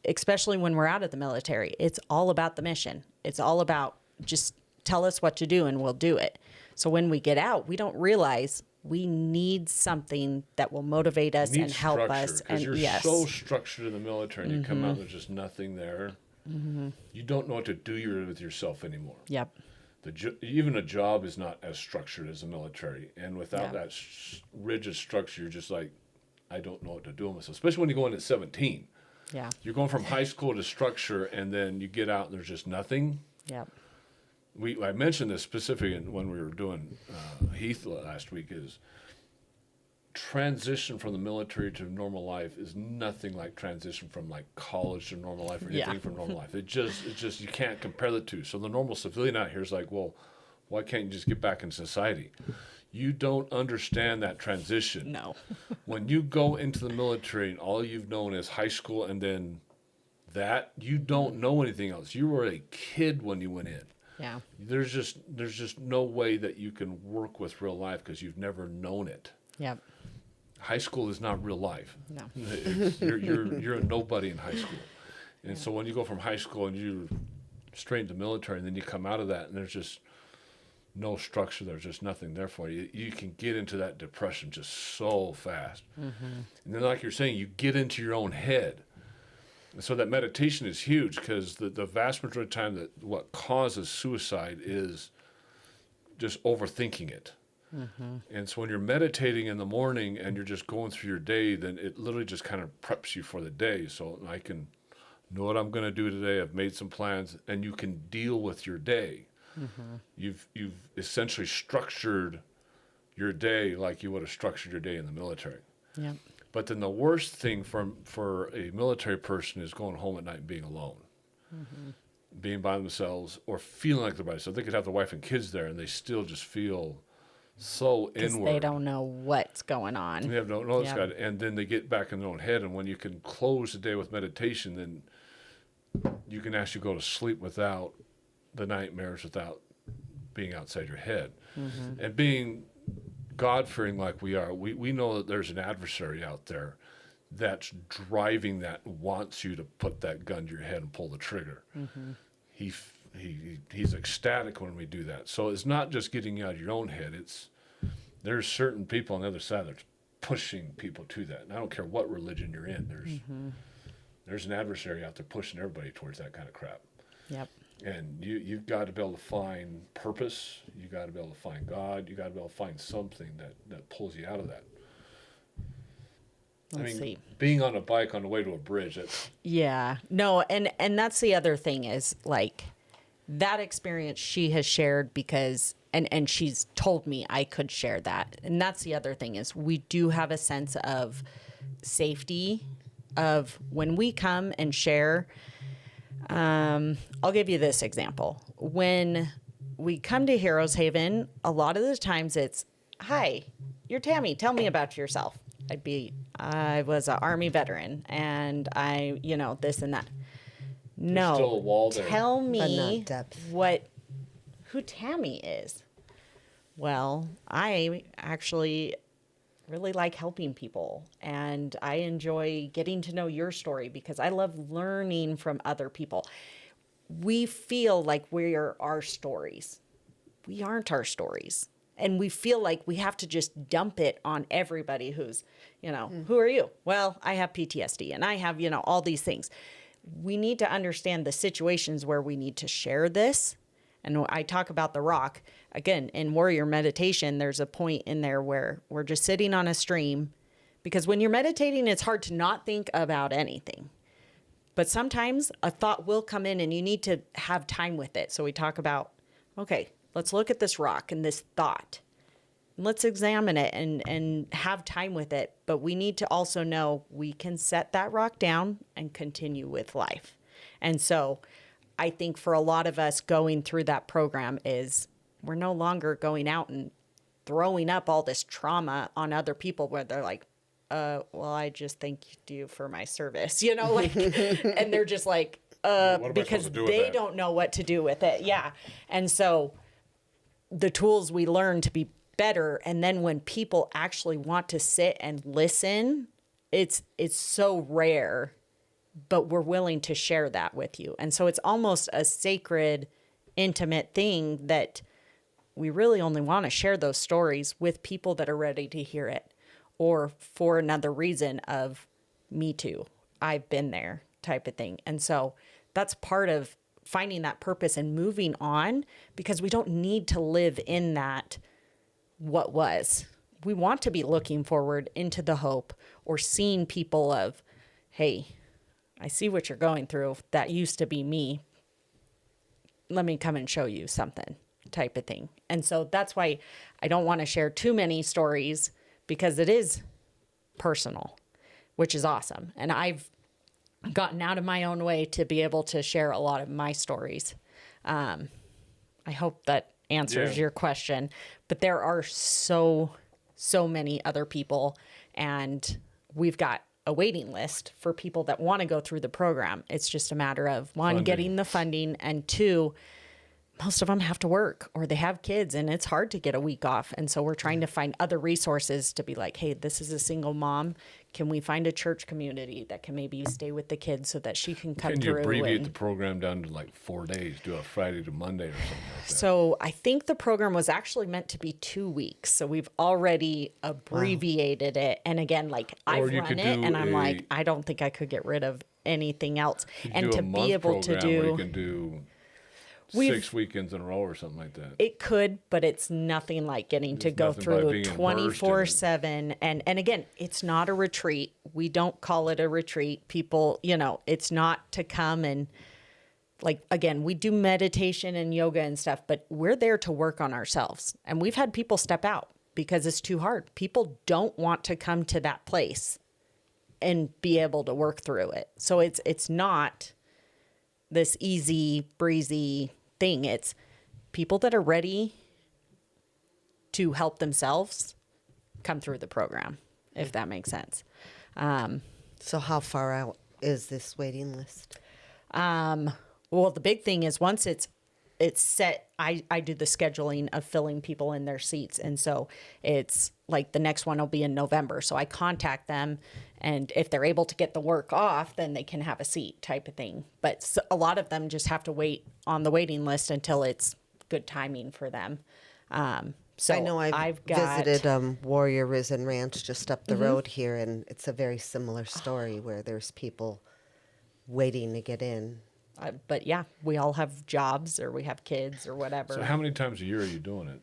especially when we're out of the military. It's all about the mission. It's all about just tell us what to do and we'll do it. So when we get out, we don't realize we need something that will motivate us and help us. And you're so structured in the military, and you come out and there's just nothing there. You don't know what to do with yourself anymore. Yep. Even a job is not as structured as the military, and without that rigid structure, you're just like, I don't know what to do with myself. Especially when you go in at 17. Yeah. You're going from high school to structure, and then you get out and there's just nothing. Yep. I mentioned this specifically when we were doing Heath last week, is transition from the military to normal life is nothing like transition from like college to normal life or anything from normal life. It's just you can't compare the two. So the normal civilian out here is like, well, why can't you just get back in society? You don't understand that transition. No. When you go into the military and all you've known is high school and then that, you don't know anything else. You were a kid when you went in. Yeah. There's just no way that you can work with real life because you've never known it. Yep. High school is not real life. No. You're a nobody in high school. And so when you go from high school and you straight into the military and then you come out of that and there's just no structure, there's just nothing there for you, you can get into that depression just so fast. And then like you're saying, you get into your own head. And so that meditation is huge because the vast majority of the time that what causes suicide is just overthinking it. And so when you're meditating in the morning and you're just going through your day, then it literally just kind of preps you for the day. So I can know what I'm going to do today. I've made some plans, and you can deal with your day. You've essentially structured your day like you would have structured your day in the military. Yep. But then the worst thing for a military person is going home at night and being alone, being by themselves, or feeling like they're by themselves. They could have their wife and kids there, and they still just feel so inward. They don't know what's going on. They have no know God, and then they get back in their own head. And when you can close the day with meditation, then you can actually go to sleep without the nightmares, without being outside your head. And being God-fearing like we are, we know that there's an adversary out there that's driving that, wants you to put that gun to your head and pull the trigger. He's ecstatic when we do that. So it's not just getting out of your own head. There's certain people on the other side that's pushing people to that. And I don't care what religion you're in. There's an adversary out there pushing everybody towards that kind of crap. Yep. And you've got to be able to find purpose. You got to be able to find God. You got to be able to find something that pulls you out of that. Let's see. Being on a bike on the way to a bridge, that's... Yeah. No, and that's the other thing is, like, that experience she has shared because, and she's told me I could share that. And that's the other thing is we do have a sense of safety of when we come and share. I'll give you this example. When we come to Heroes Haven, a lot of the times it's, hi, you're Tammy. Tell me about yourself. I was an Army veteran and I, this and that. No, still a wall there. Tell But me not depth. who Tammy is. Well, I actually really like helping people and I enjoy getting to know your story because I love learning from other people. We feel like we're our stories. We aren't our stories. And we feel like we have to just dump it on everybody who's, who are you? Well, I have PTSD and I have, all these things. We need to understand the situations where we need to share this. And I talk about the rock. Again, in warrior meditation, there's a point in there where we're just sitting on a stream. Because when you're meditating, it's hard to not think about anything. But sometimes a thought will come in and you need to have time with it. So we talk about, okay, let's look at this rock and this thought. Let's examine it and have time with it. But we need to also know we can set that rock down and continue with life. And so I think for a lot of us going through that program is we're no longer going out and throwing up all this trauma on other people where they're like, well, I just thank you for my service, like, and they're just like, because they don't know what to do with it. Yeah. And so the tools we learn to be better. And then when people actually want to sit and listen, it's so rare, but we're willing to share that with you. And so it's almost a sacred, intimate thing that we really only want to share those stories with people that are ready to hear it, or for another reason of me too, I've been there type of thing. And so that's part of finding that purpose and moving on, because we don't need to live in that what was. We want to be looking forward into the hope, or seeing people of, hey, I see what you're going through. That used to be me. Let me come and show you something type of thing. And so that's why I don't want to share too many stories, because it is personal, which is awesome. And I've gotten out of my own way to be able to share a lot of my stories. I hope that answers your question, but there are so many other people, and we've got a waiting list for people that want to go through the program. It's just a matter of one, getting the funding, and two, most of them have to work or they have kids, and it's hard to get a week off. And so we're trying to find other resources to be like, hey, this is a single mom. Can we find a church community that can maybe stay with the kids so that she can come through? Can you abbreviate the program down to like 4 days? Do a Friday to Monday or something like that? So I think the program was actually meant to be 2 weeks. So we've already abbreviated it. And again, like I've run it, and I'm like, I don't think I could get rid of anything else. And to be able to do, you can do 6 weekends in a row or something like that. It could, but it's nothing like getting to go through 24/7. And again, it's not a retreat. We don't call it a retreat. People, it's not to come and like, again, we do meditation and yoga and stuff, but we're there to work on ourselves. And we've had people step out because it's too hard. People don't want to come to that place and be able to work through it. So it's not this easy breezy thing. It's people that are ready to help themselves come through the program, if that makes sense. So how far out is this waiting list? Well, the big thing is once it's set, I do the scheduling of filling people in their seats. And so it's like the next one will be in November. So I contact them, and if they're able to get the work off, then they can have a seat type of thing. But a lot of them just have to wait on the waiting list until it's good timing for them. So I know I've visited Warrior Risen Ranch just up the road here, and it's a very similar story where there's people waiting to get in. But yeah, we all have jobs, or we have kids or whatever. So how many times a year are you doing it?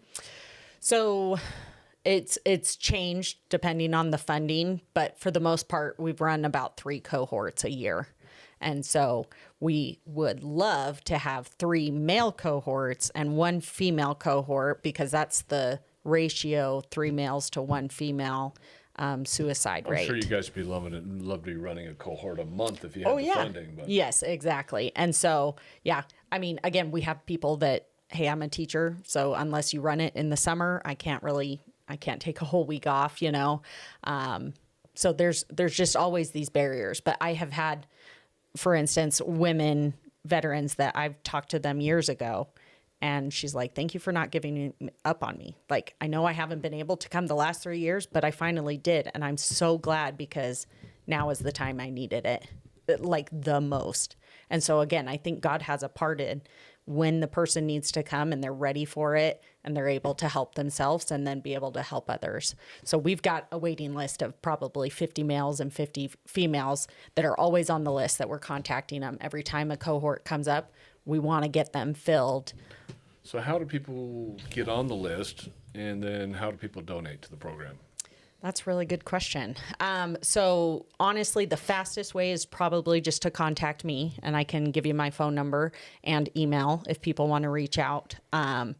So it's changed depending on the funding, but for the most part, we've run about 3 cohorts a year. And so we would love to have 3 male cohorts and 1 female cohort, because that's the ratio, 3 males to 1 female suicide rate. I'm sure you guys would be love to be running a cohort a month if you had the funding. But. Yes, exactly. And so, yeah, I mean, again, we have people that, hey, I'm a teacher, so unless you run it in the summer, I can't take a whole week off, So there's just always these barriers. But I have had, for instance, women veterans that I've talked to them years ago, and she's like, thank you for not giving up on me. Like, I know I haven't been able to come the last 3 years, but I finally did. And I'm so glad, because now is the time I needed it, like the most. And so again, I think God has a part in when the person needs to come and they're ready for it and they're able to help themselves and then be able to help others. So we've got a waiting list of probably 50 males and 50 females that are always on the list that we're contacting them. Every time a cohort comes up, we want to get them filled. So how do people get on the list, and then how do people donate to the program? That's a really good question. So honestly, the fastest way is probably just to contact me, and I can give you my phone number and email if people want to reach out. And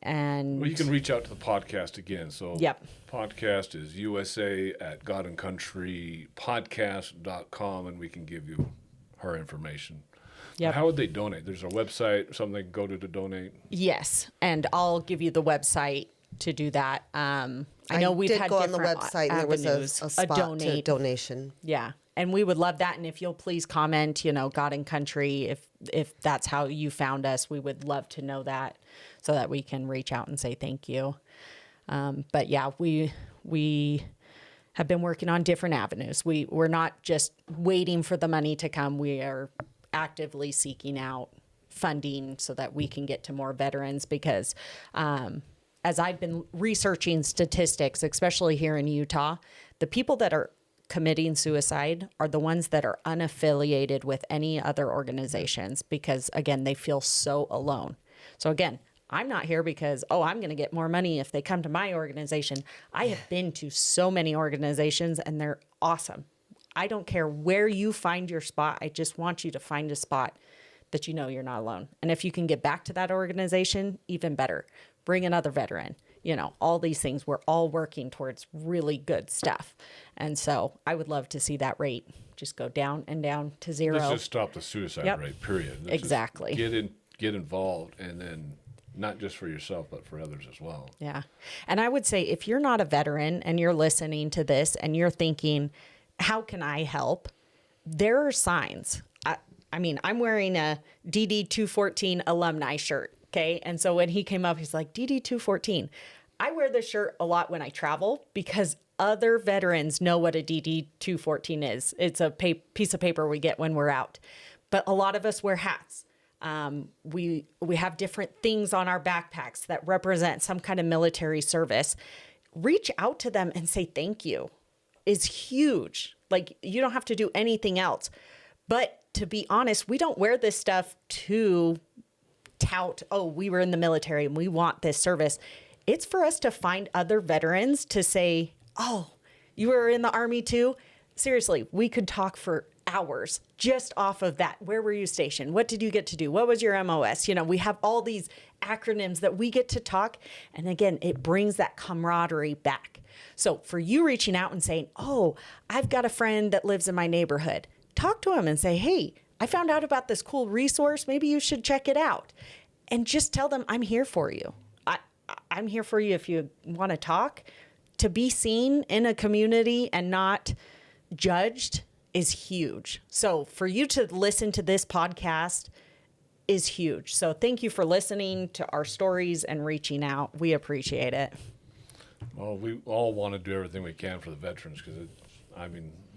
you can reach out to the podcast again. So yep. Podcast is USA at godandcountrypodcast.com, and we can give you her information. Yep. How would they donate? There's a website, something they can go to donate. Yes, and I'll give you the website to do that. I know we've did had go on the different website and there was avenues, a spot to donation. Yeah, and we would love that. And if you'll please comment, God and Country, if that's how you found us, we would love to know that so that we can reach out and say thank you. But yeah, we have been working on different avenues. We're not just waiting for the money to come. We are actively seeking out funding so that we can get to more veterans because as I've been researching statistics, especially here in Utah, the people that are committing suicide are the ones that are unaffiliated with any other organizations because, again, they feel so alone. So again, I'm not here because, I'm going to get more money if they come to my organization. I have been to so many organizations and they're awesome. I don't care where you find your spot. I just want you to find a spot that you're not alone. And if you can get back to that organization, even better. Bring another veteran. All these things, we're all working towards really good stuff. And so I would love to see that rate just go down and down to zero. Let's just stop the suicide rate, period. Let's exactly. Get involved, and then not just for yourself, but for others as well. Yeah. And I would say if you're not a veteran and you're listening to this and you're thinking, how can I help? There are signs. I mean, I'm wearing a DD 214 alumni shirt. Okay. And so when he came up, he's like, DD 214. I wear this shirt a lot when I travel because other veterans know what a DD 214 is. It's a piece of paper we get when we're out. But a lot of us wear hats. We have different things on our backpacks that represent some kind of military service. Reach out to them and say thank you is huge. Like, you don't have to do anything else. But to be honest, we don't wear this stuff to tout, we were in the military and we want this service. It's for us to find other veterans to say, you were in the Army too? Seriously, we could talk for hours just off of that. Where were you stationed? What did you get to do? What was your MOS? We have all these acronyms that we get to talk. And again, it brings that camaraderie back. So for you reaching out and saying, I've got a friend that lives in my neighborhood, talk to him and say, hey, I found out about this cool resource. Maybe you should check it out. And just tell them, I'm here for you. I'm here for you if you want to talk. To be seen in a community and not judged is huge. So for you to listen to this podcast is huge. So thank you for listening to our stories and reaching out. We appreciate it. Well, we all want to do everything we can for the veterans because,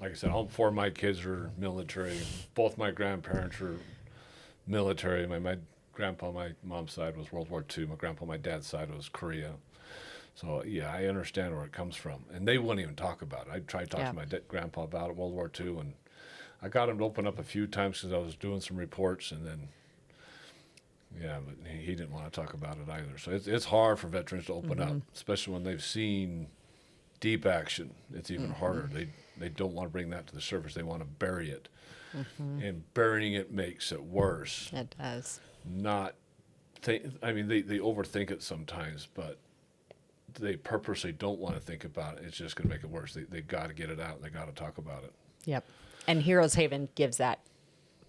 like I said, all four of my kids are military. Both my grandparents were military. My grandpa on my mom's side was World War II. My grandpa on my dad's side was Korea. So, yeah, I understand where it comes from. And they wouldn't even talk about it. I tried talking to my grandpa about it, World War II, and I got him to open up a few times because I was doing some reports, and then, but he didn't want to talk about it either. So it's hard for veterans to open up, especially when they've seen deep action. It's even harder. They don't want to bring that to the surface. They want to bury it. And burying it makes it worse. It does. They overthink it sometimes, but they purposely don't want to think about it. It's just going to make it worse. They got to get it out. They got to talk about it. Yep. And Heroes Haven gives that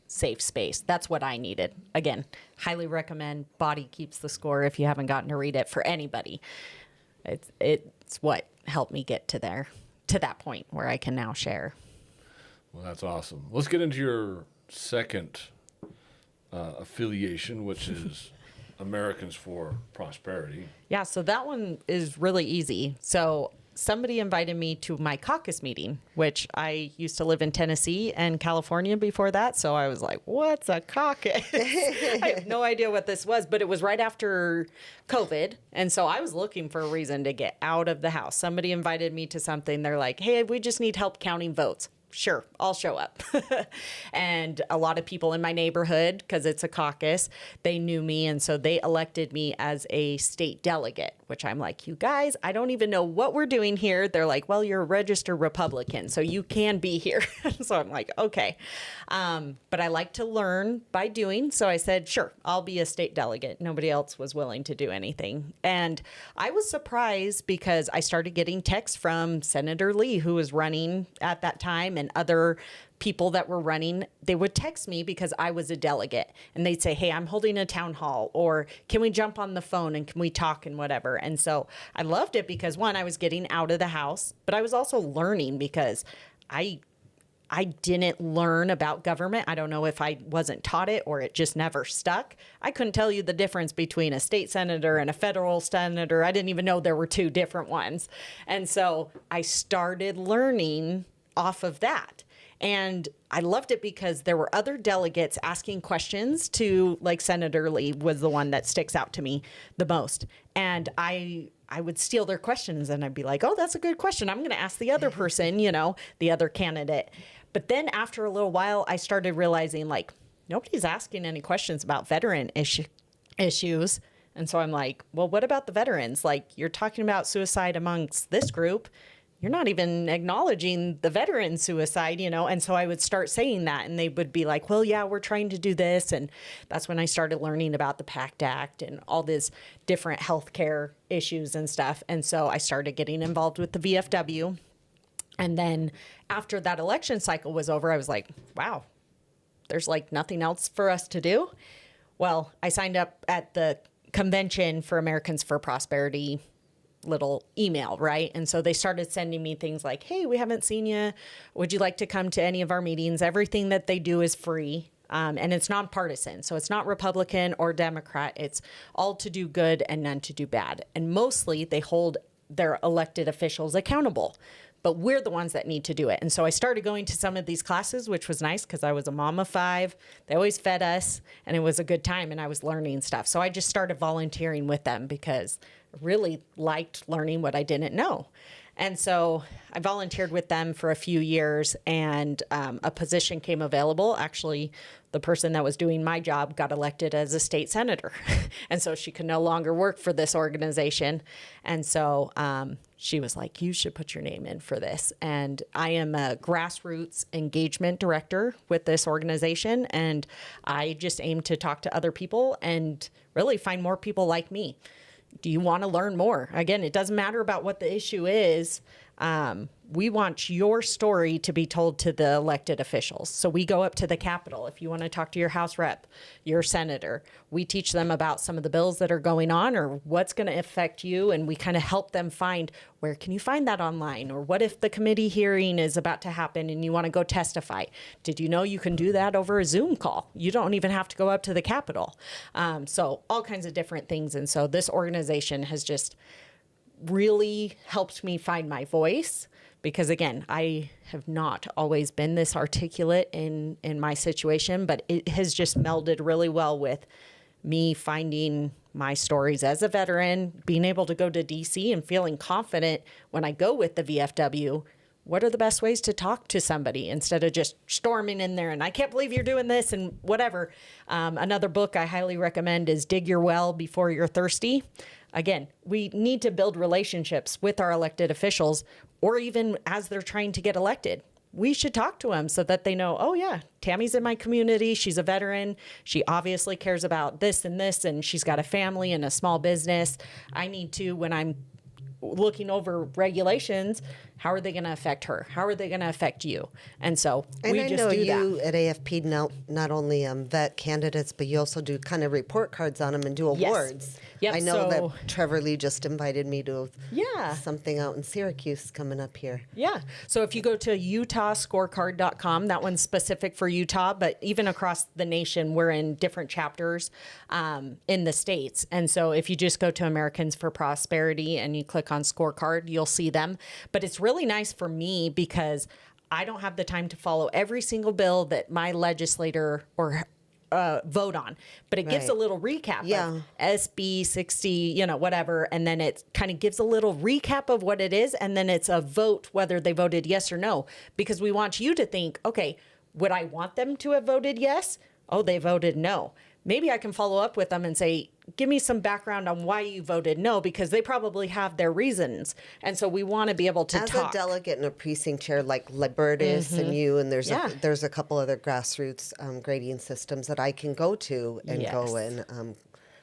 safe space. That's what I needed. Again, highly recommend. Body Keeps the Score if you haven't gotten to read it for anybody. It's what helped me get to that point where I can now share. Well, that's awesome. Let's get into your second affiliation, which is Americans for Prosperity. Yeah, so that one is really easy. So somebody invited me to my caucus meeting, which I used to live in Tennessee and California before that. So I was like, what's a caucus? I have no idea what this was, but it was right after COVID. And so I was looking for a reason to get out of the house. Somebody invited me to something. They're like, hey, we just need help counting votes. Sure, I'll show up. And a lot of people in my neighborhood, because it's a caucus, they knew me. And so they elected me as a state delegate, which I'm like, you guys, I don't even know what we're doing here. They're like, well, you're a registered Republican, so you can be here. So I'm like, okay. But I like to learn by doing. So I said, sure, I'll be a state delegate. Nobody else was willing to do anything. And I was surprised because I started getting texts from Senator Lee, who was running at that time. time, and other people that were running, they would text me because I was a delegate, and they'd say, hey, I'm holding a town hall, or can we jump on the phone and can we talk and whatever. And so I loved it because, one, I was getting out of the house, but I was also learning because I didn't learn about government. I don't know if I wasn't taught it or it just never stuck. I couldn't tell you the difference between a state senator and a federal senator. I didn't even know there were two different ones. And so I started learning off of that. And I loved it because there were other delegates asking questions to, like, Senator Lee was the one that sticks out to me the most. And I would steal their questions and I'd be like, oh, that's a good question. I'm going to ask the other person, the other candidate. But then after a little while, I started realizing, like, nobody's asking any questions about veteran issues. And so I'm like, well, what about the veterans? Like, you're talking about suicide amongst this group. You're not even acknowledging the veteran suicide, And so I would start saying that, and they would be like, well, yeah, we're trying to do this. And that's when I started learning about the PACT Act and all these different healthcare issues and stuff. And so I started getting involved with the VFW. And then after that election cycle was over, I was like, wow, there's like nothing else for us to do. Well, I signed up at the Convention for Americans for Prosperity little email, right? And so they started sending me things like, hey, we haven't seen you. Would you like to come to any of our meetings? Everything that they do is free. And it's nonpartisan. So it's not Republican or Democrat. It's all to do good and none to do bad. And mostly they hold their elected officials accountable. But we're the ones that need to do it. And so I started going to some of these classes, which was nice because I was a mom of 5. They always fed us, and it was a good time, and I was learning stuff. So I just started volunteering with them because I really liked learning what I didn't know. And so I volunteered with them for a few years, and a position came available. Actually, the person that was doing my job got elected as a state senator. And so she could no longer work for this organization. And so she was like, you should put your name in for this. And I am a grassroots engagement director with this organization. And I just aim to talk to other people and really find more people like me. Do you want to learn more? Again, it doesn't matter about what the issue is. We want your story to be told to the elected officials. So we go up to the Capitol. If you want to talk to your House rep, your senator, we teach them about some of the bills that are going on or what's going to affect you. And we kind of help them find, where can you find that online? Or what if the committee hearing is about to happen and you want to go testify? Did you know you can do that over a Zoom call? You don't even have to go up to the Capitol. So all kinds of different things. And so this organization has just really helped me find my voice, because again, I have not always been this articulate in my situation, but it has just melded really well with me finding my stories as a veteran, being able to go to DC and feeling confident when I go with the VFW. What are the best ways to talk to somebody instead of just storming in there and I can't believe you're doing this and whatever. Another book I highly recommend is Dig Your Well Before You're Thirsty. Again, we need to build relationships with our elected officials, or even as they're trying to get elected. We should talk to them so that they know, oh yeah, Tammy's in my community. She's a veteran. She obviously cares about this, and she's got a family and a small business. I need to, when I'm looking over regulations, how are they going to affect her? How are they going to affect you? And so we just do that. And I know you at AFP not only vet candidates, but you also do kind of report cards on them and do awards. Yes. Yep, I know that Trevor Lee just invited me to something out in Syracuse coming up here. Yeah. So if you go to utahscorecard.com, that one's specific for Utah, but even across the nation, we're in different chapters in the states. And so if you just go to Americans for Prosperity and you click on scorecard, you'll see them. But it's really nice for me because I don't have the time to follow every single bill that my legislator or vote on, but it gives a little recap of SB 60, whatever. And then it kind of gives a little recap of what it is. And then it's a vote, whether they voted yes or no, because we want you to think, okay, would I want them to have voted yes? Oh, they voted no. Maybe I can follow up with them and say, give me some background on why you voted no, because they probably have their reasons. And so we want to be able to talk. As a delegate and a precinct chair like Libertus and you, and there's a couple other grassroots grading systems that I can go to and go in.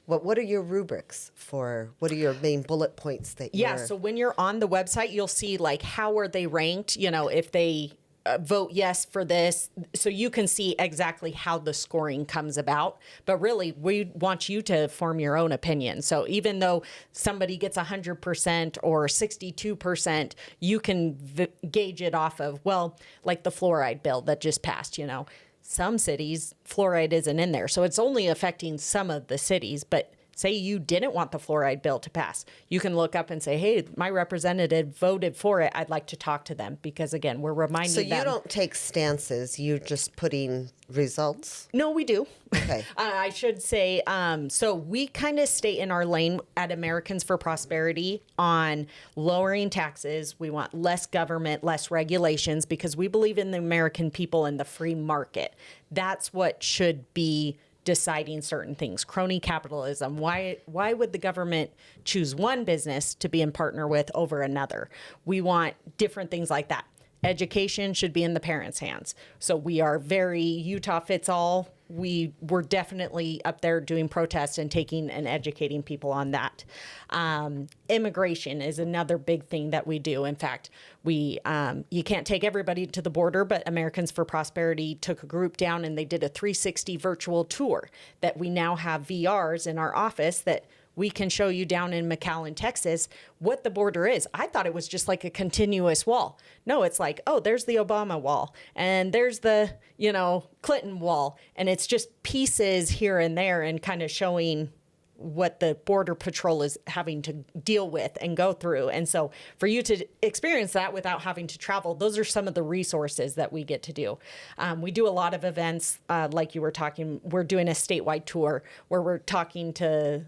What are your rubrics for, what are your main bullet points that you're... Yeah, so when you're on the website, you'll see like how are they ranked, if they vote yes for this. So you can see exactly how the scoring comes about. But really, we want you to form your own opinion. So even though somebody gets 100% or 62%, you can gauge it off of, well, like the fluoride bill that just passed, you know. Some cities, fluoride isn't in there. So it's only affecting some of the cities. But say you didn't want the fluoride bill to pass, you can look up and say, hey, my representative voted for it. I'd like to talk to them, because again, we're reminding them. So you don't take stances, you're just putting results? No, we do. Okay. I should say, so we kind of stay in our lane at Americans for Prosperity on lowering taxes. We want less government, less regulations, because we believe in the American people and the free market. That's what should be deciding certain things. Crony capitalism. Why would the government choose one business to be in partner with over another? We want different things like that. Education should be in the parents' hands. So we are very Utah fits all. We're definitely up there doing protests and taking and educating people on that. Immigration is another big thing that we do. In fact, you can't take everybody to the border, but Americans for Prosperity took a group down and they did a 360 virtual tour that we now have VRs in our office that we can show you down in McAllen, Texas, what the border is. I thought it was just like a continuous wall. No, it's like, oh, there's the Obama wall, and there's the, Clinton wall, and it's just pieces here and there, and kind of showing what the Border Patrol is having to deal with and go through. And so for you to experience that without having to travel, those are some of the resources that we get to do. We do a lot of events, like you were talking. We're doing a statewide tour where we're talking to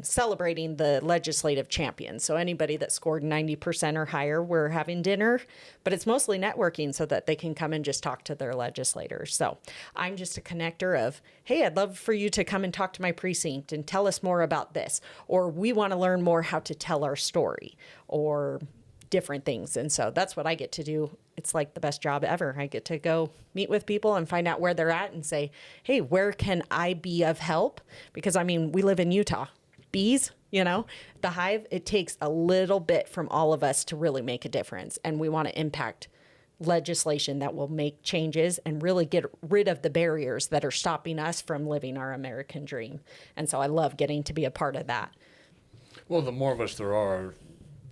celebrating the legislative champions. So anybody that scored 90% or higher, we're having dinner, but it's mostly networking so that they can come and just talk to their legislators. So I'm just a connector of, hey, I'd love for you to come and talk to my precinct and tell us more about this, or we want to learn more how to tell our story, or different things. And so that's what I get to do. It's like the best job ever. I get to go meet with people and find out where they're at and say, hey, where can I be of help? Because we live in Utah. Bees, the hive, it takes a little bit from all of us to really make a difference. And we want to impact legislation that will make changes and really get rid of the barriers that are stopping us from living our American dream. And so I love getting to be a part of that. Well, the more of us there are,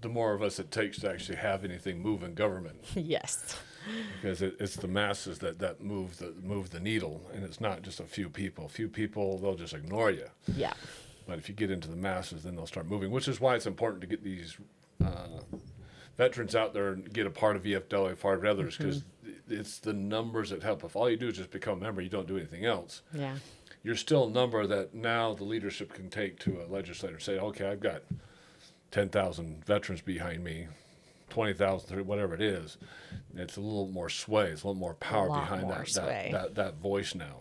the more of us it takes to actually have anything move in government. Yes. Because it's the masses that move the needle, and it's not just a few people. Few people, they'll just ignore you. Yeah. But if you get into the masses, then they'll start moving, which is why it's important to get these veterans out there and get a part of VFW, part of others, because it's the numbers that help. If all you do is just become a member, you don't do anything else. Yeah. You're still a number that now the leadership can take to a legislator and say, okay, I've got 10,000 veterans behind me, 20,000, whatever it is. It's a little more sway. It's a little more power behind that voice now,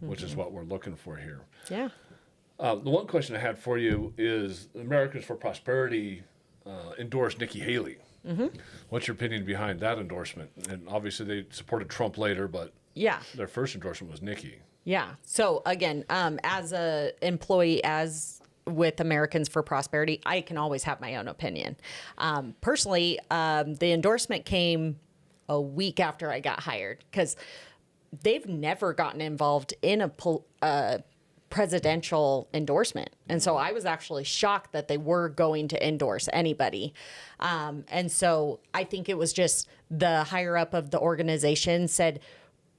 which is what we're looking for here. Yeah. The one question I had for you is Americans for Prosperity endorsed Nikki Haley. Mm-hmm. What's your opinion behind that endorsement? And obviously they supported Trump later, but their first endorsement was Nikki. Yeah. So again, as a employee, with Americans for Prosperity, I can always have my own opinion. Personally, the endorsement came a week after I got hired, because they've never gotten involved in a presidential endorsement. And so I was actually shocked that they were going to endorse anybody. And so I think it was just the higher up of the organization said,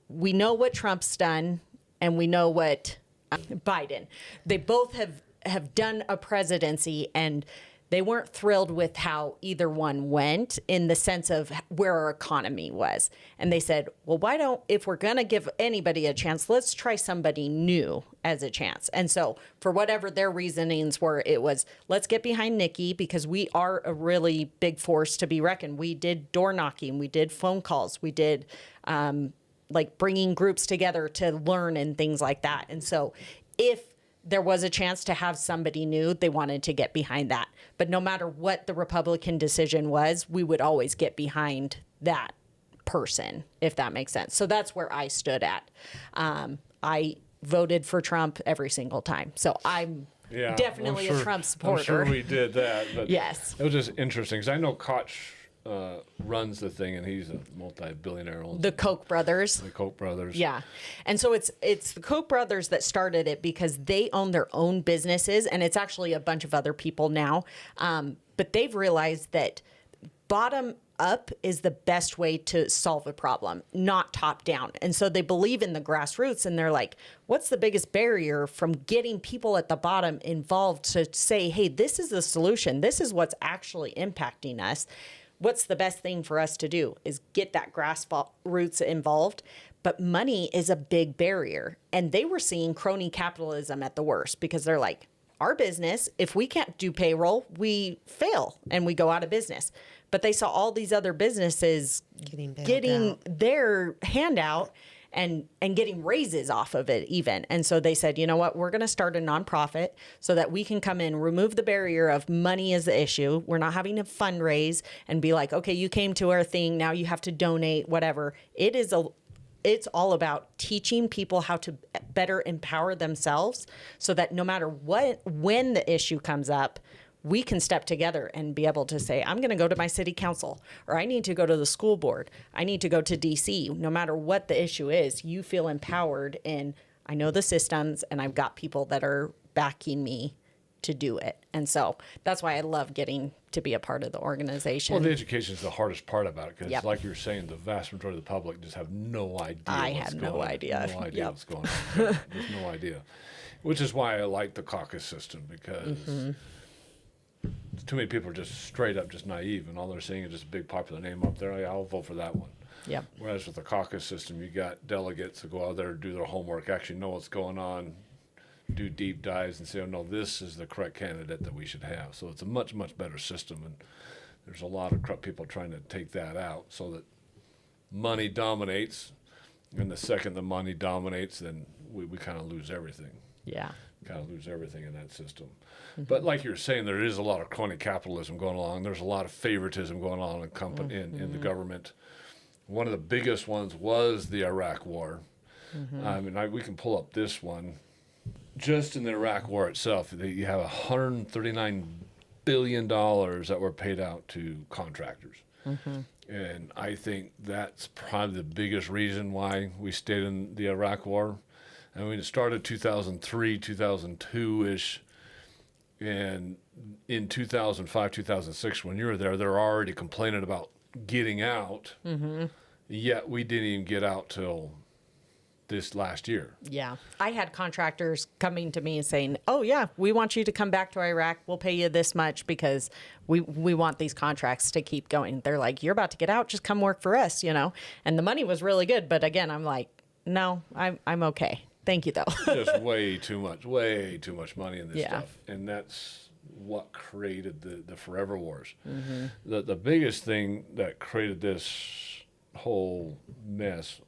we know what Trump's done and we know what Biden. They both have done a presidency, and they weren't thrilled with how either one went in the sense of where our economy was. And they said, well, if we're going to give anybody a chance, let's try somebody new as a chance. And so for whatever their reasonings were, it was, let's get behind Nikki, because we are a really big force to be reckoned. We did door knocking, we did phone calls, we did bringing groups together to learn and things like that. And so if there was a chance to have somebody new, they wanted to get behind that. But no matter what the Republican decision was, we would always get behind that person, if that makes sense. So that's where I stood at. I voted for Trump every single time. So I'm definitely a Trump supporter. I'm sure we did that. But yes. It was just interesting, because I know Koch runs the thing, and he's a multi-billionaire. The Koch brothers. The Koch brothers. Yeah. And so it's the Koch brothers that started it because they own their own businesses, and it's actually a bunch of other people now. But they've realized that bottom up is the best way to solve a problem, not top down. And so they believe in the grassroots, and they're like, what's the biggest barrier from getting people at the bottom involved to say, hey, this is the solution. This is what's actually impacting us. What's the best thing for us to do is get that grassroots involved. But money is a big barrier. And they were seeing crony capitalism at the worst because they're like, our business, if we can't do payroll, we fail and we go out of business. But they saw all these other businesses getting their handout and getting raises off of it even. And so they said, you know what, we're going to start a nonprofit so that we can come in, remove the barrier of money as the issue. We're not having to fundraise and be like, okay, you came to our thing, now you have to donate, whatever. It's all about teaching people how to better empower themselves so that no matter when the issue comes up, we can step together and be able to say, I'm going to go to my city council, or I need to go to the school board. I need to go to DC. No matter what the issue is, you feel empowered in, I know the systems and I've got people that are backing me to do it. And so that's why I love getting to be a part of the organization. Well, the education is the hardest part about it because, Yep. like you're saying, the vast majority of the public just have no idea. I had no idea. No idea Yep. what's going on. There's no idea. Which is why I like the caucus system because too many people are just straight up just naive and all they're seeing is just a big popular name up there. Like, I'll vote for that one. Yep. Whereas with the caucus system, you got delegates that go out there, do their homework, actually know what's going on, do deep dives and say, oh, no, this is the correct candidate that we should have. So it's a much, much better system. And there's a lot of corrupt people trying to take that out so that money dominates. And the second the money dominates, then we kind of lose everything. Yeah. Kind of lose everything in that system. But like you're saying, there is a lot of crony capitalism going along. There's a lot of favoritism going on in the government. One of the biggest ones was the Iraq War. I mean, we can pull up this one. Just in the Iraq War itself, you have $139 billion that were paid out to contractors. And I think that's probably the biggest reason why we stayed in the Iraq War. I mean, it started 2003, 2002-ish. And in 2005, 2006, when you were there, they were already complaining about getting out. Yet we didn't even get out till this last year. Yeah. I had contractors coming to me and saying, oh, yeah, we want you to come back to Iraq. We'll pay you this much because we want these contracts to keep going. They're like, you're about to get out. Just come work for us, you know. And the money was really good. But again, I'm like, no, I'm okay. Thank you, though. Just way too much money in this Yeah. stuff. And that's what created the forever wars. The biggest thing that created this whole mess,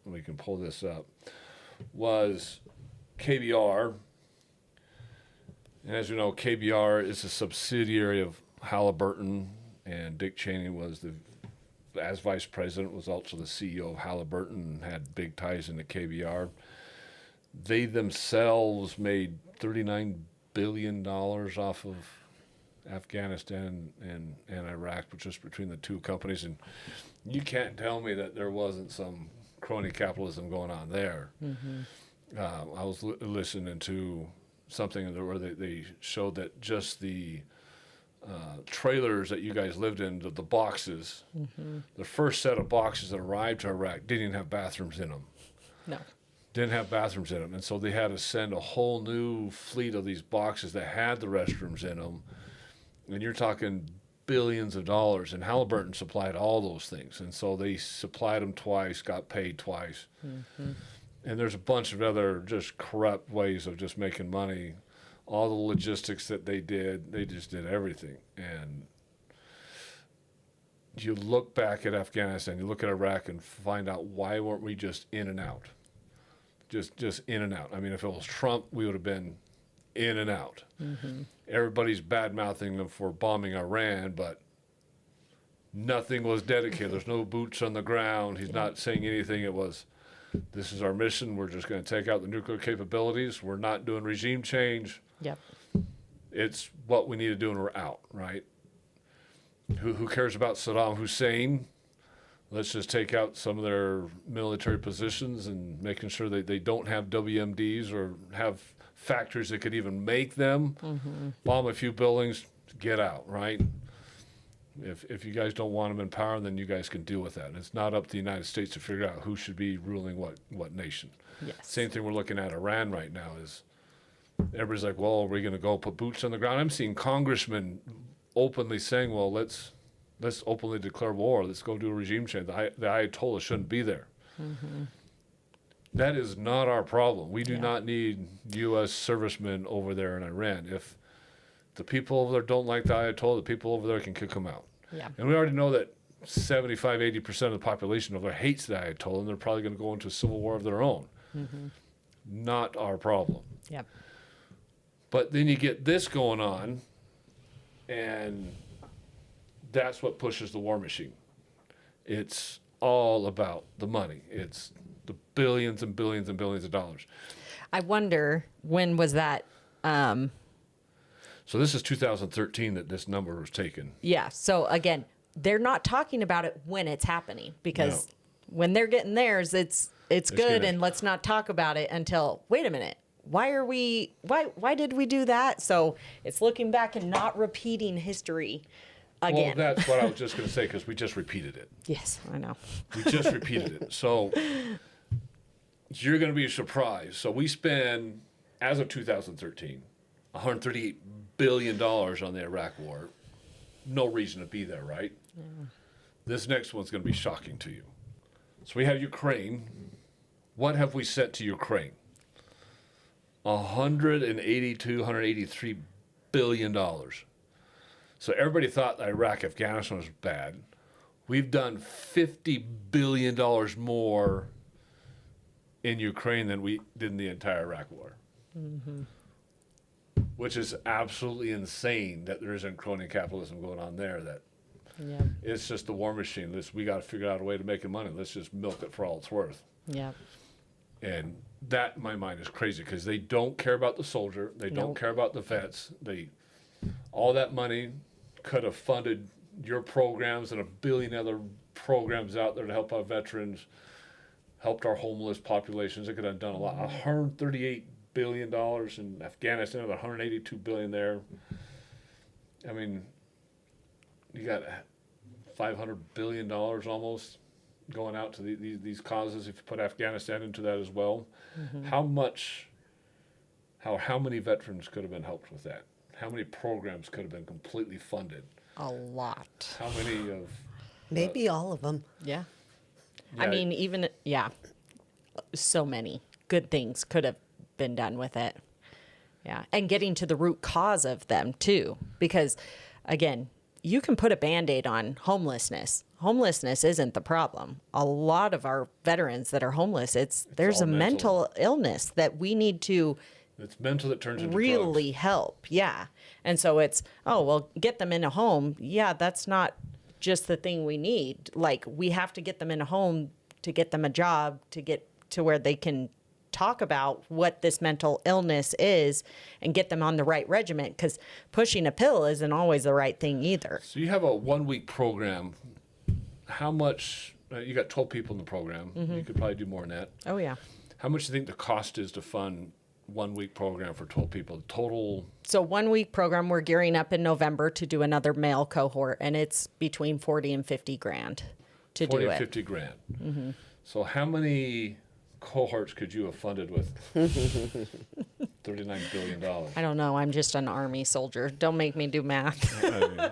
we can pull this up, was KBR. And as you know, KBR is a subsidiary of Haliburton, and Dick Cheney was as vice president, was also the CEO of Haliburton and had big ties into KBR. They themselves made $39 billion off of Afghanistan and Iraq, which is between the two companies. And you can't tell me that there wasn't some crony capitalism going on there. I was listening to something where they showed that just the trailers that you guys lived in, the boxes, the first set of boxes that arrived to Iraq didn't even have bathrooms in them. No. Didn't have bathrooms in them. And so they had to send a whole new fleet of these boxes that had the restrooms in them. And you're talking billions of dollars. And Haliburton supplied all those things. And so they supplied them twice, got paid twice. And there's a bunch of other just corrupt ways of just making money. All the logistics that they just did everything. And you look back at Afghanistan, you look at Iraq and find out why weren't we just in and out? Just in and out. I mean, if it was Trump, we would have been in and out. Everybody's bad-mouthing them for bombing Iran, but nothing was dedicated. There's no boots on the ground. He's not saying anything. It was, this is our mission. We're just going to take out the nuclear capabilities. We're not doing regime change. Yep. It's what we need to do and we're out, right? Who cares about Saddam Hussein? Let's just take out some of their military positions and making sure that they don't have WMDs or have factories that could even make them. Bomb a few buildings, get out, right? If you guys don't want them in power, then you guys can deal with that. And it's not up to the United States to figure out who should be ruling what nation. Yes. Same thing we're looking at Iran right now is everybody's like, well, are we going to go put boots on the ground? I'm seeing congressmen openly saying, well, let's openly declare war. Let's go do a regime change. The Ayatollah shouldn't be there. That is not our problem. We do not need U.S. servicemen over there in Iran. If the people over there don't like the Ayatollah, the people over there can kick them out. Yeah. And we already know that 75, 80% of the population over there hates the Ayatollah, and they're probably going to go into a civil war of their own. Not our problem. Yep. But then you get this going on, and that's what pushes the war machine. It's all about the money. It's the billions and billions and billions of dollars. I wonder, when was that? So this is 2013 that this number was taken. Yeah. So again, they're not talking about it when it's happening, because when they're getting theirs, it's good, and let's not talk about it until, wait a minute, why did we do that? So it's looking back and not repeating history again. Well, that's what I was just going to say, because we just repeated it. Yes, I know. We just repeated it. So you're going to be surprised. So we spend, as of 2013, $138 billion on the Iraq war. No reason to be there, right? Yeah. This next one's going to be shocking to you. So we have Ukraine. What have we sent to Ukraine? $183 billion. So everybody thought Iraq, Afghanistan was bad. We've done $50 billion more in Ukraine than we did in the entire Iraq war. Which is absolutely insane that there isn't crony capitalism going on there. That it's just the war machine. We got to figure out a way to make money. Let's just milk it for all it's worth. Yeah. And that, in my mind, is crazy, because they don't care about the soldier. They don't care about the vets. All that money could have funded your programs and a billion other programs out there to help our veterans, helped our homeless populations. It could have done a lot. $138 billion in Afghanistan, about $182 billion there. I mean, you got $500 billion almost going out to these causes. If you put Afghanistan into that as well, how many veterans could have been helped with that? How many programs could have been completely funded? A lot. How many of... Maybe all of them. Yeah. I mean, even, so many good things could have been done with it. Yeah. And getting to the root cause of them too, because again, you can put a Band-Aid on homelessness. Homelessness isn't the problem. A lot of our veterans that are homeless, there's a mental illness that we need to... It's mental that turns into really drugs. Help. Yeah. And so it's, get them in a home. Yeah, that's not just the thing we need. Like, we have to get them in a home to get them a job, to get to where they can talk about what this mental illness is and get them on the right regimen, because pushing a pill isn't always the right thing either. So you have a 1-week program. How much, you got 12 people in the program. You could probably do more than that. Oh, yeah. How much do you think the cost is to fund 1-week program for 12 people? Total. So 1-week program, we're gearing up in November to do another male cohort, and it's between 40 and 50 grand to do it. 40, 50 grand. So how many cohorts could you have funded with $39 billion? I don't know. I'm just an Army soldier. Don't make me do math. I mean,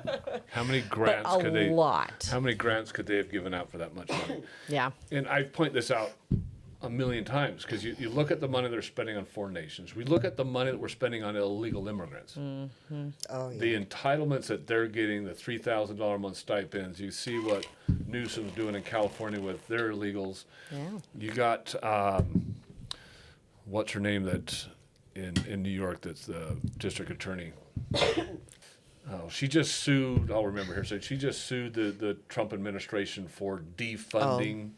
how many grants But a lot. How many grants could they have given out for that much money? Yeah. And I point this out a million times, because you look at the money they're spending on foreign nations. We look at the money that we're spending on illegal immigrants. Oh, yeah. The entitlements that they're getting, the $3,000 a month stipends. You see what Newsom's doing in California with their illegals. Yeah. You got, what's her name that in New York that's the district attorney? Oh, she just sued, I'll remember her saying, she just sued the Trump administration for defunding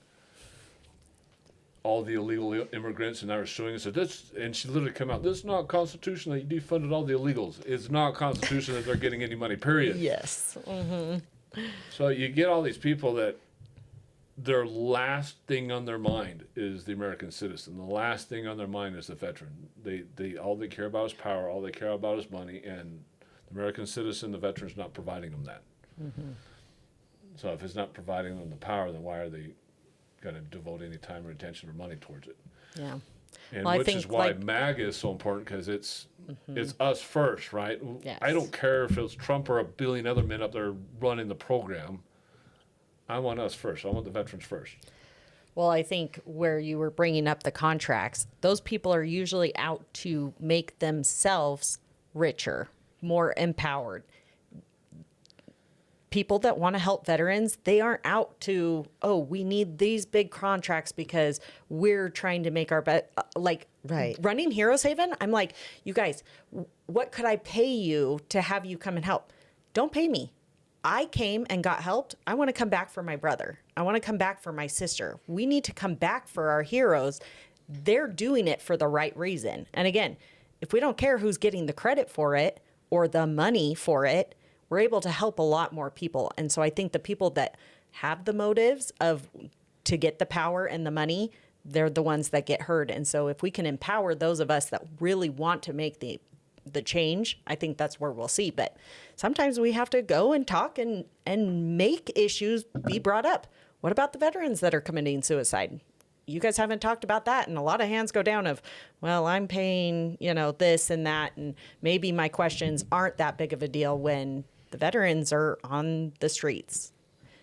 all the illegal immigrants, and they were suing and said this, and she literally came out, this is not constitutional that you defunded all the illegals. It's not constitutional that they're getting any money, period. Yes. So you get all these people that their last thing on their mind is the American citizen. The last thing on their mind is the veteran. They all they care about is power. All they care about is money. And the American citizen, the veteran's not providing them that. Mm-hmm. So if it's not providing them the power, then why are they going to devote any time or attention or money towards it? Yeah. And Well, which is why MAGA is so important, because it's us first, right? Yes. I don't care if it's Trump or a billion other men up there running the program. I want us first. I want the veterans first. Well, I think where you were bringing up the contracts, those people are usually out to make themselves richer, more empowered. People that want to help veterans, they aren't out to, oh, we need these big contracts because we're trying to make our Right. Running Heroes Haven. I'm like, you guys, what could I pay you to have you come and help? Don't pay me. I came and got helped. I want to come back for my brother. I want to come back for my sister. We need to come back for our heroes. They're doing it for the right reason. And again, if we don't care who's getting the credit for it or the money for it, we're able to help a lot more people. And so I think the people that have the motives to get the power and the money, they're the ones that get hurt. And so if we can empower those of us that really want to make the change, I think that's where we'll see. But sometimes we have to go and talk and make issues be brought up. What about the veterans that are committing suicide? You guys haven't talked about that. And a lot of hands go down of, well, I'm paying, this and that. And maybe my questions aren't that big of a deal when the veterans are on the streets.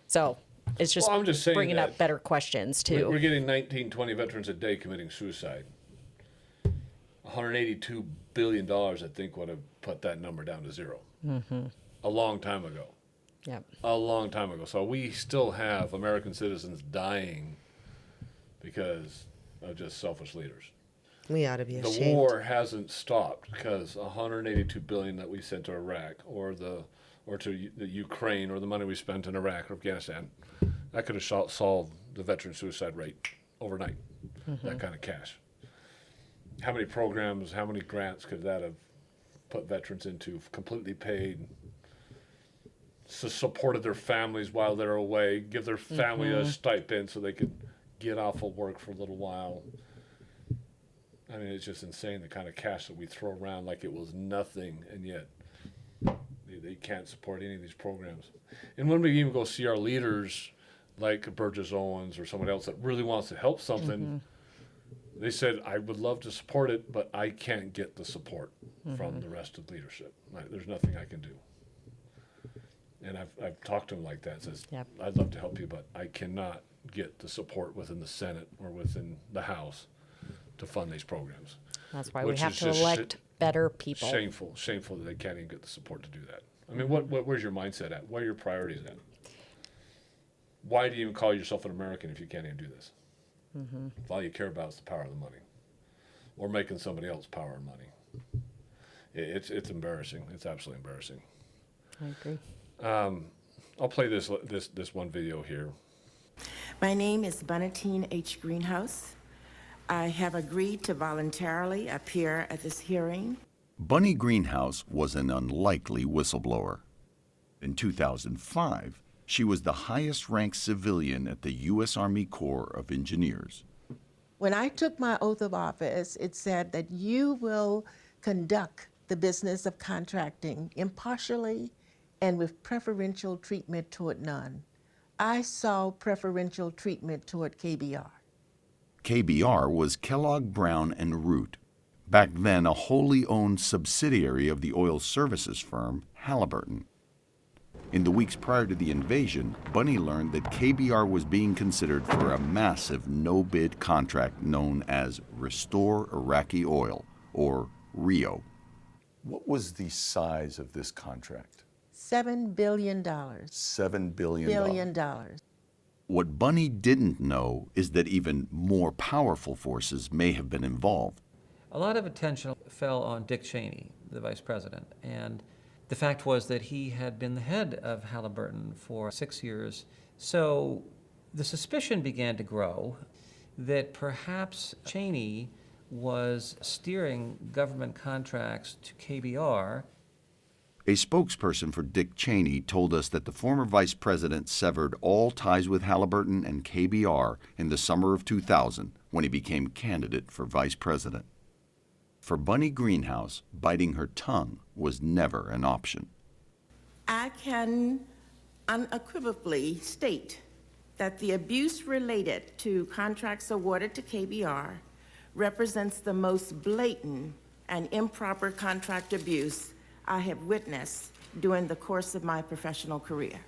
So it's just, I'm just saying bringing up better questions too. We're getting 19, 20 veterans a day committing suicide. $182 billion, I think, would have put that number down to zero. Mm-hmm. A long time ago. Yep. A long time ago. So we still have American citizens dying because of just selfish leaders. We ought to be ashamed. The war hasn't stopped because $182 billion that we sent to Iraq or to the Ukraine or the money we spent in Iraq or Afghanistan, that could have solved the veteran suicide rate overnight. Mm-hmm. That kind of cash. How many programs, how many grants could that have put veterans into, completely paid, supported their families while they're away, give their family a stipend so they could get off of work for a little while. I mean, it's just insane the kind of cash that we throw around like it was nothing, and yet they can't support any of these programs. And when we even go see our leaders, like Burgess Owens or someone else that really wants to help something, they said, I would love to support it, but I can't get the support from the rest of leadership. There's nothing I can do. And I've talked to them like that. Says, Yep. I'd love to help you, but I cannot get the support within the Senate or within the House to fund these programs. That's why we have to elect better people. Shameful that they can't even get the support to do that. I mean, where's your mindset at? What are your priorities at? Why do you even call yourself an American if you can't even do this? Mm-hmm. If all you care about is the power of the money, or making somebody else power and money, it's embarrassing. It's absolutely embarrassing. I agree. I'll play this one video here. My name is Bonatine H. Greenhouse. I have agreed to voluntarily appear at this hearing. Bunny Greenhouse was an unlikely whistleblower. In 2005, she was the highest-ranked civilian at the U.S. Army Corps of Engineers. When I took my oath of office, it said that you will conduct the business of contracting impartially and with preferential treatment toward none. I saw preferential treatment toward KBR. KBR was Kellogg Brown and Root, back then a wholly owned subsidiary of the oil services firm Haliburton. In the weeks prior to the invasion, Bunny learned that KBR was being considered for a massive no-bid contract known as Restore Iraqi Oil, or RIO. What was the size of this contract? $7 billion. $7 billion. $billion. What Bunny didn't know is that even more powerful forces may have been involved. A lot of attention fell on Dick Cheney, the vice president, and the fact was that he had been the head of Haliburton for 6 years. So the suspicion began to grow that perhaps Cheney was steering government contracts to KBR. A spokesperson for Dick Cheney told us that the former vice president severed all ties with Haliburton and KBR in the summer of 2000 when he became candidate for vice president. For Bunny Greenhouse, biting her tongue was never an option. I can unequivocally state that the abuse related to contracts awarded to KBR represents the most blatant and improper contract abuse I have witnessed during the course of my professional career.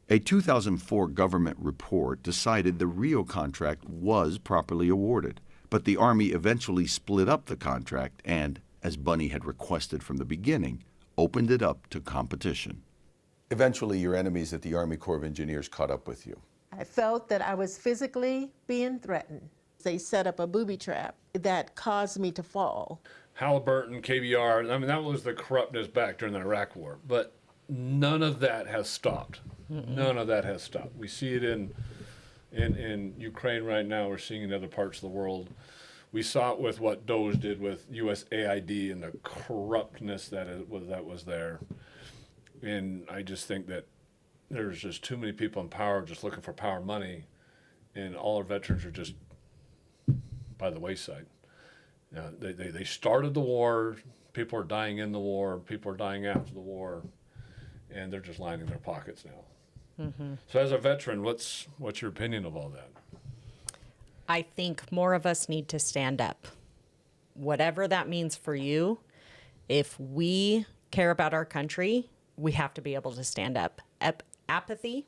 A 2004 government report decided the Rio contract was properly awarded, but the Army eventually split up the contract and, as Bunny had requested from the beginning, opened it up to competition. Eventually, your enemies at the Army Corps of Engineers caught up with you. I felt that I was physically being threatened. They set up a booby trap that caused me to fall. Haliburton, KBR, I mean, that was the corruptness back during the Iraq War. But none of that has stopped. None of that has stopped. We see it in Ukraine right now. We're seeing it in other parts of the world. We saw it with what Doge did with USAID and the corruptness that was there. And I just think that there's just too many people in power just looking for power money, and all our veterans are just by the wayside. You know, they started the war, people are dying in the war, people are dying after the war, and they're just lining their pockets now. So as a veteran, what's your opinion of all that? I think more of us need to stand up. Whatever that means for you, if we care about our country, we have to be able to stand up. Apathy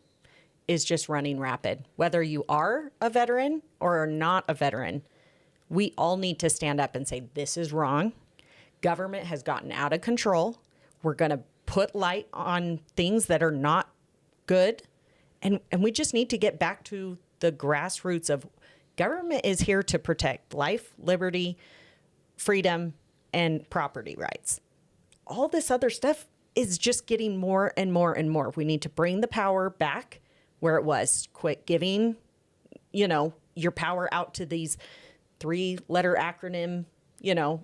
is just running rapid. Whether you are a veteran or are not a veteran, we all need to stand up and say, this is wrong. Government has gotten out of control. We're going to put light on things that are not good. And we just need to get back to the grassroots of government is here to protect life, liberty, freedom, and property rights. All this other stuff is just getting more and more and more. We need to bring the power back where it was. Quit giving, your power out to these 3-letter acronym,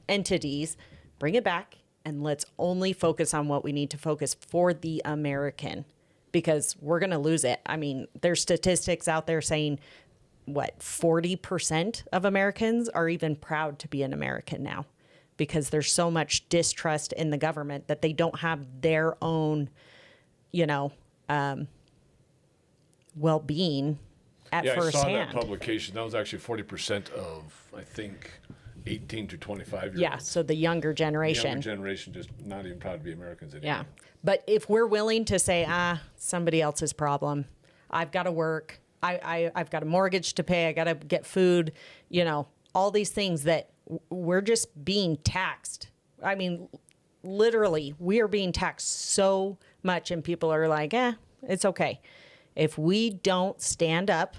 entities. Bring it back, and let's only focus on what we need to focus for the American, because we're going to lose it. I mean, there's statistics out there saying, 40% of Americans are even proud to be an American now, because there's so much distrust in the government that they don't have their own, well-being at first hand. I saw that publication. That was actually 40% of, I think, 18 to 25-year-olds. Yeah, so the younger generation. The younger generation just not even proud to be Americans anymore. Yeah, but if we're willing to say, somebody else's problem, I've got to work, I've got a mortgage to pay, I got to get food, all these things that we're just being taxed. I mean, literally, we are being taxed so much, and people are like, it's okay. If we don't stand up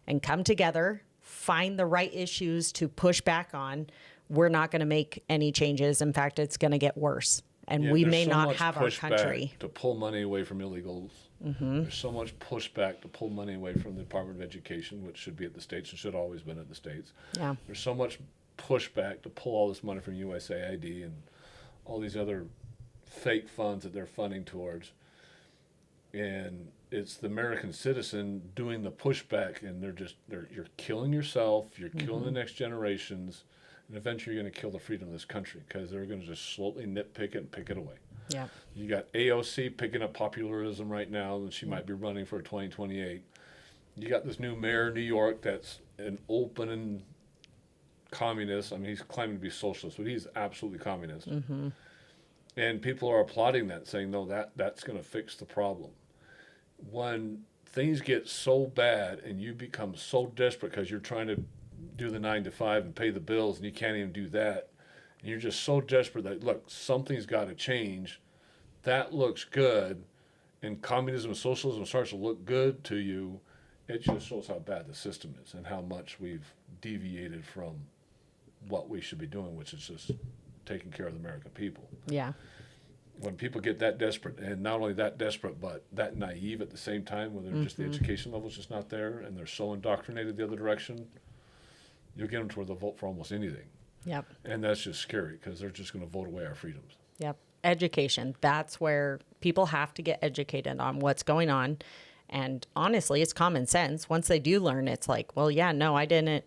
and come together, find the right issues to push back on, we're not going to make any changes. In fact, it's going to get worse. And we may not have our country. To pull money away from illegals. There's so much pushback to pull money away from the Department of Education, which should be at the states and should always been at the states. Yeah. There's so much pushback to pull all this money from USAID and all these other fake funds that they're funding towards. And it's the American citizen doing the pushback, and you're killing yourself, you're killing the next generations, and eventually you're going to kill the freedom of this country, because they're going to just slowly nitpick it and pick it away. Yeah. You got AOC picking up popularism right now, and she might be running for 2028. You got this new mayor of New York that's an open and communist. I mean, he's claiming to be socialist, but he's absolutely communist. And people are applauding that, saying, no, that's going to fix the problem. When things get so bad and you become so desperate because you're trying to do the 9 to 5 and pay the bills, and you can't even do that, and you're just so desperate that, look, something's got to change, that looks good, and communism and socialism starts to look good to you, it just shows how bad the system is and how much we've deviated from what we should be doing, which is just taking care of the American people. Yeah. When people get that desperate, and not only that desperate, but that naive at the same time, where they're just the education level's just not there, and they're so indoctrinated the other direction, you'll get them to where they'll vote for almost anything. Yep. And that's just scary, because they're just going to vote away our freedoms. Yep. education. That's where people have to get educated on what's going on. And honestly, it's common sense. Once they do learn, it's like, well, yeah, no, I didn't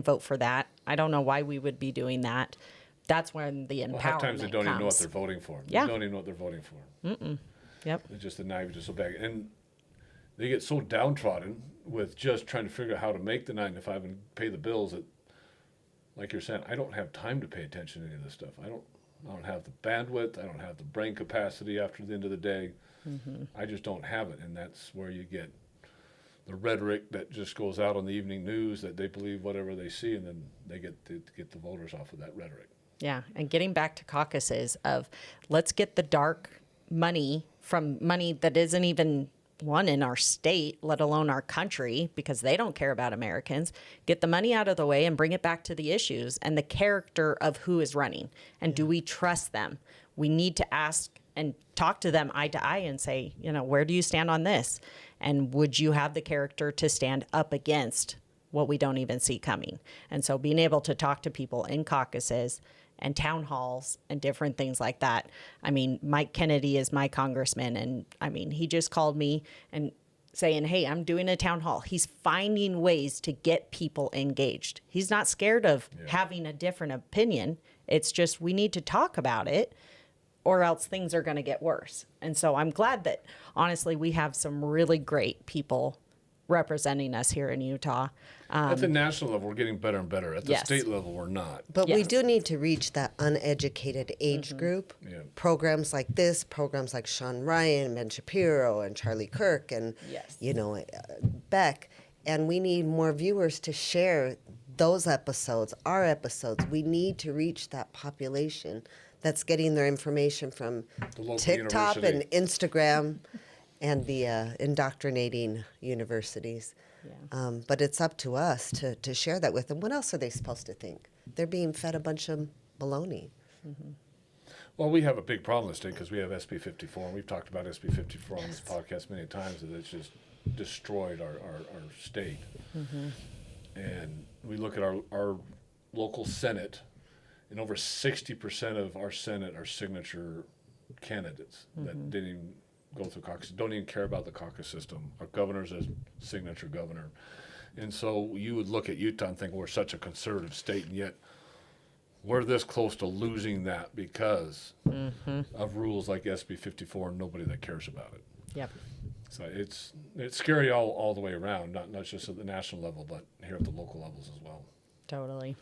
vote for that. I don't know why we would be doing that. That's when the empowerment Well, half times they don't even know what they're voting for. Yeah. They don't even know what they're voting for. Yep. It's just the knife is just so bad. And they get so downtrodden with just trying to figure out how to make the 9 to 5 and pay the bills that, like you're saying, I don't have time to pay attention to any of this stuff. I don't have the bandwidth. I don't have the brain capacity after the end of the day. I just don't have it. And that's where you get the rhetoric that just goes out on the evening news that they believe whatever they see, and then they get the voters off of that rhetoric. Yeah. And getting back to caucuses of let's get the dark money from money that isn't even one in our state, let alone our country, because they don't care about Americans. Get the money out of the way and bring it back to the issues and the character of who is running. And do we trust them? We need to ask and talk to them eye to eye and say, you know, where do you stand on this? And would you have the character to stand up against what we don't even see coming? And so being able to talk to people in caucuses and town halls and different things like that. I mean, Mike Kennedy is my congressman, and I mean, he just called me and saying, hey, I'm doing a town hall. He's finding ways to get people engaged. He's not scared of having a different opinion. It's just we need to talk about it or else things are going to get worse. And so I'm glad that, honestly, we have some really great people representing us here in Utah. At the national level, we're getting better and better. At the state level, we're not. But we do need to reach that uneducated age group. Yeah. Programs like this, programs like Sean Ryan, Ben Shapiro, and Charlie Kirk, and Beck. And we need more viewers to share those episodes, our episodes. We need to reach that population that's getting their information from TikTok and Instagram and the indoctrinating universities. But it's up to us to share that with them. What else are they supposed to think? They're being fed a bunch of baloney. Well, we have a big problem in the state because we have SB 54, and we've talked about SB 54 on this podcast many times, that it's just destroyed our state. And we look at our local Senate, and over 60% of our Senate are signature candidates that didn't even go through caucus, don't even care about the caucus system. Our governor's a signature governor. And so you would look at Utah and think we're such a conservative state, and yet we're this close to losing that because of rules like SB 54 and nobody that cares about it. Yep. So it's scary all the way around, not just at the national level, but here at the local levels as well. Totally.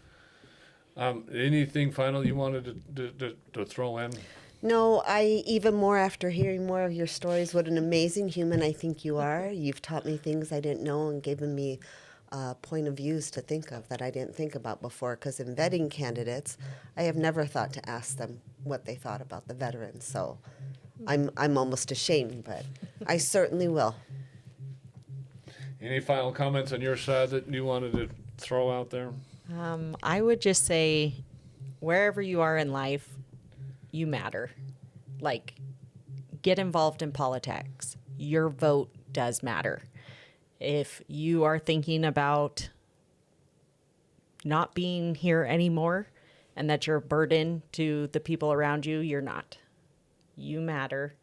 Anything final you wanted to throw in? No, I even more after hearing more of your stories, what an amazing human I think you are. You've taught me things I didn't know and given me point of views to think of that I didn't think about before. Because in vetting candidates, I have never thought to ask them what they thought about the veterans. So I'm almost ashamed, but I certainly will. Any final comments on your side that you wanted to throw out there? I would just say, wherever you are in life, you matter. Like, get involved in politics. Your vote does matter. If you are thinking about not being here anymore and that you're a burden to the people around you, you're not. You matter,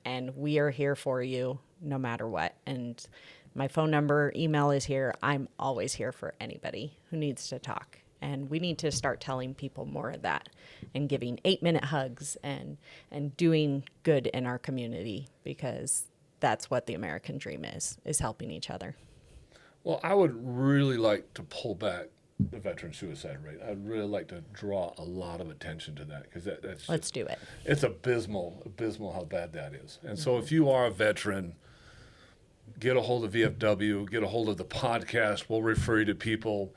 and we are here for you no matter what. And my phone number, email is here. I'm always here for anybody who needs to talk. And we need to start telling people more of that and giving 8-minute hugs and doing good in our community, because that's what the American dream is helping each other. Well, I would really like to pull back the veteran suicide rate. I'd really like to draw a lot of attention to that, because that's Let's do it. It's abysmal how bad that is. And so if you are a veteran, get a hold of VFW, get a hold of the podcast. We'll refer you to people.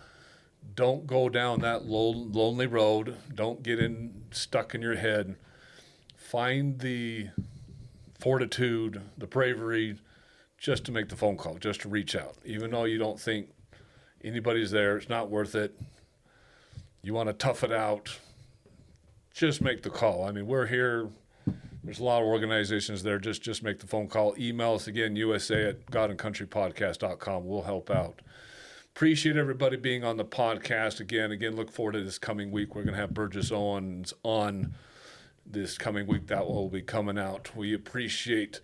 Don't go down that lonely road. Don't get stuck in your head. Find the fortitude, the bravery, just to make the phone call, just to reach out. Even though you don't think anybody's there, it's not worth it. You want to tough it out, just make the call. I mean, we're here. There's a lot of organizations there. Just make the phone call. Email us again, usa@godandcountrypodcast.com. We'll help out. Appreciate everybody being on the podcast. Again, look forward to this coming week. We're going to have Burgess Owens on this coming week that will be coming out. We appreciate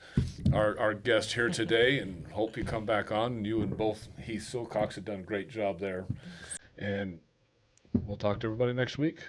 our guest here today and hope you come back on. You and both Heath Silcox have done a great job there. And we'll talk to everybody next week.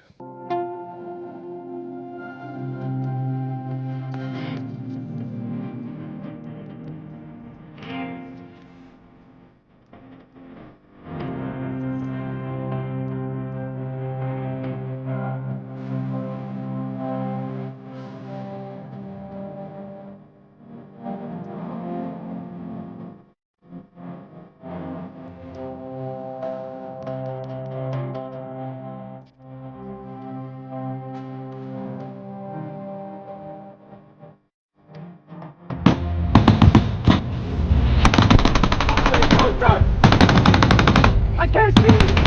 I can't see!